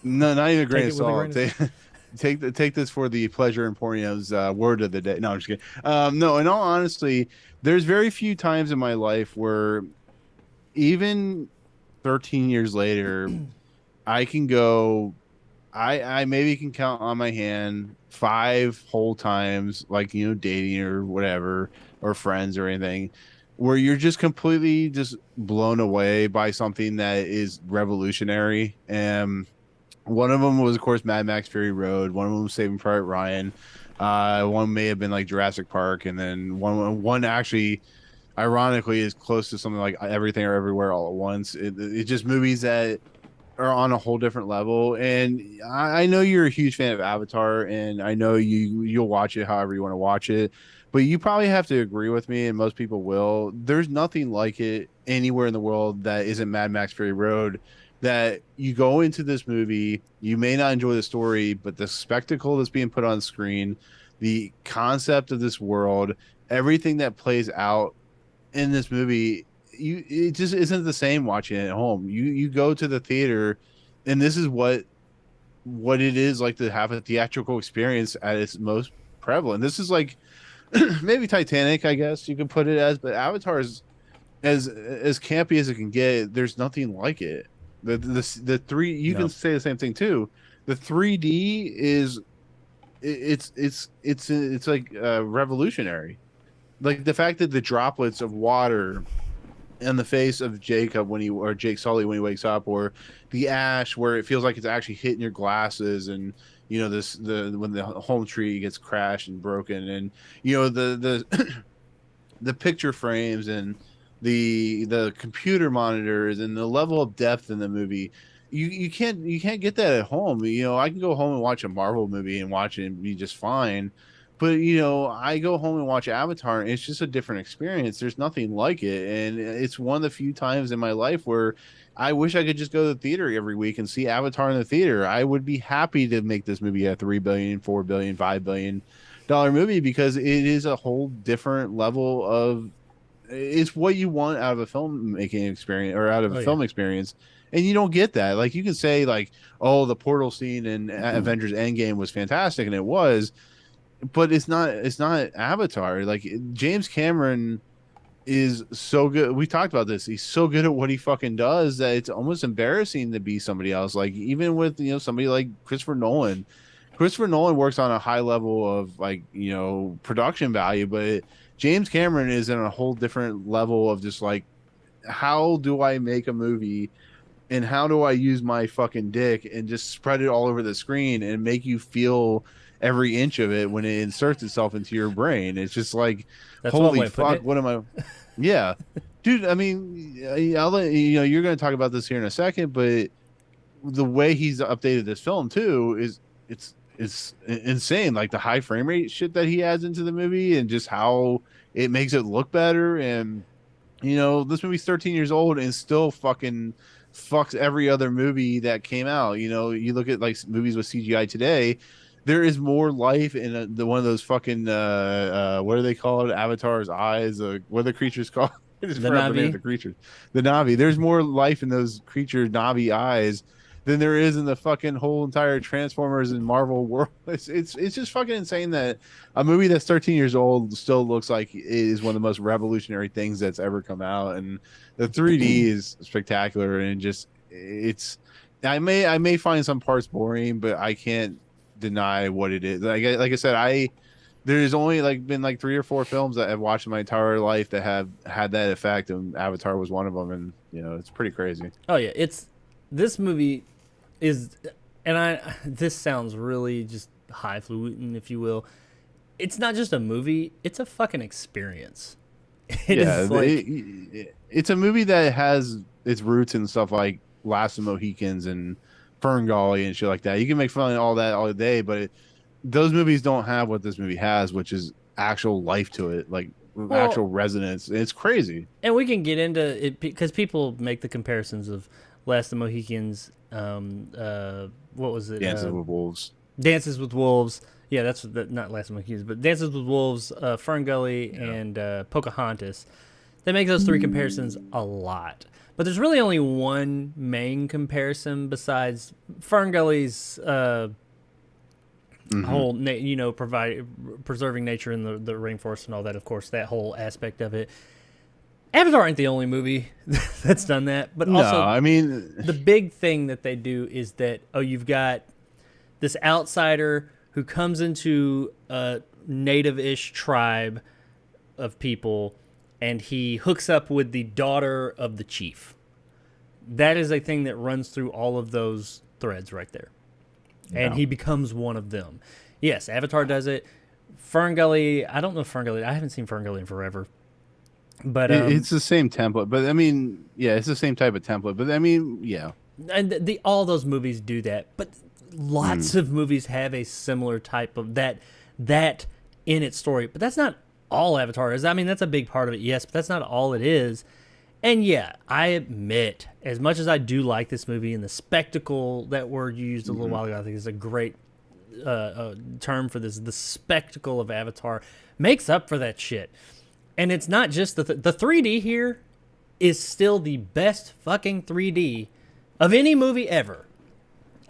No, not even a grain of salt. Take this for the pleasure and Pornio's word of the day. No, I'm just kidding. No, in all honesty, there's very few times in my life where, even 13 years later, I can go, I maybe can count on my hand 5 whole times, like, dating or whatever, or friends or anything, where you're just completely just blown away by something that is revolutionary. And one of them was, of course, Mad Max Fury Road. One of them was Saving Private Ryan. One may have been like Jurassic Park, and then one actually, ironically, is close to something like Everything or Everywhere All at Once. It's just movies that are on a whole different level. And I know you're a huge fan of Avatar, and I know you'll watch it however you want to watch it, but you probably have to agree with me, and most people will. There's nothing like it anywhere in the world that isn't Mad Max Fury Road. That you go into this movie, you may not enjoy the story, but the spectacle that's being put on screen, the concept of this world, everything that plays out in this movie, it just isn't the same watching it at home. You go to the theater, and this is what it is like to have a theatrical experience at its most prevalent. This is like maybe Titanic, I guess you could put it as, but Avatar is as campy as it can get. There's nothing like it. The three, you can say the same thing too. The 3D is it's like revolutionary. Like the fact that the droplets of water in the face of Jacob or Jake Sully when he wakes up, or the ash where it feels like it's actually hitting your glasses, and when the home tree gets crashed and broken, and the the picture frames and the computer monitors and the level of depth in the movie, you can't get that at home. I can go home and watch a Marvel movie and watch it and be just fine, but I go home and watch Avatar, and it's just a different experience. There's nothing like it, and it's one of the few times in my life where I wish I could just go to the theater every week and see Avatar in the theater. I would be happy to make this movie a $3 billion, $4 billion, $5 billion movie, because it is a whole different level of, it's what you want out of a filmmaking experience, or out of a film experience. And you don't get that. Like, you can say like, oh, the portal scene in Avengers Endgame was fantastic, and it was, but it's not Avatar. Like, James Cameron is so good. We talked about this. He's so good at what he fucking does that it's almost embarrassing to be somebody else. Like, even with, somebody like Christopher Nolan. Christopher Nolan works on a high level of production value, but James Cameron is in a whole different level of just like, how do I make a movie, and how do I use my fucking dick and just spread it all over the screen and make you feel every inch of it when it inserts itself into your brain? It's just like, that's holy fuck, what am I? Yeah, dude. I mean, I'll let you're going to talk about this here in a second, but the way he's updated this film too is is insane. Like the high frame rate shit that he adds into the movie, and just how it makes it look better. And this movie's 13 years old and still fucking fucks every other movie that came out. You look at like movies with CGI today, there is more life in the one of those fucking what are they called? Avatar's eyes. What are the creatures called? I just The forgot the name of Na'vi. the creatures. The Navi. There's more life in those creature Navi eyes than there is in the fucking whole entire Transformers and Marvel world. It's just fucking insane that a movie that's 13 years old still looks like it is one of the most revolutionary things that's ever come out. And the 3D is spectacular, and just it's. I may find some parts boring, but I can't deny what it is. Like I said, there's only been like 3 or 4 films that I've watched in my entire life that have had that effect, and Avatar was one of them. And it's pretty crazy. Oh yeah, this movie is, and this sounds really just highfalutin, if you will. It's not just a movie; it's a fucking experience. It's a movie that has its roots in stuff like Last of the Mohicans and Ferngully and shit like that. You can make fun of all that all day, but those movies don't have what this movie has, which is actual life to it, like actual resonance. It's crazy. And we can get into it because people make the comparisons of Last of the Mohicans. What was it? Dances with Wolves. Dances with Wolves. Yeah, not Last of the Mohicans, but Dances with Wolves, Ferngully, and Pocahontas. They make those 3 comparisons a lot. But there's really only one main comparison besides Ferngully's whole, preserving nature in the rainforest and all that. Of course, that whole aspect of it. Avatar ain't the only movie that's done that, but also, I mean, the big thing that they do is that you've got this outsider who comes into a native-ish tribe of people, and he hooks up with the daughter of the chief. That is a thing that runs through all of those threads right there. And he becomes one of them. Yes, Avatar does it. Ferngully, I don't know Ferngully. I haven't seen Ferngully in forever. But it's the same template. But I mean, yeah, it's the same type of template. But I mean, yeah. And all those movies do that. But lots of movies have a similar type of that in its story. But that's not all Avatar is. I mean, that's a big part of it, yes, but that's not all it is. And yeah, I admit, as much as I do like this movie, and the spectacle, that word you used a little while ago, I think is a great term for this. The spectacle of Avatar makes up for that shit. And it's not just the 3D here is still the best fucking 3D of any movie ever.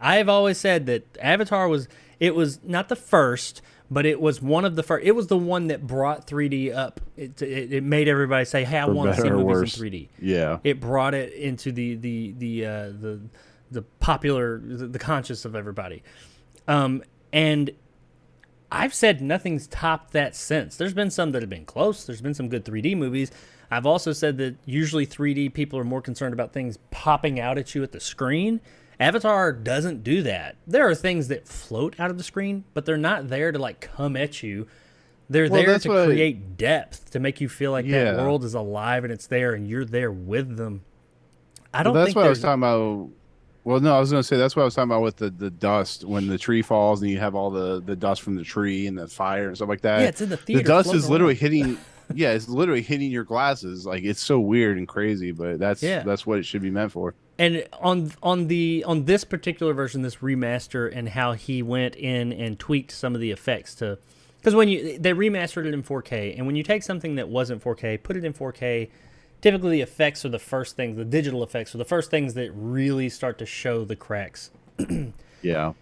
I've always said that Avatar was not the first, but it was one of the first. It was the one that brought 3D up. It made everybody say, "Hey, I want to see movies in 3D." Yeah, it brought it into the popular, the conscious of everybody. And I've said nothing's topped that since. There's been some that have been close. There's been some good 3D movies. I've also said that usually 3D people are more concerned about things popping out at you at the screen. Avatar doesn't do that. There are things that float out of the screen, but they're not there to come at you. They're there to create depth, to make you feel like that world is alive and it's there and you're there with them. I don't think that's what I was talking about. Well, no, I was going to say that's what I was talking about with the dust when the tree falls and you have all the dust from the tree and the fire and stuff like that. Yeah, it's in the theater. The dust is literally hitting. Yeah, it's literally hitting your glasses. Like, it's so weird and crazy, but that's what it should be meant for. And on this particular version, this remaster, and how he went in and tweaked some of the effects because when they remastered it in 4K, and when you take something that wasn't 4K, put it in 4K, typically the effects are the first things, the digital effects are the first things that really start to show the cracks. Yeah.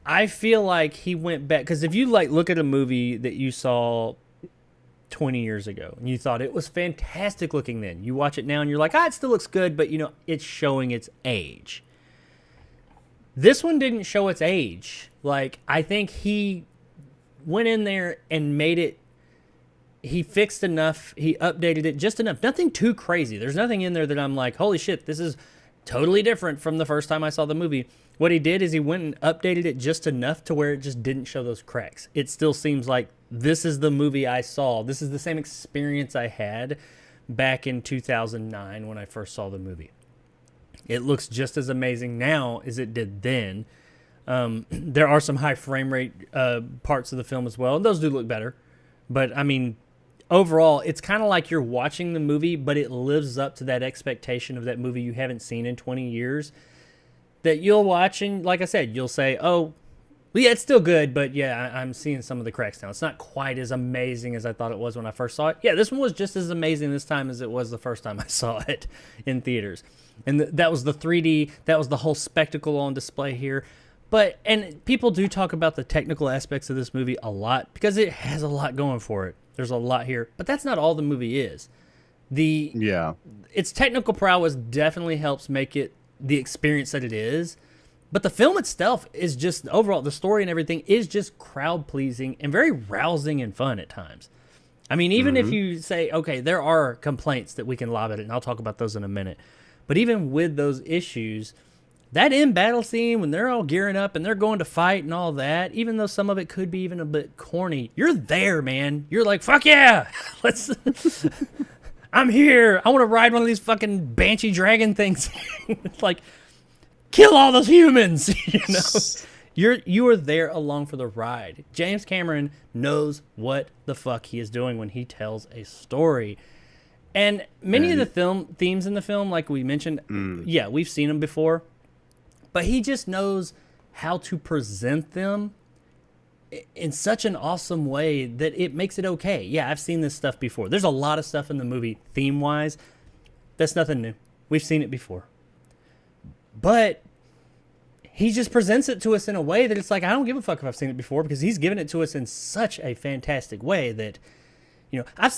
I feel like he went back, because if you look at a movie that you saw 20 years ago and you thought it was fantastic looking then, you watch it now and you're like, it still looks good, but it's showing its age. This one didn't show its age. I think he went in there and made it, he fixed enough, he updated it just enough, nothing too crazy. There's nothing in there that I'm like, holy shit, this is totally different from the first time I saw the movie. What he did is he went and updated it just enough to where it just didn't show those cracks. It still seems like this is the movie I saw. This is the same experience I had back in 2009 when I first saw the movie. It looks just as amazing now as it did then. There are some high frame rate parts of the film as well, and those do look better. But I mean, overall, it's kind of like you're watching the movie, but it lives up to that expectation of that movie you haven't seen in 20 years. That you'll watch, and like I said, you'll say, "Oh, well, yeah, it's still good, but yeah, I'm seeing some of the cracks now. It's not quite as amazing as I thought it was when I first saw it." Yeah, this one was just as amazing this time as it was the first time I saw it in theaters. And that was the 3D, that was the whole spectacle on display here. But, and people do talk about the technical aspects of this movie a lot because it has a lot going for it. There's a lot here, but that's not all the movie is. Its technical prowess definitely helps make it the experience that it is. But the film itself is just, overall, the story and everything is just crowd-pleasing and very rousing and fun at times. I mean, even if you say, okay, there are complaints that we can lob at it, and I'll talk about those in a minute. But even with those issues, that end battle scene when they're all gearing up and they're going to fight and all that, even though some of it could be even a bit corny, you're there, man. You're like, fuck yeah, let's... I'm here. I want to ride one of these fucking banshee dragon things. It's like, kill all those humans, you know? You are there along for the ride. James Cameron knows what the fuck he is doing when he tells a story. And many of the film themes in the film, like we mentioned, yeah, we've seen them before. But he just knows how to present them in such an awesome way that it makes it okay. Yeah, I've seen this stuff before. There's a lot of stuff in the movie theme-wise. That's nothing new. We've seen it before. But he just presents it to us in a way that it's like, I don't give a fuck if I've seen it before, because he's given it to us in such a fantastic way that, you know,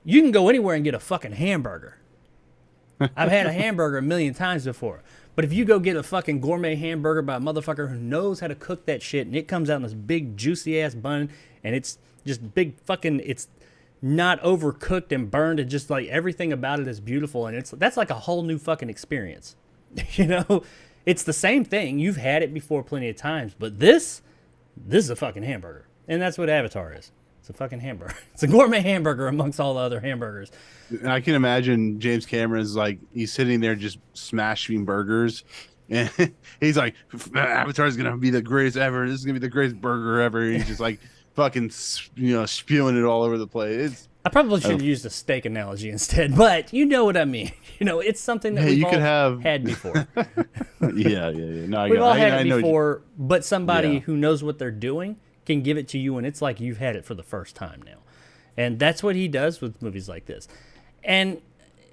you can go anywhere and get a fucking hamburger. I've had a hamburger a million times before. But if you go get a fucking gourmet hamburger by a motherfucker who knows how to cook that shit, and it comes out in this big juicy-ass bun, and it's just big fucking, it's not overcooked and burned, and just like everything about it is beautiful, and that's like a whole new fucking experience. You know? It's the same thing. You've had it before plenty of times, but this is a fucking hamburger. And that's what Avatar is. It's a fucking hamburger. It's a gourmet hamburger amongst all the other hamburgers. I can imagine James Cameron's like, he's sitting there just smashing burgers. And he's like, Avatar is going to be the greatest ever. This is going to be the greatest burger ever. He's just like fucking, you know, spewing it all over the place. I probably should have used a steak analogy instead, but you know what I mean. You know, it's something that we've all had before. Yeah. No, we've all had it before, but somebody who knows what they're doing can give it to you, and it's like you've had it for the first time now. And that's what he does with movies like this. And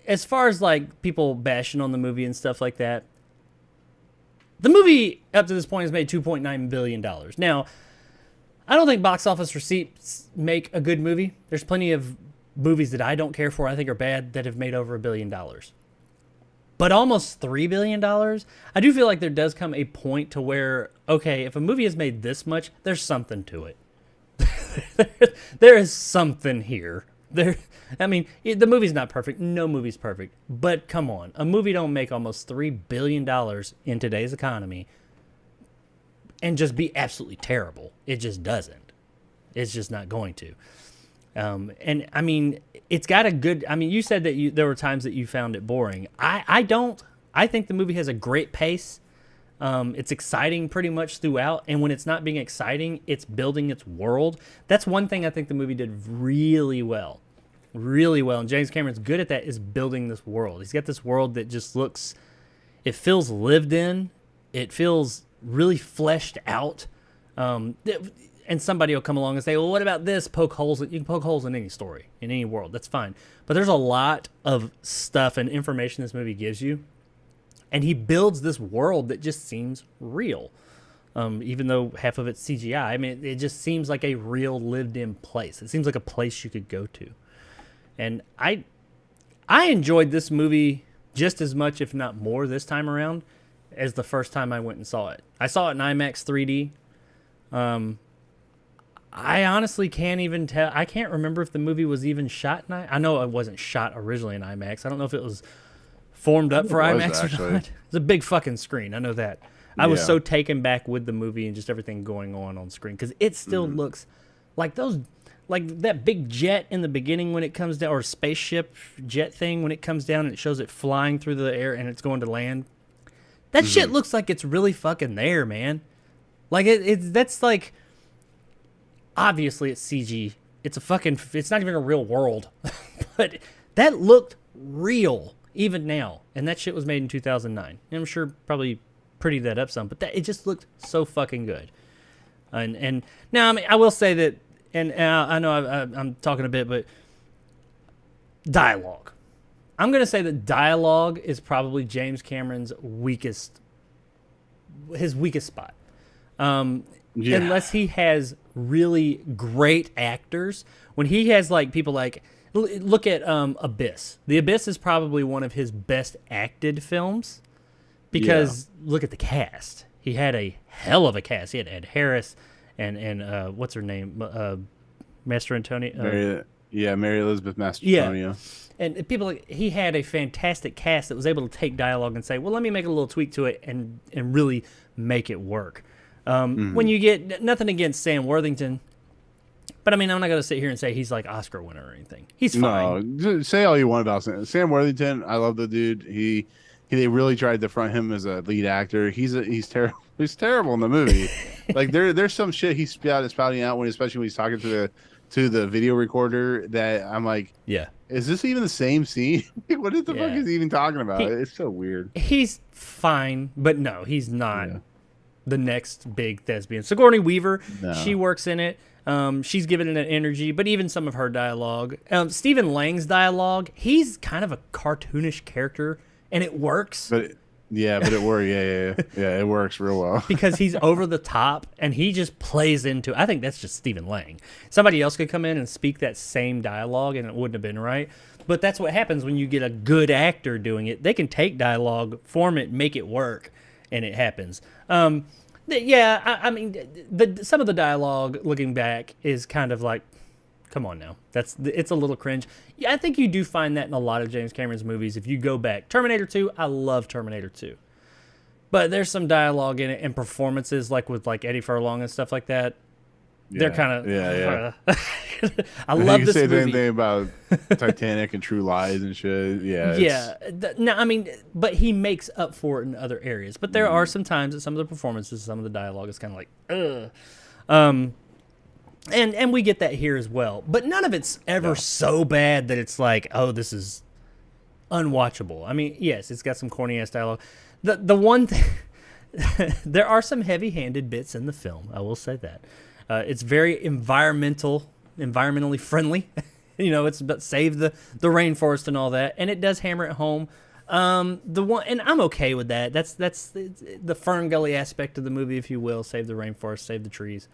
as far as like people bashing on the movie and stuff like that, the movie up to this point has made $2.9 billion. Now, I don't think box office receipts make a good movie. There's plenty of movies that I don't care for, I think are bad, that have made over $1 billion. But almost $3 billion, I do feel like there does come a point to where, okay, if a movie has made this much, there's something to it. There is something here. I mean, the movie's not perfect. No movie's perfect. But come on, a movie don't make almost $3 billion in today's economy and just be absolutely terrible. It just doesn't. It's just not going to. And I mean, it's got a good, I mean, you said that there were times that you found it boring. I don't. I think the movie has a great pace. It's exciting pretty much throughout. And when it's not being exciting, it's building its world. That's one thing I think the movie did really well. Really well. And James Cameron's good at that, is building this world. He's got this world that just looks, it feels lived in. It feels really fleshed out. And somebody will come along and say, well, what about this? Poke holes. You can poke holes in any story, in any world. That's fine. But there's a lot of stuff and information this movie gives you. And he builds this world that just seems real. Even though half of it's CGI. I mean, it just seems like a real lived-in place. It seems like a place you could go to. And I enjoyed this movie just as much, if not more, this time around as the first time I went and saw it. I saw it in IMAX 3D. I honestly can't even tell. I can't remember if the movie was even shot in I know it wasn't shot originally in IMAX. I don't know if it was formed up for IMAX or not. It's a big fucking screen. I know that. I was so taken back with the movie and just everything going on screen, because it still looks like that big jet in the beginning when it comes down, or spaceship jet thing when it comes down and it shows it flying through the air and it's going to land. That shit looks like it's really fucking there, man. Like that's like, obviously it's CG. It's not even a real world, but that looked real even now, and that shit was made in 2009. And I'm sure probably prettied that up some, but it just looked so fucking good. And now, I mean, I will say that, and I know I'm talking a bit, but dialogue. I'm gonna say that dialogue is probably James Cameron's weakest spot. Unless he has really great actors. When he has like people like, look at Abyss. The Abyss is probably one of his best acted films because look at the cast. He had a hell of a cast. He had Ed Harris and what's her name, Master Antonio. Mary Elizabeth Mastrantonio. And people, he had a fantastic cast that was able to take dialogue and say, well, let me make a little tweak to it and really make it work. When you get, nothing against Sam Worthington, but I mean, I'm not going to sit here and say he's like Oscar winner or anything. He's fine. No, say all you want about Sam Worthington. I love the dude. They really tried to front him as a lead actor. He's terrible. He's terrible in the movie. Like there's some shit he's spouting out especially when he's talking to the video recorder that I'm like, is this even the same scene? What the fuck is he even talking about? It's so weird. He's fine, but no, he's not the next big thespian. Sigourney Weaver, she works in it. She's given it an energy, but even some of her dialogue. Stephen Lang's dialogue, he's kind of a cartoonish character, and it works. But it works. Yeah, it works real well. Because he's over the top, and he just plays into it. I think that's just Stephen Lang. Somebody else could come in and speak that same dialogue, and it wouldn't have been right. But that's what happens when you get a good actor doing it. They can take dialogue, form it, make it work, and it happens. I mean, some of the dialogue, looking back, is kind of like, come on now. It's a little cringe. Yeah, I think you do find that in a lot of James Cameron's movies. If you go back, Terminator 2, I love Terminator 2. But there's some dialogue in it and performances, like with like Eddie Furlong and stuff like that. They're kind of I love this movie. You say anything about Titanic and True Lies and shit. No, I mean, but he makes up for it in other areas. But there are some times that some of the performances, some of the dialogue is kind of like, ugh. And we get that here as well. But none of it's ever so bad that it's like, oh, this is unwatchable. I mean, yes, it's got some corny ass dialogue. The one thing, there are some heavy-handed bits in the film. I will say that. It's very environmentally friendly. It's about save the rainforest and all that, and it does hammer it home. And I'm okay with that. That's the Fern Gully aspect of the movie, if you will. Save the rainforest, save the trees.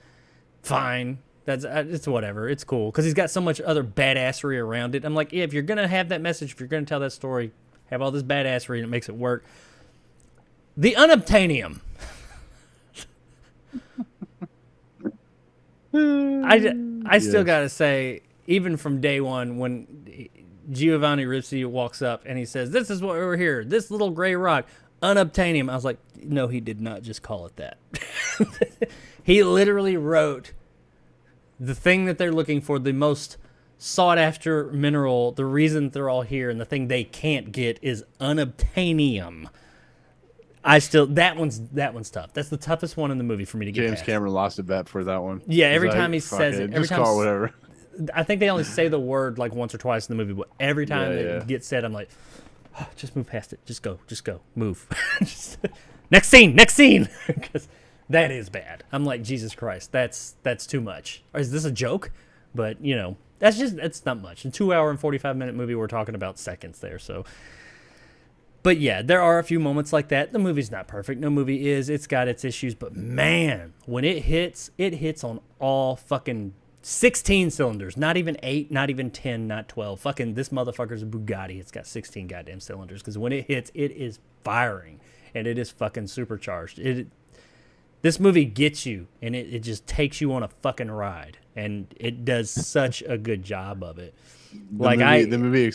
Fine. It's whatever. It's cool because he's got so much other badassery around it. I'm like, if you're gonna have that message, if you're gonna tell that story, have all this badassery and it makes it work. The unobtainium. I still gotta say, even from day one, when Giovanni Ribisi walks up and he says, "This is what we're here. This little gray rock, unobtainium." I was like, no, he did not just call it that. He literally wrote the thing that they're looking for, the most sought after mineral, the reason they're all here, and the thing they can't get is unobtainium. That one's tough. That's the toughest one in the movie for me to get James past. Cameron lost a bet for that one. Yeah, every time he says it. Just call it whatever. I think they only say the word like once or twice in the movie, but every time it gets said, I'm like, oh, just move past it. Just go, move. Next scene. Because that is bad. I'm like, Jesus Christ, that's too much. Or is this a joke? But, that's not much. In 2 hour and 45-minute movie, we're talking about seconds there, so... But yeah, there are a few moments like that. The movie's not perfect. No movie is. It's got its issues. But man, when it hits on all fucking 16 cylinders. Not even 8, not even 10, not 12. Fucking this motherfucker's a Bugatti. It's got 16 goddamn cylinders. Because when it hits, it is firing. And it is fucking supercharged. This movie gets you. And it just takes you on a fucking ride. And it does such a good job of it. The movie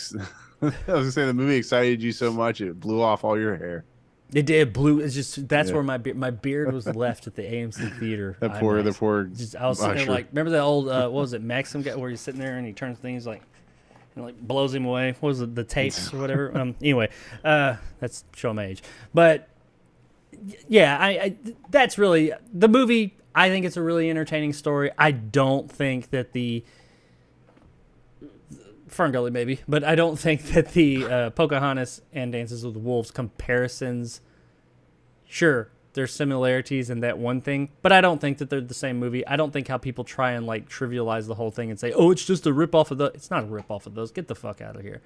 I was gonna say the movie excited you so much it blew off all your hair. It did. It's just that's where my beard was left at the AMC theater. The poor. Just, I was sitting there like, remember that old what was it, Maxim guy, where he's sitting there and he turns things like, blows him away. What was it, the tapes or whatever? Anyway, that's show my age. But Yeah, I that's really the movie. I think it's a really entertaining story. I don't think that the Ferngully maybe, but I don't think that the Pocahontas and Dances with Wolves comparisons. Sure, there's similarities in that one thing, but I don't think that they're the same movie. I don't think how people try and like trivialize the whole thing and say, "Oh, it's just a rip off of the." It's not a rip off of those. Get the fuck out of here.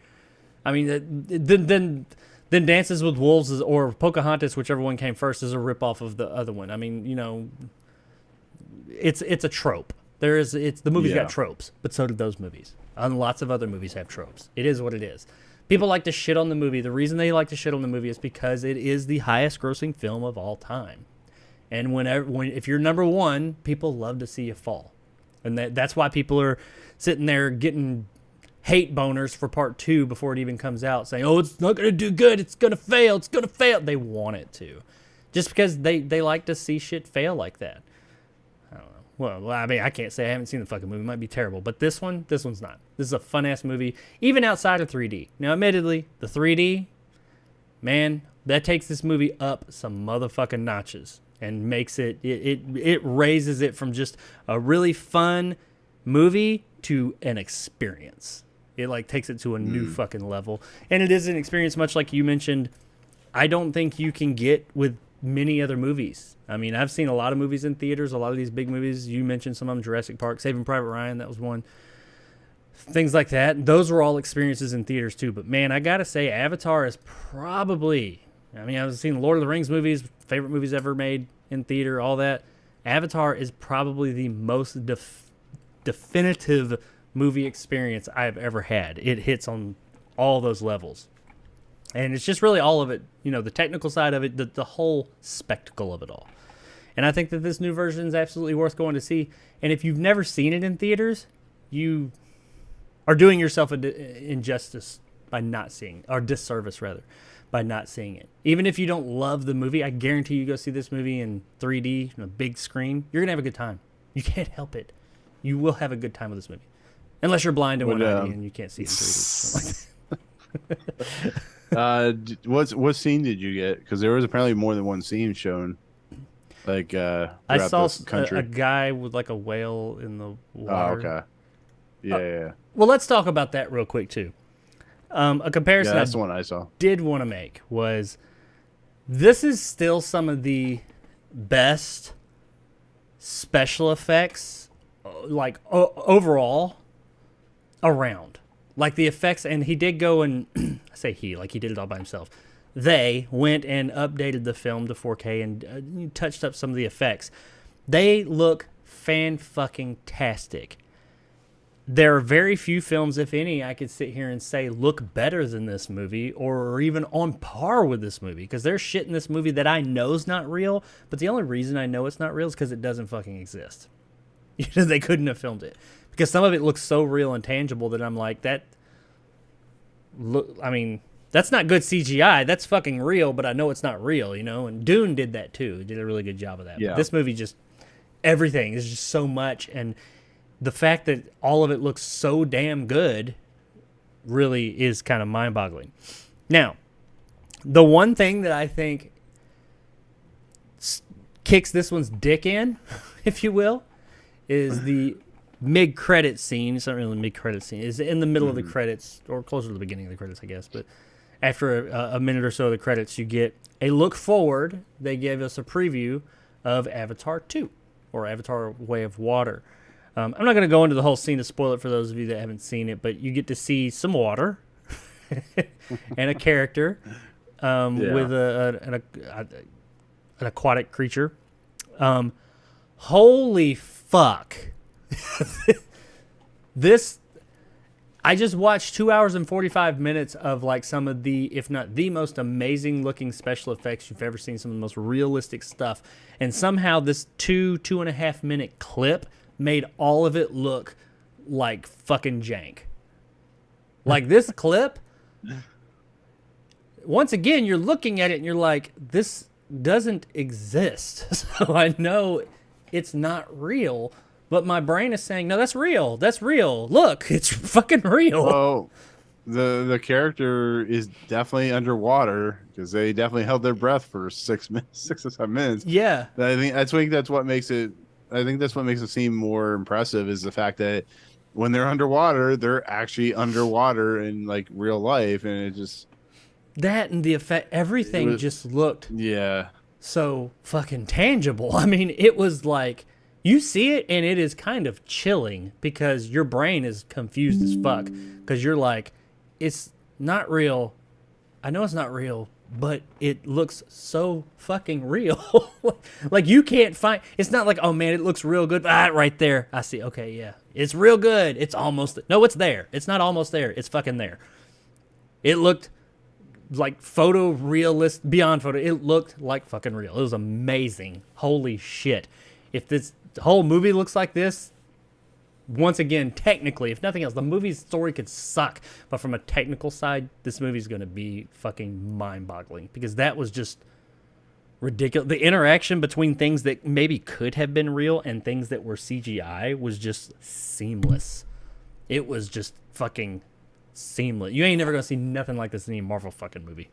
I mean, then Dances with Wolves or Pocahontas, whichever one came first, is a rip off of the other one. I mean, it's a trope. The movie's got tropes, but so did those movies. And lots of other movies have tropes. It is what it is. People like to shit on the movie. The reason they like to shit on the movie is because it is the highest grossing film of all time. And if you're number one, people love to see you fall. And that's why people are sitting there getting hate boners for part 2 before it even comes out, saying, "Oh, it's not going to do good. It's going to fail. It's going to fail." They want it to. Just because they like to see shit fail like that. I don't know. Well, I mean, I can't say I haven't seen the fucking movie. It might be terrible. But this one's not. This is a fun-ass movie, even outside of 3D. Now, admittedly, the 3D, man, that takes this movie up some motherfucking notches and makes it raises it from just a really fun movie to an experience. It like takes it to a new fucking level. And it is an experience, much like you mentioned, I don't think you can get with many other movies. I mean, I've seen a lot of movies in theaters, a lot of these big movies. You mentioned some of them, Jurassic Park, Saving Private Ryan, that was one. Things like that. Those were all experiences in theaters too. But man, I gotta say, Avatar is probably, I mean, I've seen Lord of the Rings movies, favorite movies ever made in theater, all that. Avatar is probably the most definitive movie experience I've ever had. It hits on all those levels. And it's just really all of it, the technical side of it, the whole spectacle of it all. And I think that this new version is absolutely worth going to see. And if you've never seen it in theaters, you are doing yourself an injustice by not seeing, or disservice rather, by not seeing it. Even if you don't love the movie, I guarantee you go see this movie in 3D, on a big screen, you're going to have a good time. You can't help it. You will have a good time with this movie. Unless you're blind and one-eyed and you can't see it in 3D. What scene did you get? Because there was apparently more than one scene shown. Like I saw the country. A guy with like a whale in the water. Oh, okay. Yeah. Well, let's talk about that real quick too. A comparison that's the one I saw. Did want to make was this is still some of the best special effects, like overall, around. Like the effects, and he did go and I say he, like he did it all by himself. They went and updated the film to 4K and touched up some of the effects. They look fan-fucking-tastic. There are very few films, if any, I could sit here and say look better than this movie or even on par with this movie. Because there's shit in this movie that I know is not real, but the only reason I know it's not real is because it doesn't fucking exist. They couldn't have filmed it. Because some of it looks so real and tangible that I'm like, that's not good CGI. That's fucking real, but I know it's not real, And Dune did that too. It did a really good job of that. Yeah. But this movie everything is just so much, and the fact that all of it looks so damn good really is kind of mind-boggling. Now, the one thing that I think kicks this one's dick in, if you will, is the mid-credit scene. It's not really a mid-credit scene. It's in the middle of the credits, or closer to the beginning of the credits, I guess. But after a minute or so of the credits, you get a look forward. They gave us a preview of Avatar 2, or Avatar Way of Water. I'm not going to go into the whole scene to spoil it for those of you that haven't seen it, but you get to see some water and a character with an aquatic creature. Holy fuck. I just watched 2 hours and 45 minutes of like some of the, if not the most amazing looking special effects you've ever seen, some of the most realistic stuff. And somehow this 2.5 minute clip made all of it look like fucking jank. Like this clip, once again, you're looking at it and you're like, this doesn't exist. So I know it's not real, but my brain is saying, no, that's real. That's real. Look, it's fucking real. Well, the character is definitely underwater because they definitely held their breath for 6 or 7 minutes. Yeah. I think that's what makes it. I think that's what makes it seem more impressive is the fact that when they're underwater, they're actually underwater in like real life, and it just that and the effect, everything just looked so fucking tangible. I mean, it was like you see it and it is kind of chilling because your brain is confused as fuck because you're like, it's not real. I know it's not real, but it looks so fucking real. Like you can't find, it's not like, oh man, it looks real good. Ah, right there. I see. Okay. Yeah. It's real good. It's almost, no, it's there. It's not almost there. It's fucking there. It looked like photorealist, beyond photo. It looked like fucking real. It was amazing. Holy shit. If this whole movie looks like this, once again, technically, if nothing else, the movie's story could suck. But from a technical side, this movie's going to be fucking mind-boggling. Because that was just ridiculous. The interaction between things that maybe could have been real and things that were CGI was just seamless. It was just fucking seamless. You ain't never going to see nothing like this in any Marvel fucking movie.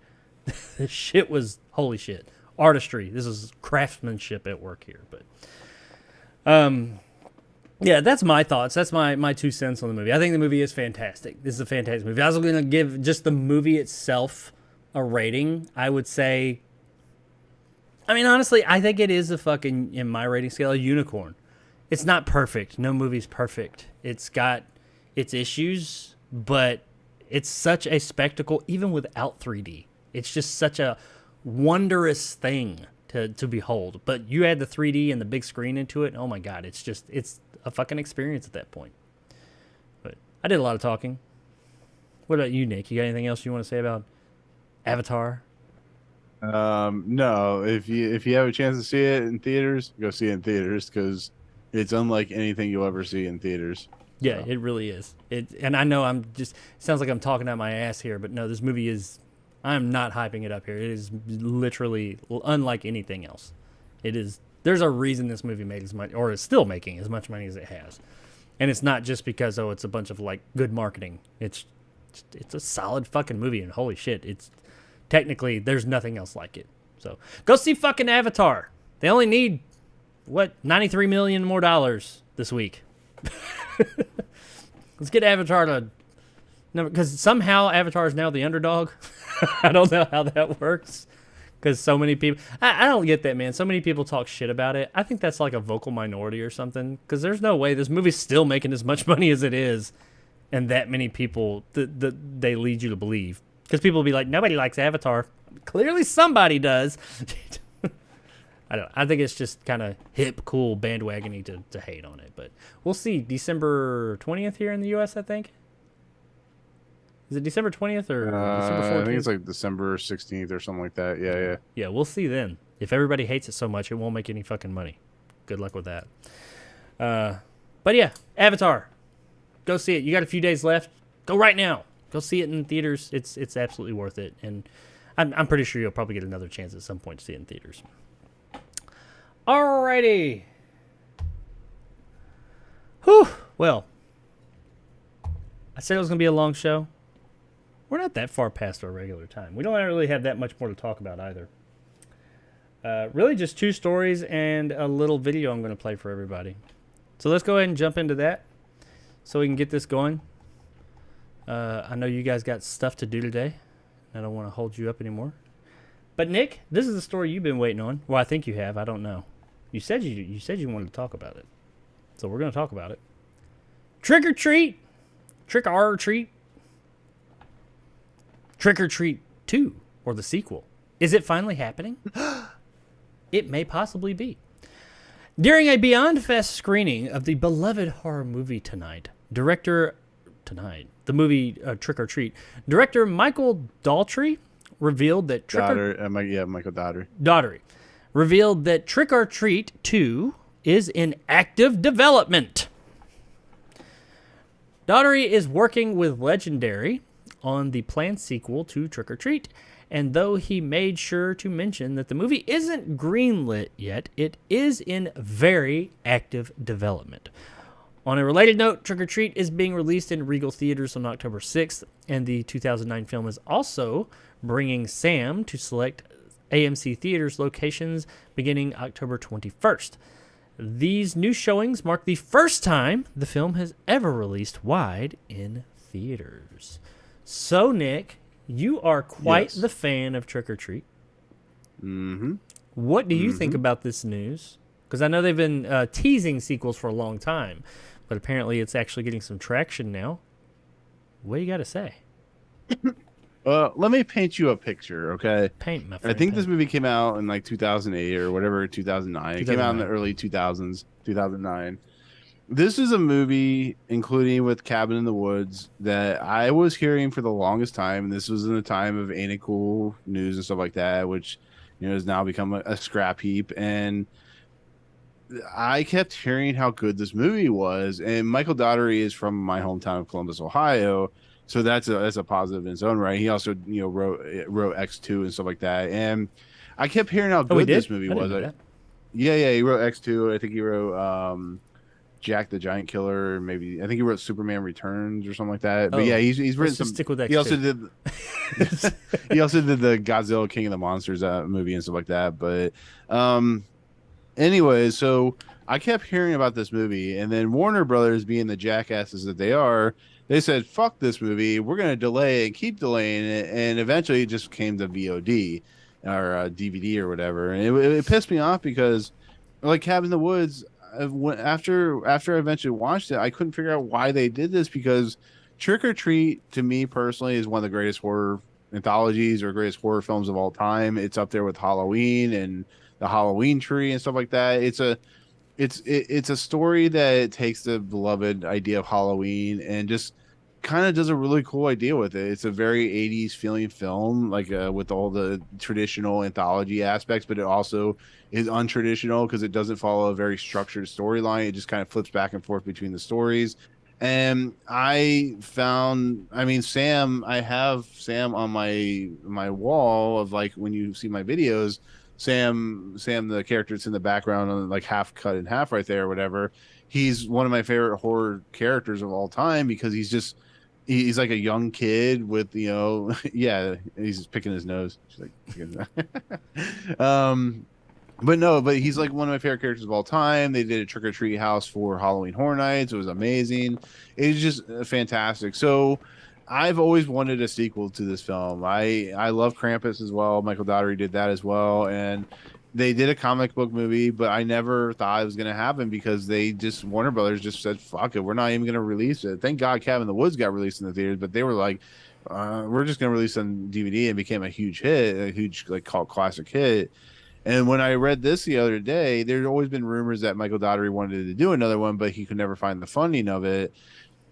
This shit was, holy shit. Artistry. This is craftsmanship at work here. But, yeah, that's my thoughts. That's my 2 cents on the movie. I think the movie is fantastic. This is a fantastic movie. I was going to give just the movie itself a rating. I would say, I mean, honestly, I think it is a fucking, in my rating scale, a unicorn. It's not perfect. No movie's perfect. It's got its issues, but it's such a spectacle, even without 3D. It's just such a wondrous thing to behold. But you add the 3D and the big screen into it, and oh my God, it's a fucking experience at that point. But I did a lot of talking. What about you, Nick? You got anything else you want to say about Avatar? No. If you have a chance to see it in theaters, go see it in theaters because it's unlike anything you'll ever see in theaters. Yeah, so. It really is. And I know it sounds like I'm talking out my ass here, but no, this movie is, I'm not hyping it up here. It is literally unlike anything else. It is. There's a reason this movie made as much, or is still making as much money as it has. And it's not just because, oh, it's a bunch of, like, good marketing. It's a solid fucking movie, and holy shit, it's, technically, there's nothing else like it. So, go see fucking Avatar. They only need, $93 million more this week. Let's get Avatar to, because somehow Avatar is now the underdog. I don't know how that works. Because so many people, I don't get that, man. So many people talk shit about it. I think that's like a vocal minority or something. Because there's no way this movie's still making as much money as it is. And that many people, they lead you to believe. Because people will be like, nobody likes Avatar. Clearly somebody does. I think it's just kind of hip, cool, bandwagony to hate on it. But we'll see. December 20th here in the U.S., I think. Is it December 20th or December 14th? I think it's like December 16th or something like that. Yeah. Yeah, we'll see then. If everybody hates it so much, it won't make any fucking money. Good luck with that. But yeah, Avatar. Go see it. You got a few days left. Go right now. Go see it in theaters. It's absolutely worth it. And I'm pretty sure you'll probably get another chance at some point to see it in theaters. Alrighty. Whew. Well, I said it was going to be a long show. We're not that far past our regular time. We don't really have that much more to talk about either. Really just 2 stories and a little video I'm going to play for everybody. So let's go ahead and jump into that so we can get this going. I know you guys got stuff to do today. I don't want to hold you up anymore. But Nick, this is the story you've been waiting on. Well, I think you have. I don't know. You said you wanted to talk about it. So we're going to talk about it. Trick or Treat. Trick or Treat. Trick or Treat 2, or the sequel. Is it finally happening? It may possibly be. During a Beyond Fest screening of the beloved horror movie the movie Trick or Treat, director Michael Daughtry revealed that Michael Daughtry revealed that Trick or Treat 2 is in active development. Daughtry is working with Legendary on the planned sequel to Trick or Treat, and though he made sure to mention that the movie isn't greenlit yet, it is in very active development. On a related note, Trick or Treat is being released in Regal Theaters on October 6th, and the 2009 film is also bringing Sam to select AMC Theaters locations beginning October 21st. These new showings mark the first time the film has ever released wide in theaters. So, Nick, you are quite the fan of Trick or Treat. Mm-hmm. What do you think about this news? Because I know they've been teasing sequels for a long time, but apparently it's actually getting some traction now. What do you got to say? Let me paint you a picture, okay? Paint, my friend. I think this movie came out in like 2008 or whatever, 2009. It came out in the early 2000s, 2009. This is a movie, including with Cabin in the Woods, that I was hearing for the longest time. And this was in the time of Ain't It Cool news and stuff like that, which has now become a scrap heap. And I kept hearing how good this movie was. And Michael Daugherty is from my hometown of Columbus, Ohio. So that's a positive in its own right. He also, wrote X2 and stuff like that. And I kept hearing how good this movie was. Yeah, he wrote X2. I think he wrote Jack the Giant Killer. Maybe I think he wrote Superman Returns or something like that. But yeah, he's written some. Stick with X2. He also did. He also did the Godzilla King of the Monsters movie and stuff like that. But anyway, so I kept hearing about this movie, and then Warner Brothers, being the jackasses that they are, they said, fuck this movie. We're going to delay and keep delaying it. And eventually it just came to VOD or DVD or whatever. And it pissed me off because, like Cabin in the Woods, after I eventually watched it, I couldn't figure out why they did this, because Trick or Treat, to me personally, is one of the greatest horror anthologies or greatest horror films of all time. It's up there with Halloween and the Halloween Tree and stuff like that. It's a story that takes the beloved idea of Halloween and just kind of does a really cool idea with it. It's a very 80s feeling film, like with all the traditional anthology aspects, but it also is untraditional because it doesn't follow a very structured storyline. It just kind of flips back and forth between the stories. And I have Sam on my wall of, like, when you see my videos, Sam, the character that's in the background, on like half cut in half right there or whatever. He's one of my favorite horror characters of all time because he's like a young kid with, yeah, he's just picking his nose. She's like, but he's like one of my favorite characters of all time. They did a Trick or Treat house for Halloween Horror Nights. It was amazing. It was just fantastic. So I've always wanted a sequel to this film. I love Krampus as well. Michael Daugherty did that as well. And they did a comic book movie, but I never thought it was going to happen because Warner Brothers just said, fuck it, we're not even going to release it. Thank God Cabin in the Woods got released in the theaters, but they were like, we're just going to release it on DVD, and became a huge hit, a huge like cult classic hit. And when I read this the other day, there'd always been rumors that Michael Daugherty wanted to do another one, but he could never find the funding of it.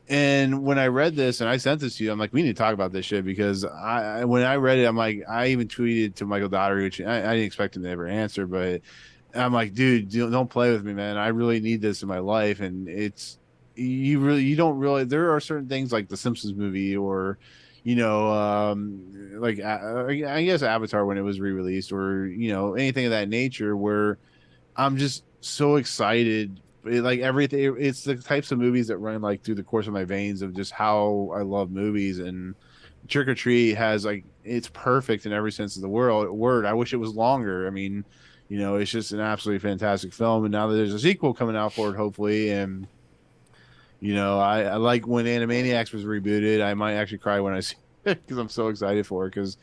And when I read this, and I sent this to you, I'm like, we need to talk about this shit, because when I read it, I'm like, I even tweeted to Michael Daugherty, which I didn't expect him to ever answer, but I'm like, dude, don't play with me, man. I really need this in my life. And you don't really, there are certain things like the Simpsons movie, or, like I guess Avatar when it was re-released, or, anything of that nature, where I'm just so excited. Like everything, it's the types of movies that run like through the course of my veins of just how I love movies. And Trick or Treat has, like, it's perfect in every sense of the word. I wish it was longer. I mean, it's just an absolutely fantastic film. And now that there's a sequel coming out for it, hopefully, and I like when Animaniacs was rebooted. I might actually cry when I see it because I'm so excited for it, because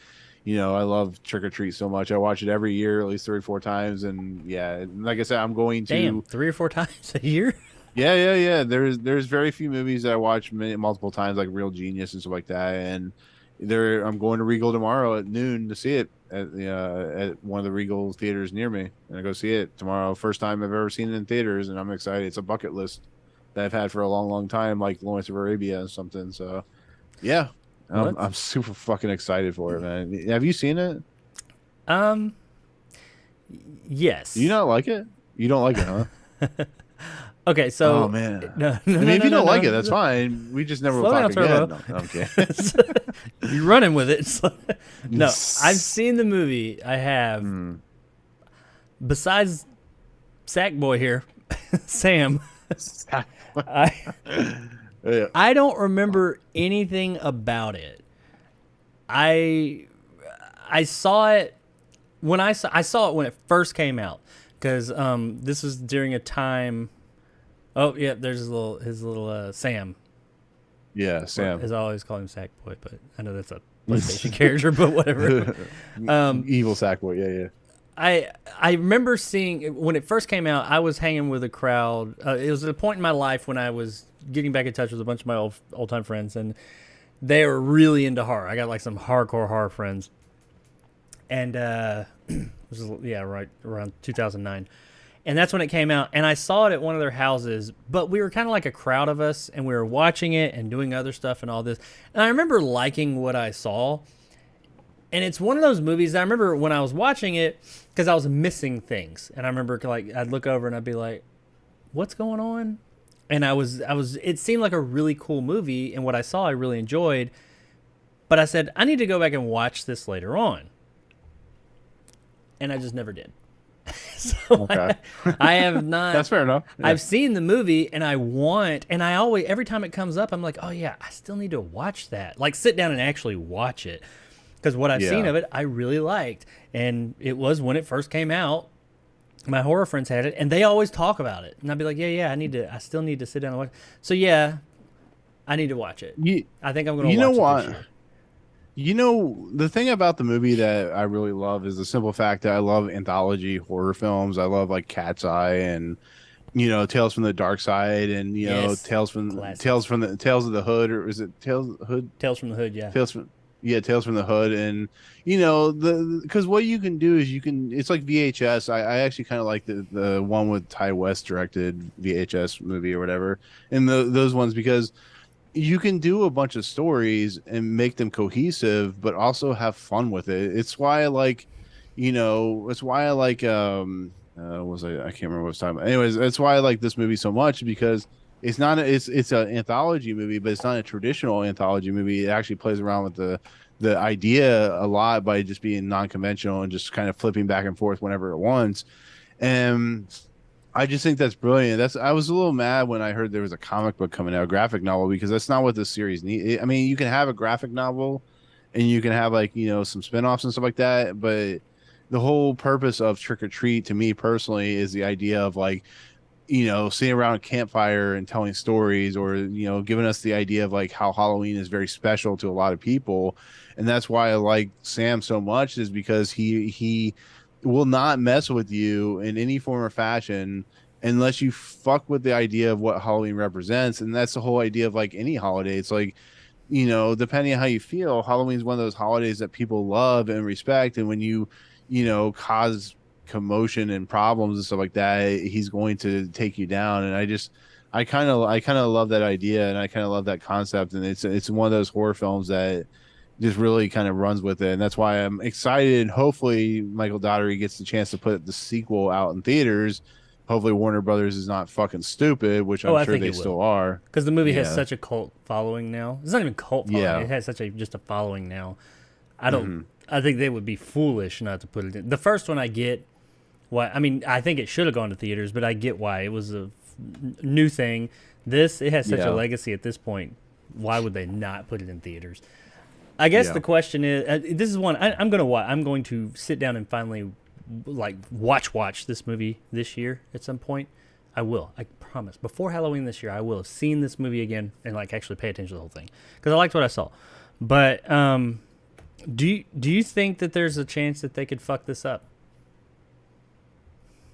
I love Trick or Treat so much. I watch it every year, at least 3 or 4 times. And yeah, like I said, I'm going to. Damn, 3 or 4 times a year? Yeah. There's very few movies that I watch multiple times, like Real Genius and stuff like that. And I'm going to Regal tomorrow at noon to see it at one of the Regal theaters near me. And I go see it tomorrow. First time I've ever seen it in theaters, and I'm excited. It's a bucket list that I've had for a long, long time, like Lawrence of Arabia and something. So yeah. I'm super fucking excited for it, man. Have you seen it? Yes. Do you not like it? You don't like it, huh? Okay, so. Oh man. No, if you don't like it, that's fine. We just never will talk again. No, okay. You're running with it. No, I've seen the movie. I have. Besides Sackboy here, Sam. Yeah. I don't remember anything about it. I saw it when I saw it when it first came out, because this was during a time. Oh yeah, there's his little Sam. Yeah, Sam. As I always call him Sackboy, but I know that's a PlayStation character, but whatever. Evil Sackboy. Yeah, yeah. I remember seeing when it first came out. I was hanging with a crowd. It was at a point in my life when I was getting back in touch with a bunch of my old time friends, and they were really into horror. I got like some hardcore horror friends, and this is, yeah, right around 2009, and that's when it came out. And I saw it at one of their houses, but we were kind of like a crowd of us, and we were watching it and doing other stuff and all this. And I remember liking what I saw. And it's one of those movies that I remember when I was watching it, because I was missing things. And I remember like I'd look over and I'd be like, what's going on? And it seemed like a really cool movie, and what I saw I really enjoyed. But I said, I need to go back and watch this later on. And I just never did. So Okay. I have not. That's fair enough. Yeah. I've seen the movie, and I always, every time it comes up, I'm like, oh yeah, I still need to watch that. Like sit down and actually watch it. Because what I've seen of it, I really liked. And it was when it first came out, my horror friends had it, and they always talk about it. And I'd be like, yeah, I still need to sit down and watch it. So yeah, I need to watch it. I think I'm going to watch it this year. You know, the thing about the movie that I really love is the simple fact that I love anthology horror films. I love like Cat's Eye and, you know, Tales from the Dark Side, and you know, Tales of the Hood, or is it Tales Hood? Tales from the Hood, yeah. Tales from the Hood. And you know, because what you can do is it's like VHS. I actually kind of like the one with Ty West directed VHS movie or whatever, and those ones, because you can do a bunch of stories and make them cohesive, but also have fun with it. It's why I like, you know, it's why I like I can't remember what I was talking about. Anyways, that's why I like this movie so much, because it's not it's an anthology movie, but it's not a traditional anthology movie. It actually plays around with the idea a lot by just being non-conventional and just kind of flipping back and forth whenever it wants. And I just think that's brilliant. I was a little mad when I heard there was a comic book coming out, a graphic novel, because that's not what this series needs. I mean, you can have a graphic novel and you can have like, you know, some spinoffs and stuff like that, but the whole purpose of Trick or Treat, to me personally, is the idea of like, you know, sitting around a campfire and telling stories, or, you know, giving us the idea of like how Halloween is very special to a lot of people. And that's why I like Sam so much, is because he will not mess with you in any form or fashion unless you fuck with the idea of what Halloween represents. And that's the whole idea of like any holiday. It's like, you know, depending on how you feel, Halloween is one of those holidays that people love and respect. And when you know, cause commotion and problems and stuff like that, he's going to take you down. And I kind of love that idea, and I kind of love that concept. And it's one of those horror films that just really kind of runs with it. And that's why I'm excited. Hopefully Michael Daugherty gets the chance to put the sequel out in theaters. Hopefully Warner Brothers is not fucking stupid, which I'm sure they still are. Because the movie has such a cult following now. It's not even cult following. Yeah. It has just a following now. I think they would be foolish not to put it in. The first one I get why. I mean, I think it should have gone to theaters, but I get why. It was a new thing. It has such a legacy at this point. Why would they not put it in theaters? I guess the question is, this is one I'm going to sit down and finally like watch this movie this year at some point. I will. I promise. Before Halloween this year, I will have seen this movie again and like actually pay attention to the whole thing, because I liked what I saw. But do you think that there's a chance that they could fuck this up?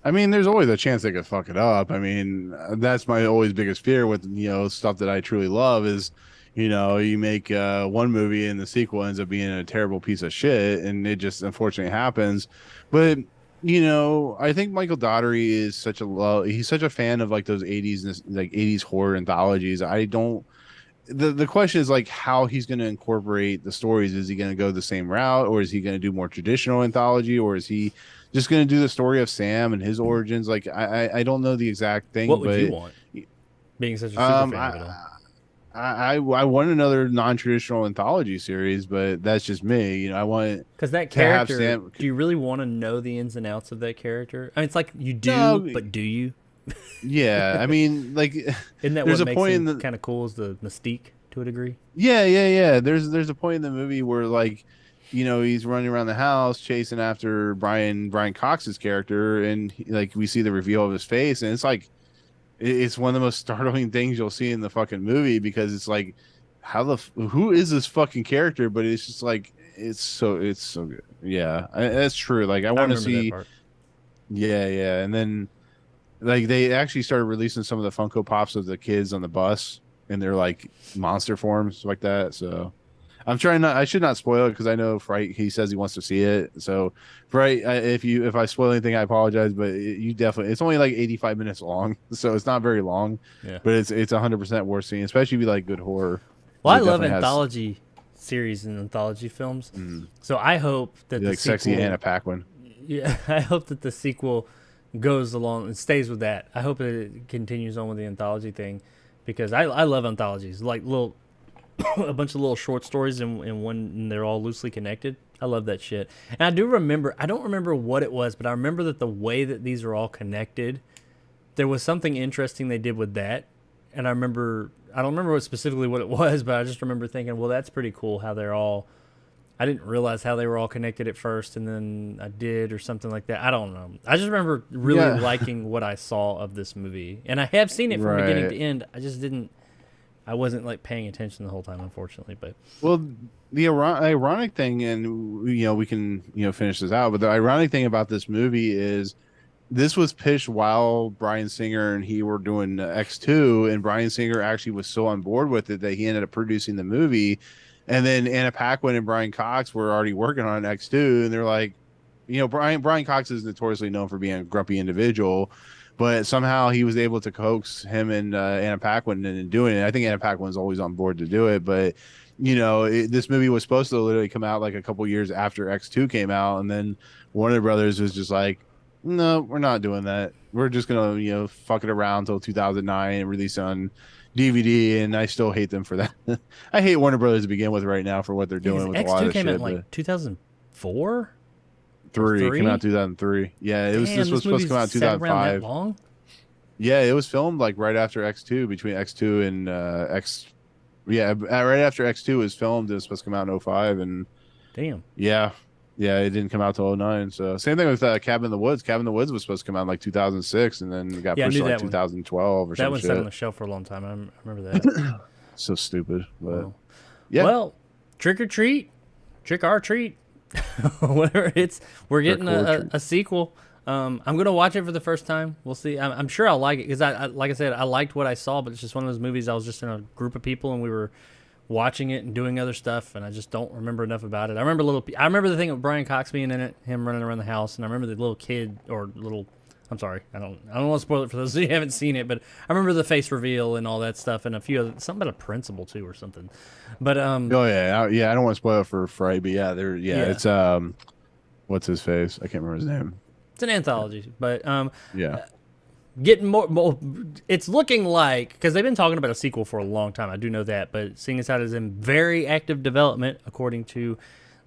I mean, there's always a chance they could fuck it up. I mean, that's my always biggest fear with, you know, stuff that I truly love is, you know, you make one movie and the sequel ends up being a terrible piece of shit, and it just unfortunately happens. But, you know, I think Michael Daugherty is he's such a fan of like those 80s horror anthologies. The question is like how he's going to incorporate the stories. Is he going to go the same route, or is he going to do more traditional anthology, or is he just going to do the story of Sam and his origins? Like, I don't know the exact thing. What would you want? Being such a super fan of it all. I want another non-traditional anthology series, but that's just me. You know, I want, because that character. Do you really want to know the ins and outs of that character? I mean, it's like you do, but do you? Yeah, I mean, like, Isn't that there's what a makes point in him the kind of cool is the mystique to a degree? yeah. There's a point in the movie where like, he's running around the house chasing after Brian Cox's character, and like we see the reveal of his face, and it's like it's one of the most startling things you'll see in the fucking movie because it's like, who is this fucking character? But it's just like it's so good. Yeah, that's true. Like I I want to remember that see. part. Yeah, and then like they actually started releasing some of the Funko Pops of the kids on the bus in their like monster forms like that. So I'm trying not. I should not spoil it because I know Fright. He says he wants to see it. So Fright, if I spoil anything, I apologize. But you definitely. It's only like 85 minutes long, so it's not very long. Yeah. But it's 100% worth seeing, especially if you like good horror. Well, I It love definitely has anthology series and anthology films. So I hope that the like sexy sequel, Anna Paquin. Yeah, I hope that the sequel goes along and stays with that. I hope that it continues on with the anthology thing because I love anthologies, like little a bunch of little short stories in one, and they're all loosely connected. I love that shit. And I do remember, I don't remember what it was, but I remember that the way that these are all connected, there was something interesting they did with that. And I don't remember specifically what it was, but I just remember thinking, well, that's pretty cool how they're all, I didn't realize how they were all connected at first, and then I did, or something like that. I don't know. I just remember really liking what I saw of this movie. And I have seen it from beginning to end. I wasn't like paying attention the whole time, unfortunately. But Well, the ironic thing, and we can finish this out, but the ironic thing about this movie is this was pitched while Bryan Singer and he were doing X2, and Bryan Singer actually was so on board with it that he ended up producing the movie. And then Anna Paquin and Brian Cox were already working on X2, and they're like, Brian Cox is notoriously known for being a grumpy individual, but somehow he was able to coax him and Anna Paquin into doing it. I think Anna Paquin was always on board to do it, but this movie was supposed to literally come out like a couple years after X2 came out, and then Warner Brothers was just like, no, we're not doing that. We're just gonna fuck it around until 2009 and release it on DVD. And I still hate them for that. I hate Warner Brothers to begin with right now for what they're doing with a lot X2 of came shit. out in like 2004. Three came out 2003. Yeah, this was supposed to come out 2005. That long? Yeah, it was filmed like right after X2, between X2 and X. Yeah, right after X2 was filmed, it was supposed to come out in 05, and damn. Yeah, it didn't come out till 09. So same thing with Cabin in the Woods. Cabin in the Woods was supposed to come out in like 2006, and then it got pushed to like 2012 or something. That one sat on the shelf for a long time. I remember that. So stupid, but yeah. Well, trick or treat, trick or treat, whatever. We're getting a sequel. I'm gonna watch it for the first time. We'll see. I'm sure I'll like it because like I said, I liked what I saw, but it's just one of those movies. I was just in a group of people and we were watching it and doing other stuff, and I just don't remember enough about it. I remember the thing with Brian Cox being in it, him running around the house, and I remember the little kid or little. I'm sorry, I don't want to spoil it for those who haven't seen it, but I remember the face reveal and all that stuff, and a few other something about a principal too or something. But I don't want to spoil it for Fright, but it's what's his face? I can't remember his name. It's an anthology, but getting more, it's looking like, because they've been talking about a sequel for a long time. I do know that, but seeing as how it is in very active development, according to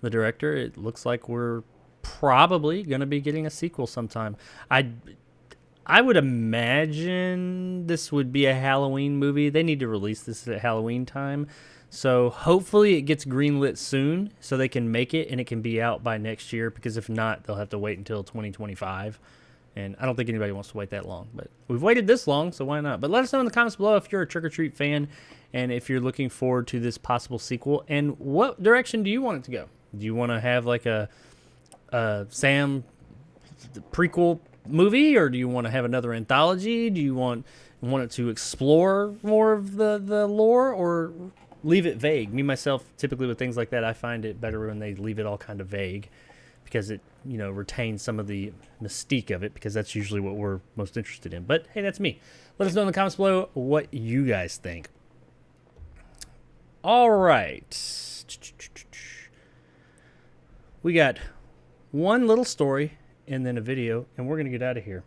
the director, it looks like we're probably going to be getting a sequel sometime. I would imagine this would be a Halloween movie. They need to release this at Halloween time. So hopefully it gets greenlit soon so they can make it and it can be out by next year, because if not, they'll have to wait until 2025. And I don't think anybody wants to wait that long. But we've waited this long, so why not? But let us know in the comments below if you're a Trick or Treat fan and if you're looking forward to this possible sequel. And what direction do you want it to go? Do you want to have like a Sam prequel movie, or do you want to have another anthology? Do you want it to explore more of the lore, or leave it vague? Me, myself, typically with things like that, I find it better when they leave it all kind of vague, because it, retains some of the mystique of it, because that's usually what we're most interested in. But hey, that's me. Let us know in the comments below what you guys think. All right. We got one little story and then a video, and we're going to get out of here.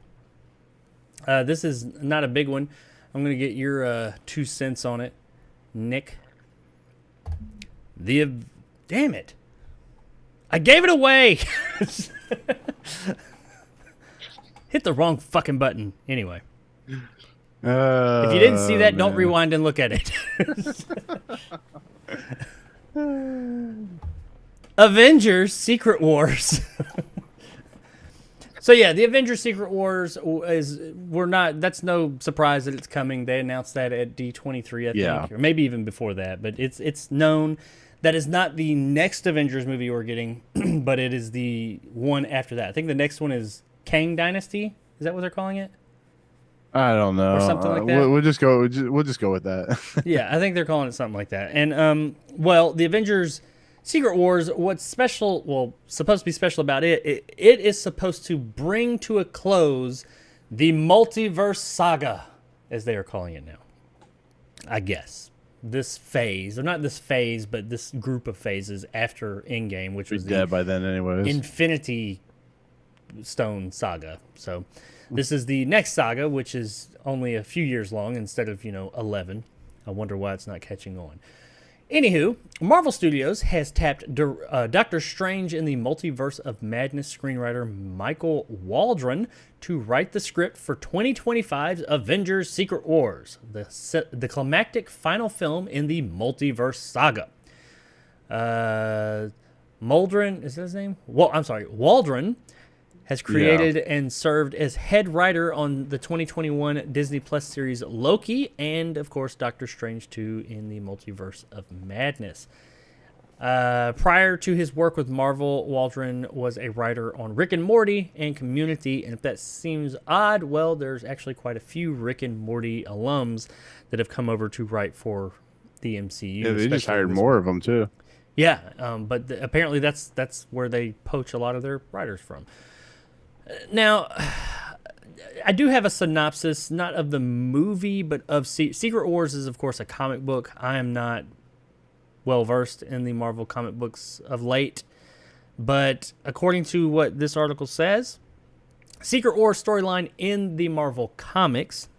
This is not a big one. I'm going to get your 2 cents on it, Nick. Damn it. I gave it away. Hit the wrong fucking button. Anyway, If you didn't see that, don't Man. rewind and look at it. Avengers Secret Wars. So yeah, the Avengers Secret Wars that's no surprise that it's coming. They announced that at D23, I think, or maybe even before that, but it's known that is not the next Avengers movie we're getting, but it is the one after that. I think the next one is Kang Dynasty. Is that what they're calling it? I don't know. Or something like that? We'll just go with that. Yeah, I think they're calling it something like that. And well, the Avengers Secret Wars, what's special, well, supposed to be special about it is supposed to bring to a close the multiverse saga, as they are calling it now. I guess. This phase, or not this phase, but this group of phases after Endgame, which was dead by then anyways. Infinity Stone saga. So this is the next saga, which is only a few years long instead of, 11. I wonder why it's not catching on. Anywho, Marvel Studios has tapped Doctor Strange in the Multiverse of Madness screenwriter Michael Waldron to write the script for 2025's Avengers Secret Wars, the climactic final film in the Multiverse saga. Waldron, is that his name? Waldron has created and served as head writer on the 2021 Disney Plus series Loki, and of course Doctor Strange 2 in the Multiverse of Madness. Prior to his work with Marvel, Waldron was a writer on Rick and Morty and Community, and if that seems odd, well, there's actually quite a few Rick and Morty alums that have come over to write for the MCU. Yeah, they just hired more of them too. Yeah, but apparently that's where they poach a lot of their writers from. Now, I do have a synopsis, not of the movie, but of Secret Wars is, of course, a comic book. I am not well-versed in the Marvel comic books of late, but according to what this article says, Secret Wars storyline in the Marvel comics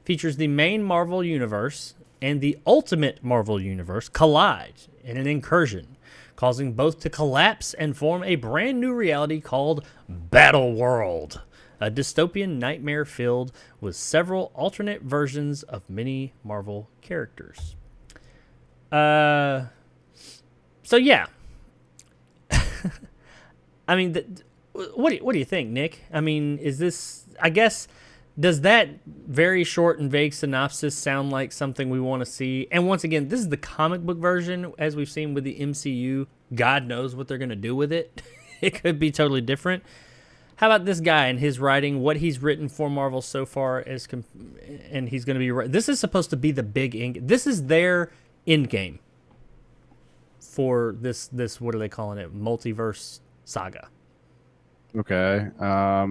features the main Marvel universe and the ultimate Marvel universe collide in an incursion, causing both to collapse and form a brand new reality called Battle World, a dystopian nightmare filled with several alternate versions of many Marvel characters. So yeah. I mean, what do you think, Nick? I mean, is this, I guess, does that very short and vague synopsis sound like something we want to see? And once again, this is the comic book version, as we've seen with the MCU. God knows what they're going to do with it. It could be totally different. How about this guy and his writing, what he's written for Marvel so far, and he's going to be... This is supposed to be the big... This is their end game for this, what are they calling it? Multiverse saga. Okay.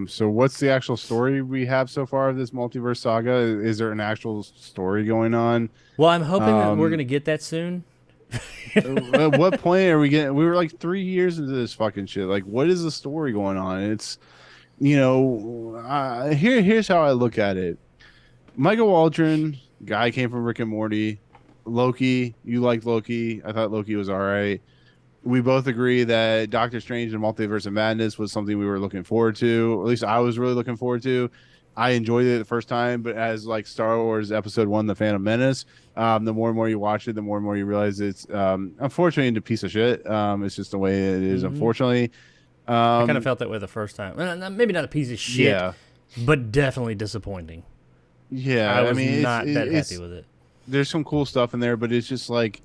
So what's the actual story we have so far of this multiverse saga? Is there an actual story going on? Well, I'm hoping that we're going to get that soon. At what point are we getting? We were like 3 years into this fucking shit. Like, what is the story going on? It's, here's how I look at it. Michael Waldron, guy came from Rick and Morty. Loki, you liked Loki. I thought Loki was all right. We both agree that Doctor Strange and Multiverse of Madness was something we were looking forward to. At least I was really looking forward to. I enjoyed it the first time, but as like Star Wars Episode 1, The Phantom Menace, the more and more you watch it, the more and more you realize it's unfortunately a piece of shit. It's just the way it is, unfortunately. I kind of felt that way the first time. Maybe not a piece of shit, but definitely disappointing. Yeah, I was not that happy with it. There's some cool stuff in there, but it's just like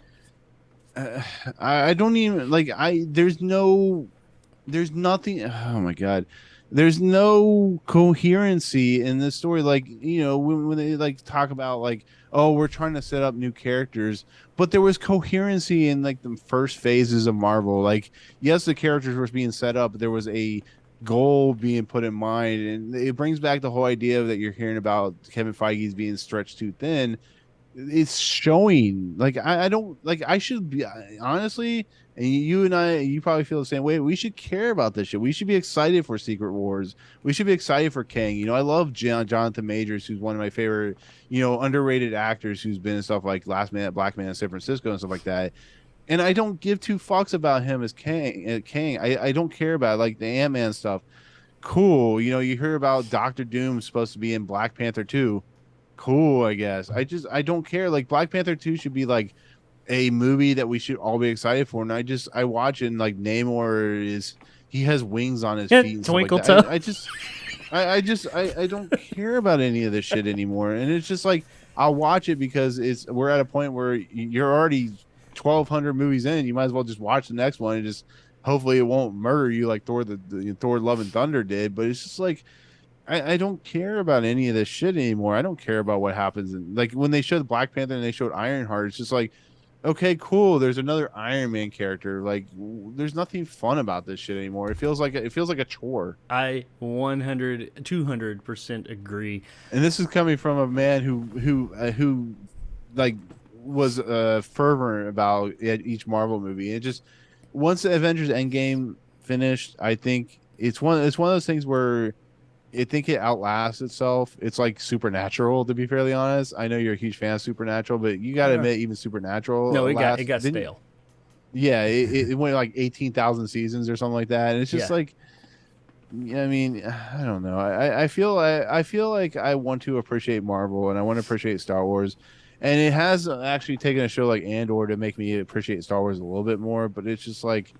I don't even like there's nothing. Oh my god, there's no coherency in this story. Like, when they like talk about like, oh, we're trying to set up new characters, but there was coherency in like the first phases of Marvel. Like, yes, the characters were being set up, but there was a goal being put in mind, and it brings back the whole idea that you're hearing about Kevin Feige's being stretched too thin. It's showing. Like, I don't like. I should be honestly, and you probably feel the same way. We should care about this shit. We should be excited for Secret Wars. We should be excited for Kang. I love Jonathan Majors, who's one of my favorite, underrated actors, who's been in stuff like Last Man, Black Man in San Francisco, and stuff like that. And I don't give two fucks about him as Kang. I don't care about like the Ant-Man stuff. Cool. You hear about Doctor Doom supposed to be in Black Panther 2. cool, I guess. I don't care. Like Black Panther 2 should be like a movie that we should all be excited for. And I watch it and like Namor he has wings on his feet and stuff like Twinkle that. toe. I don't care about any of this shit anymore. And it's just like I'll watch it because we're at a point where you're already 1,200 movies in. You might as well just watch the next one and just hopefully it won't murder you like Thor the Thor Love and Thunder did. But it's just like I don't care about any of this shit anymore. I don't care about what happens. Like when they showed Black Panther and they showed Ironheart, it's just like, okay, cool. There's another Iron Man character. Like, there's nothing fun about this shit anymore. It feels like a chore. I 200% agree. And this is coming from a man who like was fervent about each Marvel movie. It just once the Avengers Endgame finished, I think it's one of those things where I think it outlasts itself. It's like Supernatural, to be fairly honest. I know you're a huge fan of Supernatural, but you got to admit, even Supernatural. No, it got stale. Yeah, it went like 18,000 seasons or something like that, and it's just like, I mean, I don't know. I feel like I want to appreciate Marvel and I want to appreciate Star Wars, and it has actually taken a show like Andor to make me appreciate Star Wars a little bit more. But it's just like,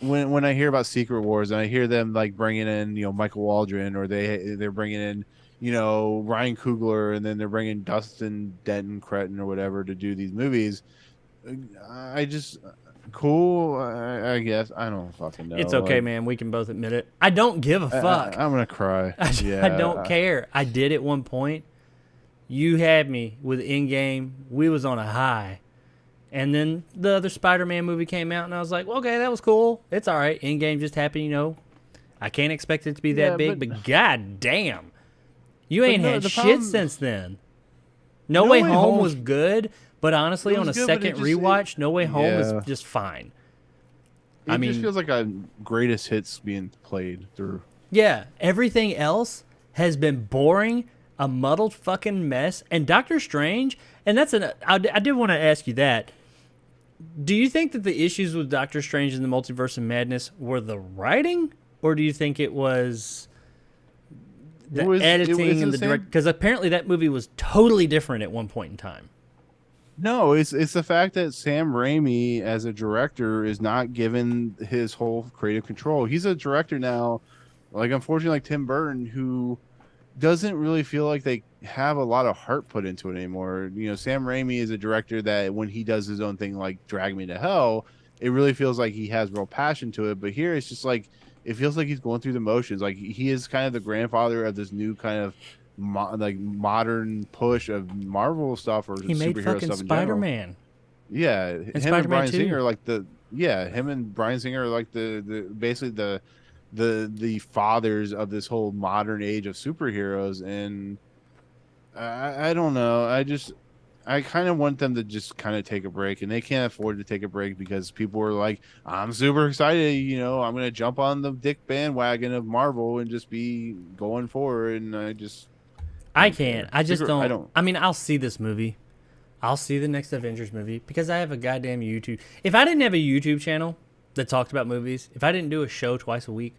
when I hear about Secret Wars and I hear them like bringing in, Michael Waldron, or they're bringing in, Ryan Coogler, and then they're bringing Dustin Denton Cretton or whatever to do these movies. I just cool. I guess I don't fucking know. It's okay, man. We can both admit it. I don't give a fuck. I'm gonna cry. I don't care. I did at one point. You had me with Endgame. We was on a high. And then the other Spider-Man movie came out, and I was like, well, okay, that was cool. It's all right. Endgame just happened, I can't expect it to be that big, but god damn. You ain't had shit since then. No Way Home was good, but honestly, on a second rewatch, No Way Home is just fine. It just feels like a greatest hits being played through. Yeah, everything else has been boring, a muddled fucking mess, and Doctor Strange, and I did want to ask you that. Do you think that the issues with Doctor Strange and the Multiverse of Madness were the writing, or do you think it was the editing and the direct? Because apparently that movie was totally different at one point in time. No, it's the fact that Sam Raimi as a director is not given his whole creative control. He's a director now, like unfortunately, like Tim Burton, who doesn't really feel like they have a lot of heart put into it anymore. Sam Raimi is a director that when he does his own thing, like Drag Me to Hell, it really feels like he has real passion to it. But here it's just like, it feels like he's going through the motions. Like he is kind of the grandfather of this new kind of modern push of Marvel stuff or he made superhero fucking stuff in Spider-Man. Yeah, and him Spider-Man and Bryan 2. Singer are like him and Bryan Singer are like the basically the fathers of this whole modern age of superheroes. And I don't know. I kind of want them to just kind of take a break, and they can't afford to take a break because people are like, I'm super excited, I'm going to jump on the dick bandwagon of Marvel and just be going forward. And I can't. I just don't. I mean, I'll see this movie. I'll see the next Avengers movie because I have a goddamn YouTube. If I didn't have a YouTube channel that talked about movies, if I didn't do a show twice a week,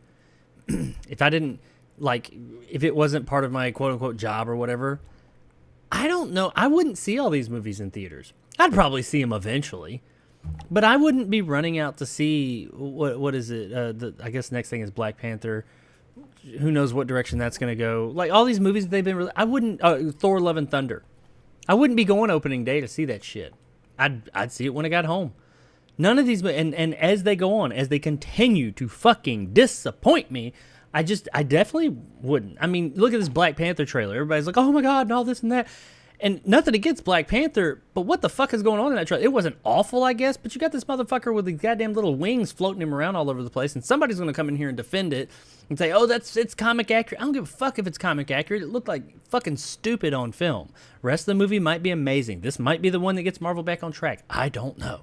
if it wasn't part of my quote unquote job or whatever, I don't know. I wouldn't see all these movies in theaters. I'd probably see them eventually, but I wouldn't be running out to see what is it? I guess next thing is Black Panther. Who knows what direction that's going to go? Like all these movies that they've been I wouldn't Thor: Love and Thunder. I wouldn't be going opening day to see that shit. I'd see it when I got home. None of these, and as they go on, as they continue to fucking disappoint me, I definitely wouldn't. I mean, look at this Black Panther trailer. Everybody's like, oh my God, and all this and that. And nothing against Black Panther, but what the fuck is going on in that trailer? It wasn't awful, I guess, but you got this motherfucker with these goddamn little wings floating him around all over the place, and somebody's going to come in here and defend it and say, oh, it's comic accurate. I don't give a fuck if it's comic accurate. It looked like fucking stupid on film. Rest of the movie might be amazing. This might be the one that gets Marvel back on track. I don't know.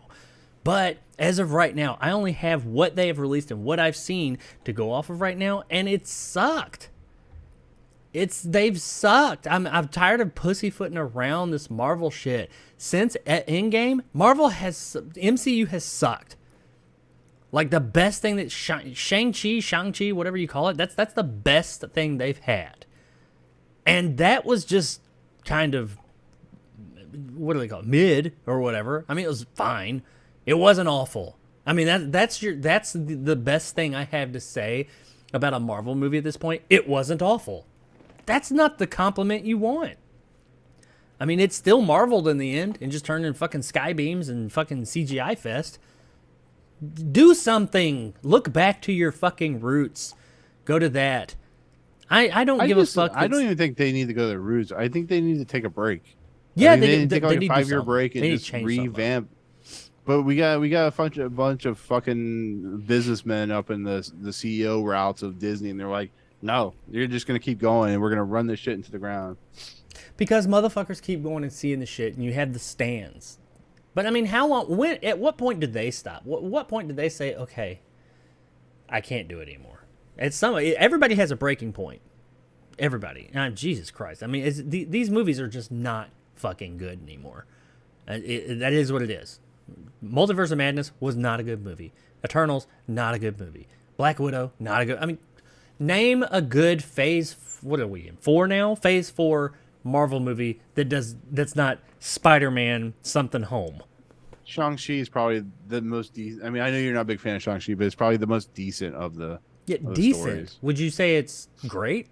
But as of right now, I only have what they have released and what I've seen to go off of right now, and it sucked. They've sucked. I'm tired of pussyfooting around this Marvel shit. Since Endgame, MCU has sucked. Like the best thing that Shang-Chi, whatever you call it, that's the best thing they've had. And that was just kind of, what do they call it, mid or whatever. I mean, it was fine. It wasn't awful. I mean, that's the best thing I have to say about a Marvel movie at this point. It wasn't awful. That's not the compliment you want. I mean, it's still marveled in the end and just turned into fucking sky beams and fucking CGI fest. Do something. Look back to your fucking roots. Go to that. I don't give a fuck. I don't even think they need to go to their roots. I think they need to take a break. Yeah, I mean, they need to take like a 5-year break and they just revamp. But we got a bunch of fucking businessmen up in the CEO routes of Disney, and they're like, no, you're just gonna keep going, and we're gonna run this shit into the ground. Because motherfuckers keep going and seeing the shit, and you have the stands. But I mean, how long? When? At what point did they stop? What point did they say, okay, I can't do it anymore? Everybody has a breaking point. Everybody. Jesus Christ. I mean, these movies are just not fucking good anymore. That is what it is. Multiverse of Madness was not a good movie. Eternals, not a good movie. Black Widow, not a good. I mean, name a good phase. What are we in? 4 now? Phase 4 Marvel movie that's not Spider-Man something home. Shang-Chi is probably the most decent. I mean, I know you're not a big fan of Shang-Chi, but it's probably the most decent of the. Yeah, of the decent. stories. Would you say it's great?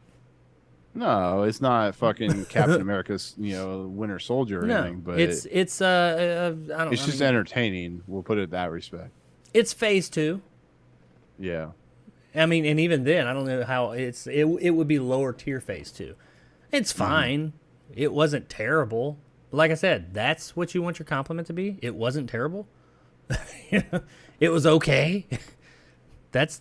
No, it's not fucking Captain America's, Winter Soldier or anything. But it's I don't know. It's just entertaining. We'll put it in that respect. It's phase 2. Yeah. I mean, and even then, I don't know how it would be lower tier phase 2. It's fine. It wasn't terrible. But like I said, that's what you want your compliment to be. It wasn't terrible. It was okay. That's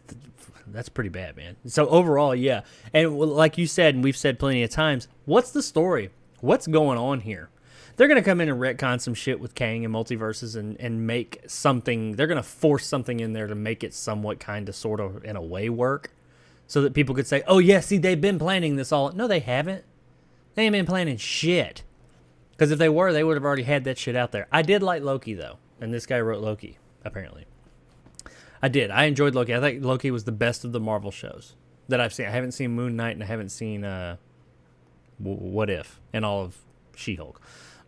pretty bad, man. So overall, yeah. And like you said, and we've said plenty of times, what's the story? What's going on here? They're going to come in and retcon some shit with Kang and multiverses and make something. They're going to force something in there to make it somewhat kind of sort of in a way work so that people could say, oh, yeah, see, they've been planning this all. No, they haven't. They ain't been planning shit. Because if they were, they would have already had that shit out there. I did like Loki, though. And this guy wrote Loki, apparently. I did. I enjoyed Loki. I think Loki was the best of the Marvel shows that I've seen. I haven't seen Moon Knight and I haven't seen What If and all of She-Hulk.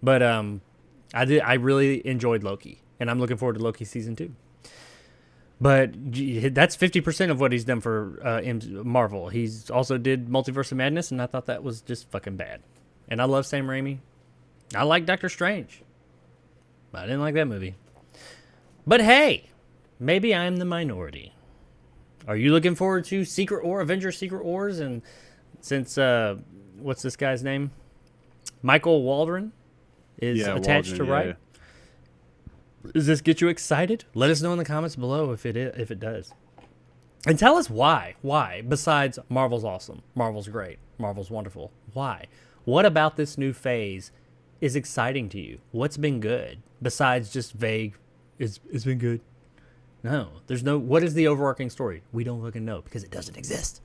But I really enjoyed Loki. And I'm looking forward to Loki season 2. But that's 50% of what he's done for Marvel. He's also did Multiverse of Madness, and I thought that was just fucking bad. And I love Sam Raimi. I like Doctor Strange. But I didn't like that movie. But hey, maybe I'm the minority. Are you looking forward to Avengers Secret Wars? And since, what's this guy's name? Michael Waldron is attached to write. Does this get you excited? Let us know in the comments below if it does. And tell us why. Why? Besides, Marvel's awesome. Marvel's great. Marvel's wonderful. Why? What about this new phase is exciting to you? What's been good? Besides just vague, it's been good. No. There's no, what is the overarching story? We don't fucking know because it doesn't exist.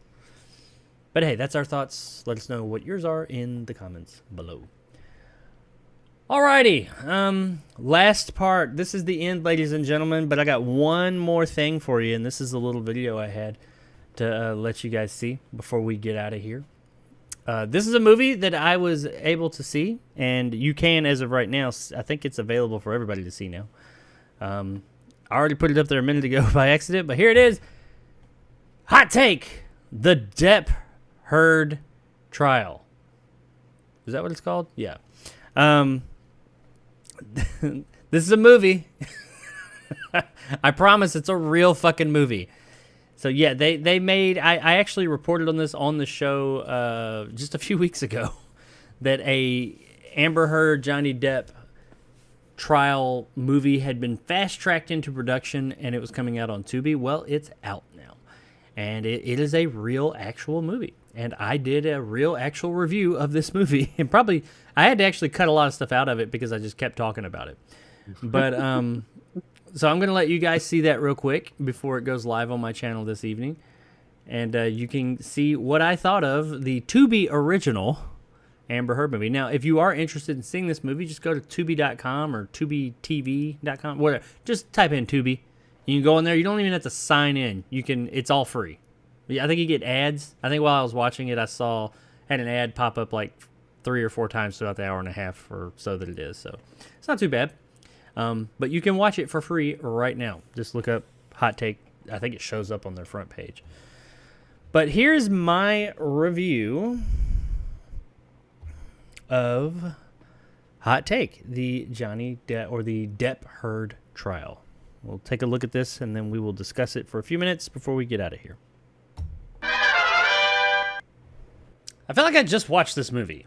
But hey, that's our thoughts. Let us know what yours are in the comments below. Alrighty, last part. This is the end, ladies and gentlemen, but I got one more thing for you, and this is a little video I had to let you guys see before we get out of here. This is a movie that I was able to see, and you can, as of right now, I think it's available for everybody to see now. I already put it up there a minute ago by accident, but here it is. Hot take, the Depp Heard Trial. Is that what it's called? Yeah. This is a movie. I promise it's a real fucking movie. So yeah, they made, I actually reported on this on the show just a few weeks ago that a Amber Heard Johnny Depp trial movie had been fast-tracked into production and it was coming out on Tubi. Well, it's out now. And it is a real actual movie. And I did a real actual review of this movie. And probably, I had to actually cut a lot of stuff out of it because I just kept talking about it. But, so I'm going to let you guys see that real quick before it goes live on my channel this evening. And you can see what I thought of the Tubi original Amber Heard movie. Now, if you are interested in seeing this movie, just go to Tubi.com or TubiTV.com, whatever. Just type in Tubi. You can go in there. You don't even have to sign in. You can. It's all free. I think you get ads. I think while I was watching it, I had an ad pop up like 3 or 4 times throughout the hour and a half or so that it is. So it's not too bad. But you can watch it for free right now. Just look up Hot Take. I think it shows up on their front page. But here's my review of Hot Take, the Johnny Depp or the Depp Heard trial. We'll take a look at this and then we will discuss it for a few minutes before we get out of here. I feel like I just watched this movie.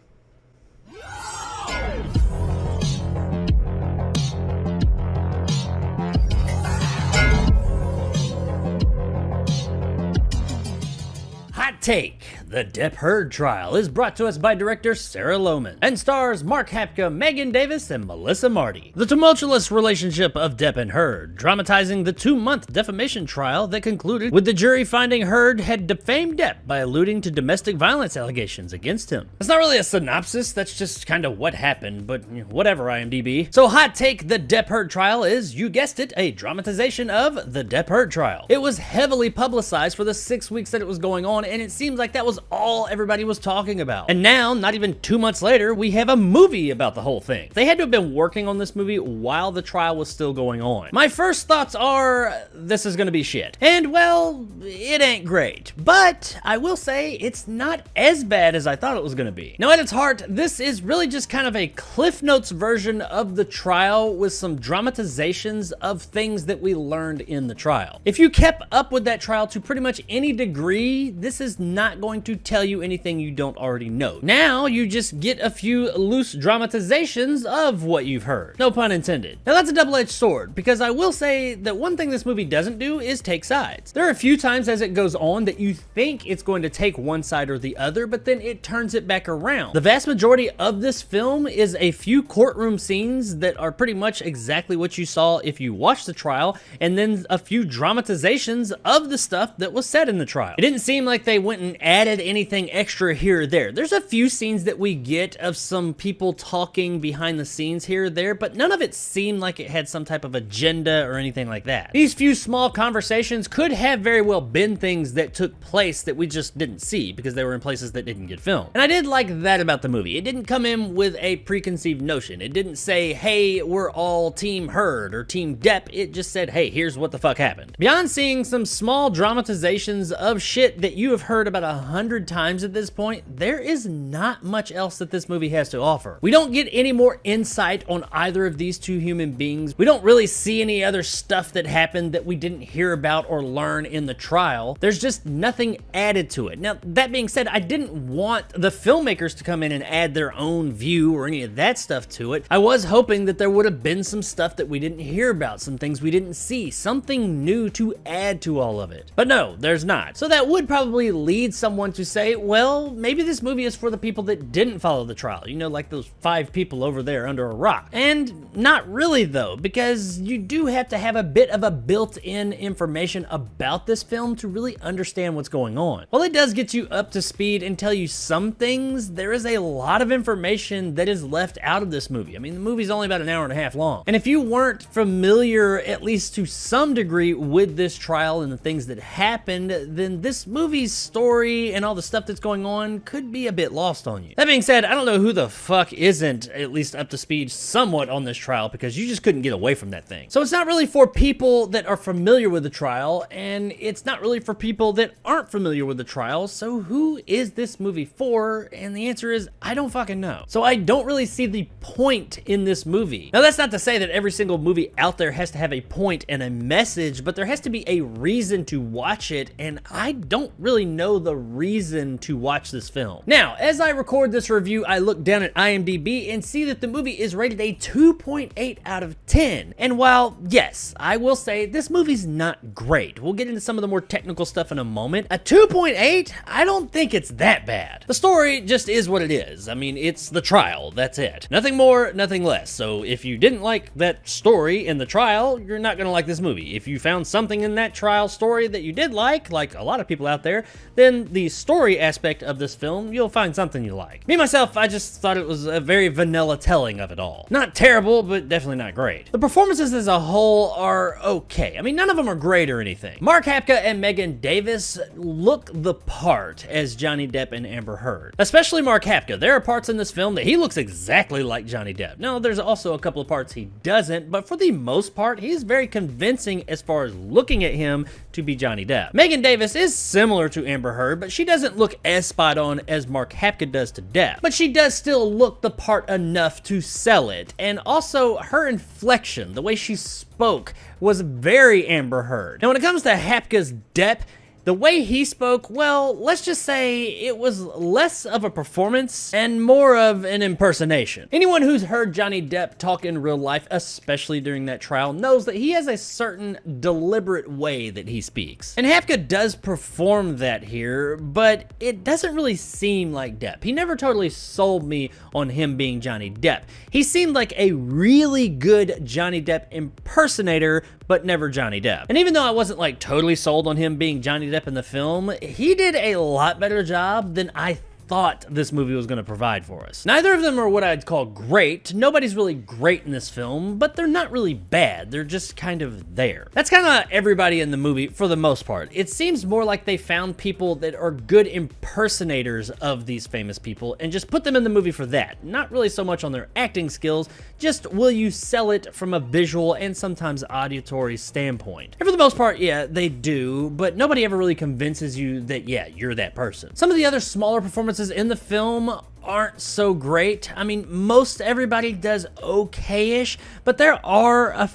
Hot Take, the Depp Heard trial, is brought to us by director Sarah Lohman and stars Mark Hapka, Megan Davis, and Melissa Marty. The tumultuous relationship of Depp and Heard, dramatizing the 2-month defamation trial that concluded with the jury finding Heard had defamed Depp by alluding to domestic violence allegations against him. It's not really a synopsis, that's just kind of what happened, but whatever, IMDb. So Hot Take, the Depp Heard trial is, you guessed it, a dramatization of the Depp Heard trial. It was heavily publicized for the 6 weeks that it was going on, and it seems like that was all everybody was talking about. And now, not even 2 months later, we have a movie about the whole thing. They had to have been working on this movie while the trial was still going on. My first thoughts are, this is gonna be shit. And well, it ain't great. But I will say, it's not as bad as I thought it was gonna be. Now at its heart, this is really just kind of a Cliff Notes version of the trial with some dramatizations of things that we learned in the trial. If you kept up with that trial to pretty much any degree, this is not going to tell you anything you don't already know. Now you just get a few loose dramatizations of what you've heard. No pun intended. Now that's a double-edged sword, because I will say that one thing this movie doesn't do is take sides. There are a few times as it goes on that you think it's going to take one side or the other, but then it turns it back around. The vast majority of this film is a few courtroom scenes that are pretty much exactly what you saw if you watched the trial, and then a few dramatizations of the stuff that was said in the trial. It didn't seem like they went and added anything extra here or there. There's a few scenes that we get of some people talking behind the scenes here or there, but none of it seemed like it had some type of agenda or anything like that. These few small conversations could have very well been things that took place that we just didn't see because they were in places that didn't get filmed. And I did like that about the movie. It didn't come in with a preconceived notion. It didn't say, hey, we're all Team Heard or Team Depp. It just said, hey, here's what the fuck happened. Beyond seeing some small dramatizations of shit that you have heard about 100 times at this point, there is not much else that this movie has to offer. We don't get any more insight on either of these two human beings. We don't really see any other stuff that happened that we didn't hear about or learn in the trial. There's just nothing added to it. Now, that being said, I didn't want the filmmakers to come in and add their own view or any of that stuff to it. I was hoping that there would have been some stuff that we didn't hear about, some things we didn't see, something new to add to all of it. But no, there's not. So that would probably lead someone to say, well, maybe this movie is for the people that didn't follow the trial. You know, like those 5 people over there under a rock. And not really though, because you do have to have a bit of a built-in information about this film to really understand what's going on. While it does get you up to speed and tell you some things, there is a lot of information that is left out of this movie. I mean, the movie's only about an hour and a half long. And if you weren't familiar, at least to some degree, with this trial and the things that happened, then this movie's story and all the stuff that's going on could be a bit lost on you. That being said, I don't know who the fuck isn't at least up to speed somewhat on this trial, because you just couldn't get away from that thing. So it's not really for people that are familiar with the trial, and it's not really for people that aren't familiar with the trial. So who is this movie for? And the answer is, I don't fucking know. So I don't really see the point in this movie. Now that's not to say that every single movie out there has to have a point and a message, but there has to be a reason to watch it, and I don't really know the reason to watch this film. Now, as I record this review, I look down at IMDb and see that the movie is rated a 2.8 out of 10. And while, yes, I will say this movie's not great. We'll get into some of the more technical stuff in a moment. A 2.8, I don't think it's that bad. The story just is what it is. I mean, it's the trial, that's it. Nothing more, nothing less. So if you didn't like that story in the trial, you're not gonna like this movie. If you found something in that trial story that you did like a lot of people out there, then the the story aspect of this film, you'll find something you like. Me, myself, I just thought it was a very vanilla telling of it all. Not terrible, but definitely not great. The performances as a whole are okay. I mean, none of them are great or anything. Mark Hapka and Megan Davis look the part as Johnny Depp and Amber Heard. Especially Mark Hapka. There are parts in this film that he looks exactly like Johnny Depp. Now, there's also a couple of parts he doesn't, but for the most part, he's very convincing as far as looking at him to be Johnny Depp. Megan Davis is similar to Amber Heard, but she doesn't look as spot on as Mark Hapka does to Depp. But she does still look the part enough to sell it. And also, her inflection, the way she spoke, was very Amber Heard. Now, when it comes to Hapka's Depp, the way he spoke, well, let's just say it was less of a performance and more of an impersonation. Anyone who's heard Johnny Depp talk in real life, especially during that trial, knows that he has a certain deliberate way that he speaks. And Hapka does perform that here, but it doesn't really seem like Depp. He never totally sold me on him being Johnny Depp. He seemed like a really good Johnny Depp impersonator, but never Johnny Depp. And even though I wasn't like totally sold on him being Johnny Depp in the film, he did a lot better job than I thought this movie was going to provide for us. Neither of them are what I'd call great. Nobody's really great in this film, but they're not really bad. They're just kind of there. That's kind of everybody in the movie for the most part. It seems more like they found people that are good impersonators of these famous people and just put them in the movie for that. Not really so much on their acting skills, just will you sell it from a visual and sometimes auditory standpoint. And for the most part, yeah, they do, but nobody ever really convinces you that, yeah, you're that person. Some of the other smaller performances in the film aren't so great. I mean, most everybody does okay-ish, but there are a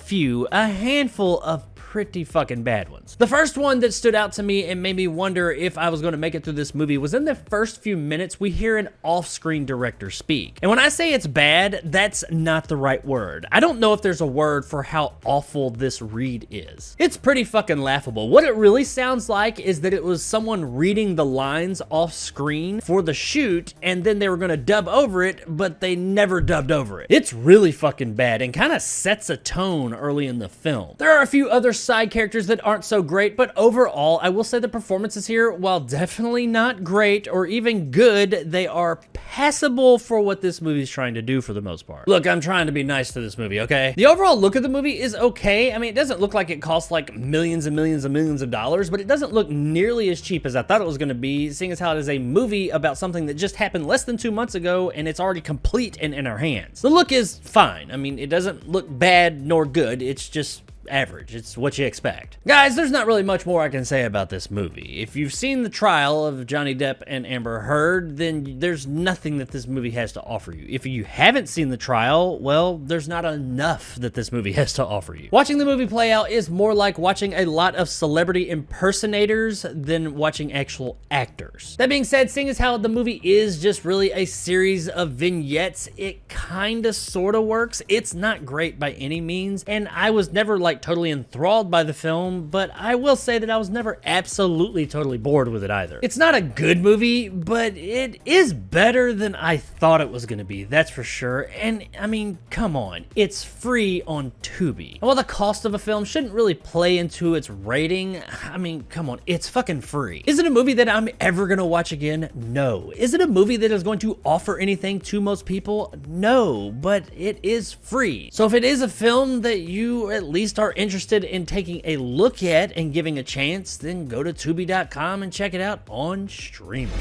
handful of pretty fucking bad ones. The first one that stood out to me and made me wonder if I was going to make it through this movie was in the first few minutes we hear an off-screen director speak. And when I say it's bad, that's not the right word. I don't know if there's a word for how awful this read is. It's pretty fucking laughable. What it really sounds like is that it was someone reading the lines off-screen for the shoot, and then they were going to dub over it, but they never dubbed over it. It's really fucking bad and kind of sets a tone early in the film. There are a few other side characters that aren't so great, but overall, I will say the performances here, while definitely not great or even good, they are passable for what this movie is trying to do for the most part. Look, I'm trying to be nice to this movie, okay? The overall look of the movie is okay. I mean, it doesn't look like it costs like millions and millions and millions of dollars, but it doesn't look nearly as cheap as I thought it was going to be, seeing as how it is a movie about something that just happened less than 2 months ago and it's already complete and in our hands. The look is fine. I mean, it doesn't look bad nor good. It's just average. It's what you expect. Guys, there's not really much more I can say about this movie. If you've seen the trial of Johnny Depp and Amber Heard, then there's nothing that this movie has to offer you. If you haven't seen the trial, well, there's not enough that this movie has to offer you. Watching the movie play out is more like watching a lot of celebrity impersonators than watching actual actors. That being said, seeing as how the movie is just really a series of vignettes, it kinda sorta works. It's not great by any means, and I was never like totally enthralled by the film, but I will say that I was never absolutely totally bored with it either. It's not a good movie, but it is better than I thought it was going to be, that's for sure. And I mean, come on, it's free on Tubi. And while the cost of a film shouldn't really play into its rating, I mean, come on, it's fucking free. Is it a movie that I'm ever going to watch again? No. Is it a movie that is going to offer anything to most people? No, but it is free. So if it is a film that you at least are interested in taking a look at and giving a chance, then go to Tubi.com and check it out on streaming.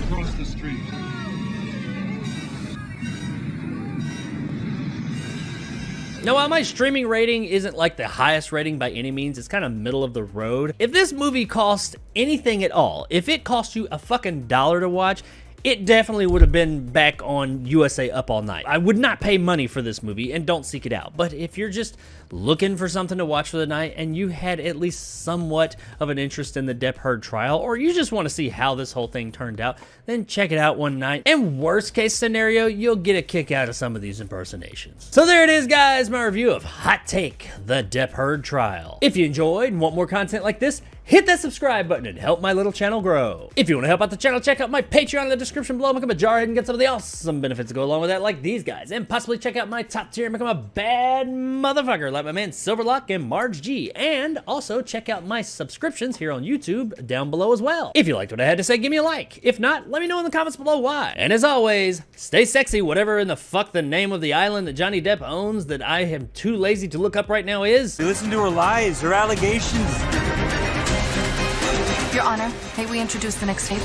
Across the street. Now, while my streaming rating isn't like the highest rating by any means, it's kind of middle of the road. If this movie cost anything at all, if it cost you a fucking $1 to watch, it definitely would have been back on USA Up All Night. I would not pay money for this movie, and don't seek it out. But if you're just looking for something to watch for the night and you had at least somewhat of an interest in the Depp Heard trial, or you just want to see how this whole thing turned out, then check it out one night. And worst case scenario, you'll get a kick out of some of these impersonations. So there it is, guys, my review of Hot Take, the Depp Heard trial. If you enjoyed and want more content like this, hit that subscribe button and help my little channel grow. If you want to help out the channel, check out my Patreon in the description below. Become a jarhead and get some of the awesome benefits that go along with that, like these guys. And possibly check out my top tier and become a bad motherfucker like my man Silverlock and Marge G. And also check out my subscriptions here on YouTube down below as well. If you liked what I had to say, give me a like. If not, let me know in the comments below why. And as always, stay sexy, whatever in the fuck the name of the island that Johnny Depp owns that I am too lazy to look up right now is. Listen to her lies, her allegations. Your Honor, may we introduce the next tape?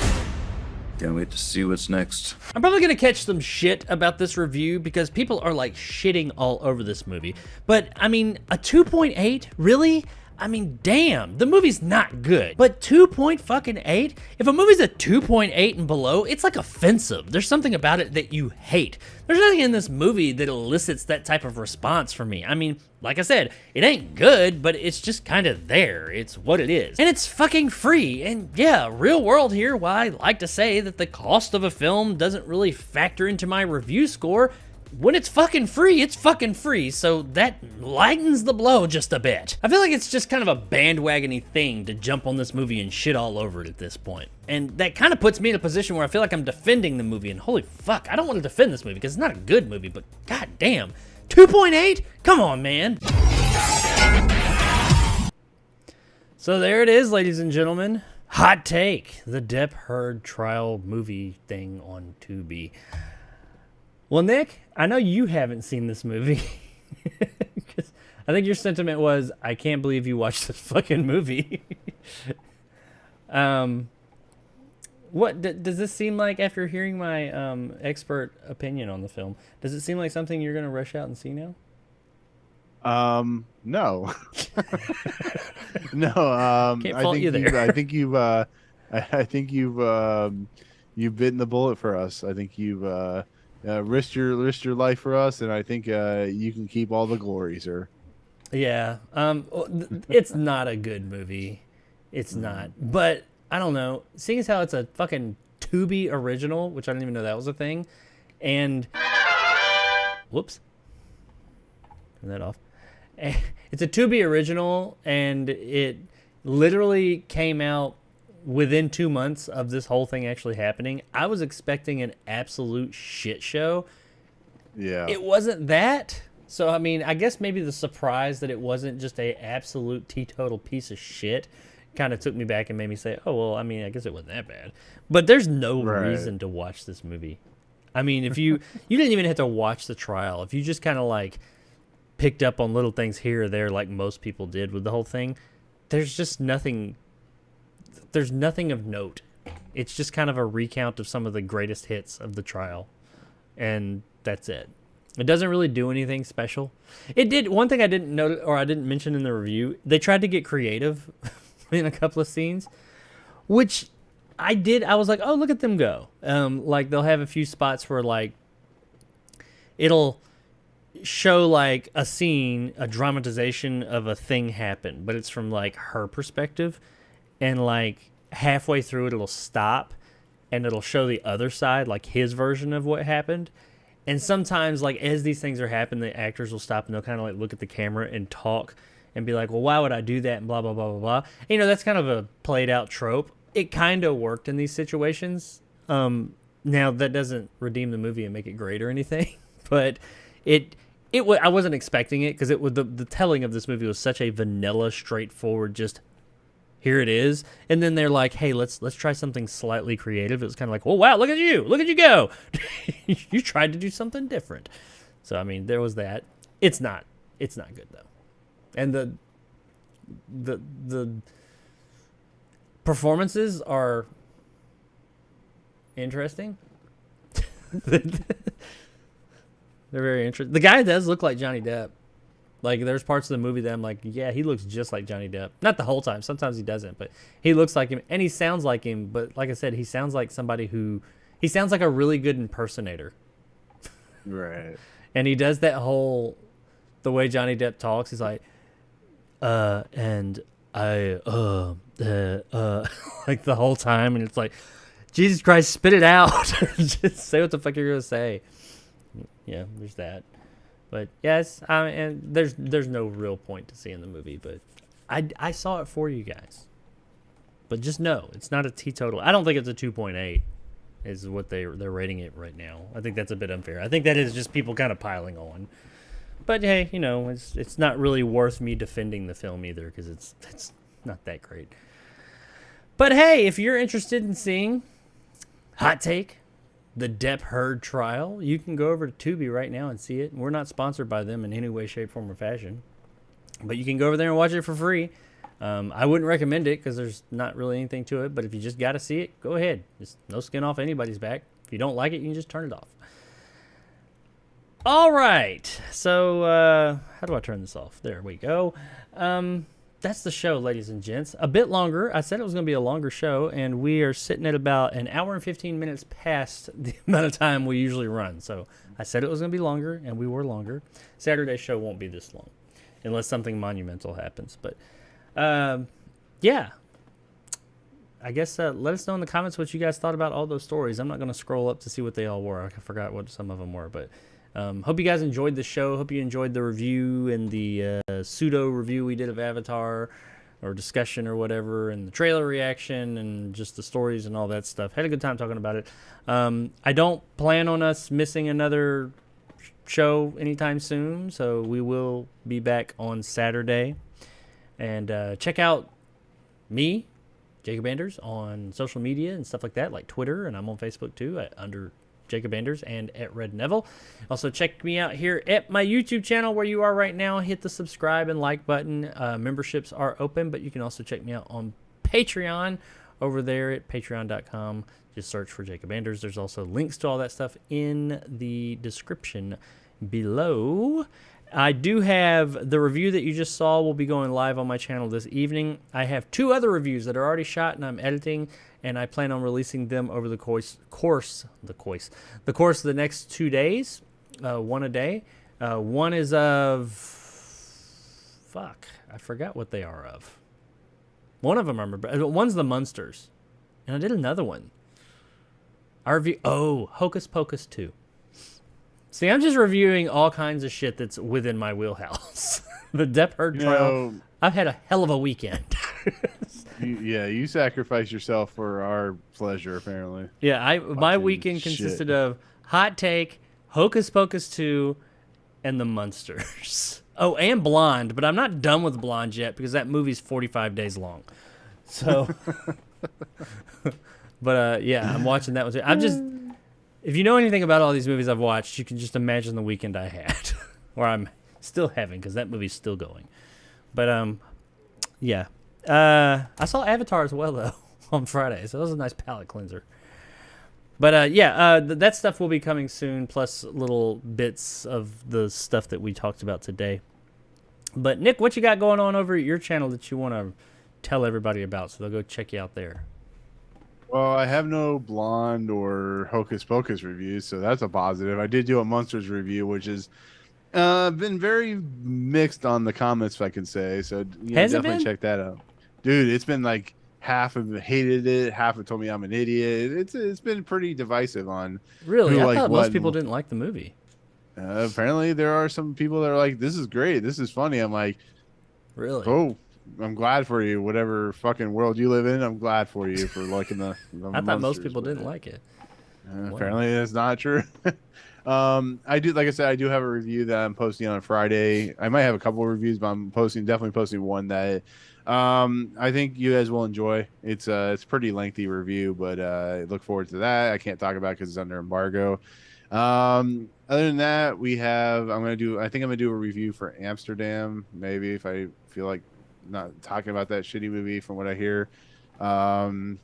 Can't wait to see what's next. I'm probably gonna catch some shit about this review because people are like shitting all over this movie. But I mean, a 2.8? Really? I mean, damn, the movie's not good. But 2.8? If a movie's a 2.8 and below, it's like offensive. There's something about it that you hate. There's nothing in this movie that elicits that type of response from me. I mean, like I said, it ain't good, but it's just kind of there. It's what it is. And it's fucking free. And yeah, real world here, while I like to say that the cost of a film doesn't really factor into my review score, when it's fucking free, it's fucking free, so that lightens the blow just a bit. I feel like it's just kind of a bandwagon-y thing to jump on this movie and shit all over it at this point. And that kind of puts me in a position where I feel like I'm defending the movie, and holy fuck, I don't want to defend this movie because it's not a good movie, but god damn, 2.8? Come on, man. So there it is, ladies and gentlemen. Hot take, the Depp Heard trial movie thing on Tubi. Well, Nick, I know you haven't seen this movie. I think your sentiment was, I can't believe you watched this fucking movie. What does this seem like after hearing my expert opinion on the film? Does it seem like something you're going to rush out and see now? No. No, Can't fault you there. I think you've bitten the bullet for us. I think you've risked your life for us, and I think you can keep all the glory, sir. Yeah. It's not a good movie. It's not. But I don't know. Seeing as how it's a fucking Tubi original, which I didn't even know that was a thing, and whoops, turn that off. It's a Tubi original, and it literally came out within 2 months of this whole thing actually happening. I was expecting an absolute shit show. Yeah. It wasn't that. So, I mean, I guess maybe the surprise that it wasn't just a absolute teetotal piece of shit kind of took me back and made me say, oh, well, I mean, I guess it wasn't that bad. But there's no reason to watch this movie. I mean, if you didn't even have to watch the trial. If you just kind of like picked up on little things here or there like most people did with the whole thing, there's just nothing. There's nothing of note. It's just kind of a recount of some of the greatest hits of the trial. And that's it. It doesn't really do anything special. It did one thing I didn't notice, or I didn't mention in the review. They tried to get creative in a couple of scenes, which I did. I was like, oh, look at them go. Like they'll have a few spots where like it'll show like a scene, a dramatization of a thing happen, but it's from like her perspective. And like halfway through it, it'll stop and it'll show the other side, like his version of what happened. And sometimes like as these things are happening, the actors will stop and they'll kind of like look at the camera and talk and be like, well, why would I do that? And blah, blah, blah, blah, blah. And, you know, that's kind of a played out trope. It kind of worked in these situations. Now that doesn't redeem the movie and make it great or anything, but I wasn't expecting it because it was the telling of this movie was such a vanilla, straightforward, just here it is. And then they're like, hey, let's try something slightly creative. It was kind of like, oh, wow, look at you go. You tried to do something different. So, I mean, there was that. It's not good though. And the performances are interesting. They're very interesting. The guy does look like Johnny Depp. Like, there's parts of the movie that I'm like, yeah, he looks just like Johnny Depp. Not the whole time. Sometimes he doesn't, but he looks like him. And he sounds like him. But like I said, he sounds like somebody he sounds like a really good impersonator. Right. And he does that whole, the way Johnny Depp talks, he's like, and I, like the whole time. And it's like, Jesus Christ, spit it out. Just say what the fuck you're going to say. Yeah, there's that. But yes, and there's no real point to seeing the movie, but I saw it for you guys. But just know, it's not a teetotal. I don't think it's a 2.8 is what they're rating it right now. I think that's a bit unfair. I think that is just people kind of piling on. But hey, you know, it's not really worth me defending the film either because it's not that great. But hey, if you're interested in seeing Hot Take, the Depp Heard trial, you can go over to Tubi right now and see it. We're not sponsored by them in any way, shape, form, or fashion. But you can go over there and watch it for free. I wouldn't recommend it because there's not really anything to it. But if you just got to see it, go ahead. Just no skin off anybody's back. If you don't like it, you can just turn it off. All right. So how do I turn this off? There we go. That's the show, ladies and gents. A bit longer. I said it was going to be a longer show, and we are sitting at about an hour and 15 minutes past the amount of time we usually run. So I said it was going to be longer, and we were longer. Saturday's show won't be this long unless something monumental happens. But, yeah. I guess let us know in the comments what you guys thought about all those stories. I'm not going to scroll up to see what they all were. I forgot what some of them were, but... hope you guys enjoyed the show. Hope you enjoyed the review and the pseudo review we did of Avatar, or discussion or whatever, and the trailer reaction and just the stories and all that stuff. Had a good time talking about it. I don't plan on us missing another show anytime soon, so we will be back on Saturday. And check out me, Jacob Anders, on social media and stuff like that, like Twitter, and I'm on Facebook too under Jacob Anders and at Red Neville. Also check me out here at my YouTube channel where you are right now. Hit the subscribe and like button. Memberships are open, but you can also check me out on Patreon over there at patreon.com. Just search for Jacob Anders. There's also links to all that stuff in the description below. I do have the review that you just saw will be going live on my channel this evening. I have 2 other reviews that are already shot and I'm editing, and I plan on releasing them over the course of the next 2 days, 1 a day. One is of, I forgot what they are of. One of them I remember. One's the Munsters, and I did another one. Hocus Pocus 2. See, I'm just reviewing all kinds of shit that's within my wheelhouse. The Depp Heard trial. I've had a hell of a weekend. You sacrifice yourself for our pleasure, apparently. Yeah, my weekend consisted of Hot Take, Hocus Pocus 2, and the Munsters. Oh, and Blonde, but I'm not done with Blonde yet because that movie's 45 days long. So, but yeah, I'm watching that one too. If you know anything about all these movies I've watched, you can just imagine the weekend I had, or I'm still having, because that movie's still going. But yeah, I saw Avatar as well though on Friday, so that was a nice palate cleanser. But yeah, that stuff will be coming soon, plus little bits of the stuff that we talked about today. But Nick, what you got going on over at your channel that you want to tell everybody about, so they'll go check you out there? Well, I have no Blonde or Hocus Pocus reviews, so that's a positive. I did do a Monsters review, which has been very mixed on the comments, if I can say. So definitely check that out. Dude, it's been like half of hated it, half have told me I'm an idiot. It's been pretty divisive on. Really? I thought most people didn't like the movie. Apparently, there are some people that are like, this is great, this is funny. I'm like, really? Oh, I'm glad for you. Whatever fucking world you live in, I'm glad for you for liking the I thought most people didn't like it. Apparently, that's not true. I do, like I said, I do have a review that I'm posting on Friday. I might have a couple of reviews, but I'm definitely posting one that I think you guys will enjoy. It's a pretty lengthy review, but I look forward to that. I can't talk about it because it's under embargo. Other than that, I think I'm gonna do a review for Amsterdam, maybe, if I feel like not talking about that shitty movie from what I hear. Other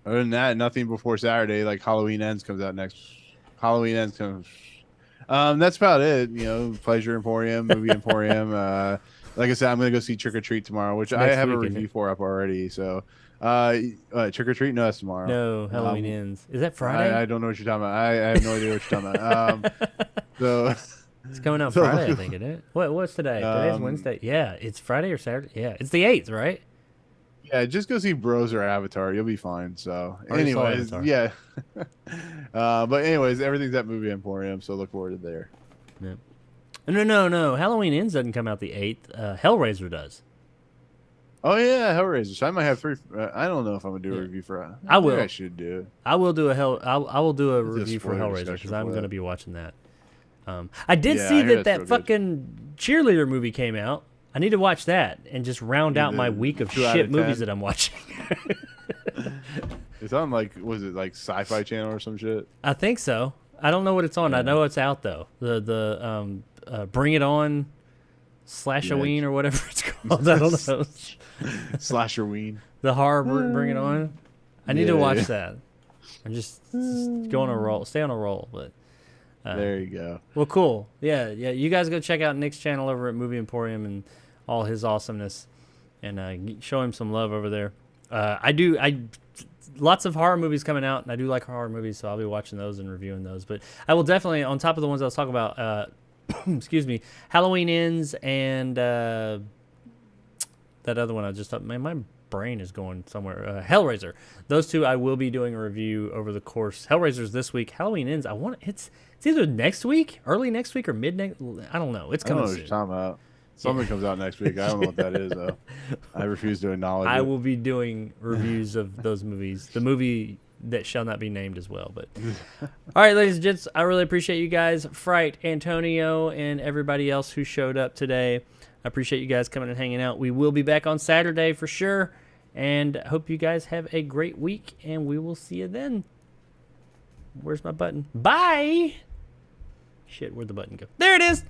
than that, nothing before Saturday. Like Halloween Ends comes out next. Halloween Ends comes. That's about it. You know, Pleasure Emporium, Movie Emporium. Like I said, I'm gonna go see Trick or Treat tomorrow, which I have a review for up already. So, Trick or Treat, no, that's tomorrow. No, Halloween Ends. Is that Friday? I don't know what you're talking about. I have no idea what you're talking about. So. It's coming out Friday, I think, isn't it? What's today? Today's Wednesday. Yeah, it's Friday or Saturday. Yeah, it's the 8th, right? Yeah, just go see Bros or Avatar. You'll be fine. So, anyways, yeah. But anyways, everything's at Movie Emporium, so look forward to there. Yeah. No. Halloween Ends doesn't come out the 8th. Hellraiser does. Oh yeah, Hellraiser. So I might have 3. I don't know if I'm gonna do a review for. I will. I should do it. I will do I will do a It's a review for spoiler Hellraiser discussion because for I'm that. going to be watching that. I did Yeah, see I hear that that's real good. fucking cheerleader movie came out. I need to watch that and just round out my week of 2 out shit of movies 10. that I'm watching. It's on was it like Sci-Fi Channel or some shit? I think so. I don't know what it's on. I know it's out though. The Bring It On Slashoween or whatever it's called. I don't know. Slasherween. The horror Bring It On. I need to watch that. I'm just go on a roll, stay on a roll. But there you go. Well, cool. Yeah. You guys go check out Nick's channel over at Movie Emporium and all his awesomeness, and show him some love over there. Lots of horror movies coming out, and I do like horror movies, so I'll be watching those and reviewing those. But I will definitely, on top of the ones I was talking about, excuse me, Halloween Ends and that other one I just thought, man, my brain is going somewhere. Hellraiser. Those two I will be doing a review over the course. Hellraiser's this week. Halloween Ends. It's either next week, early next week, or mid next. I don't know. It's I don't coming know what soon. you're talking about. Something comes out next week. I don't know what that is though. I refuse to acknowledge I it. will be doing reviews of those movies. The movie that shall not be named as well. But all right, ladies and gents, I really appreciate you guys, Fright, Antonio, and everybody else who showed up today. I appreciate you guys coming and hanging out. We will be back on Saturday for sure, and hope you guys have a great week, and we will see you then. Where's my button? Bye. Shit, where'd the button go? There it is.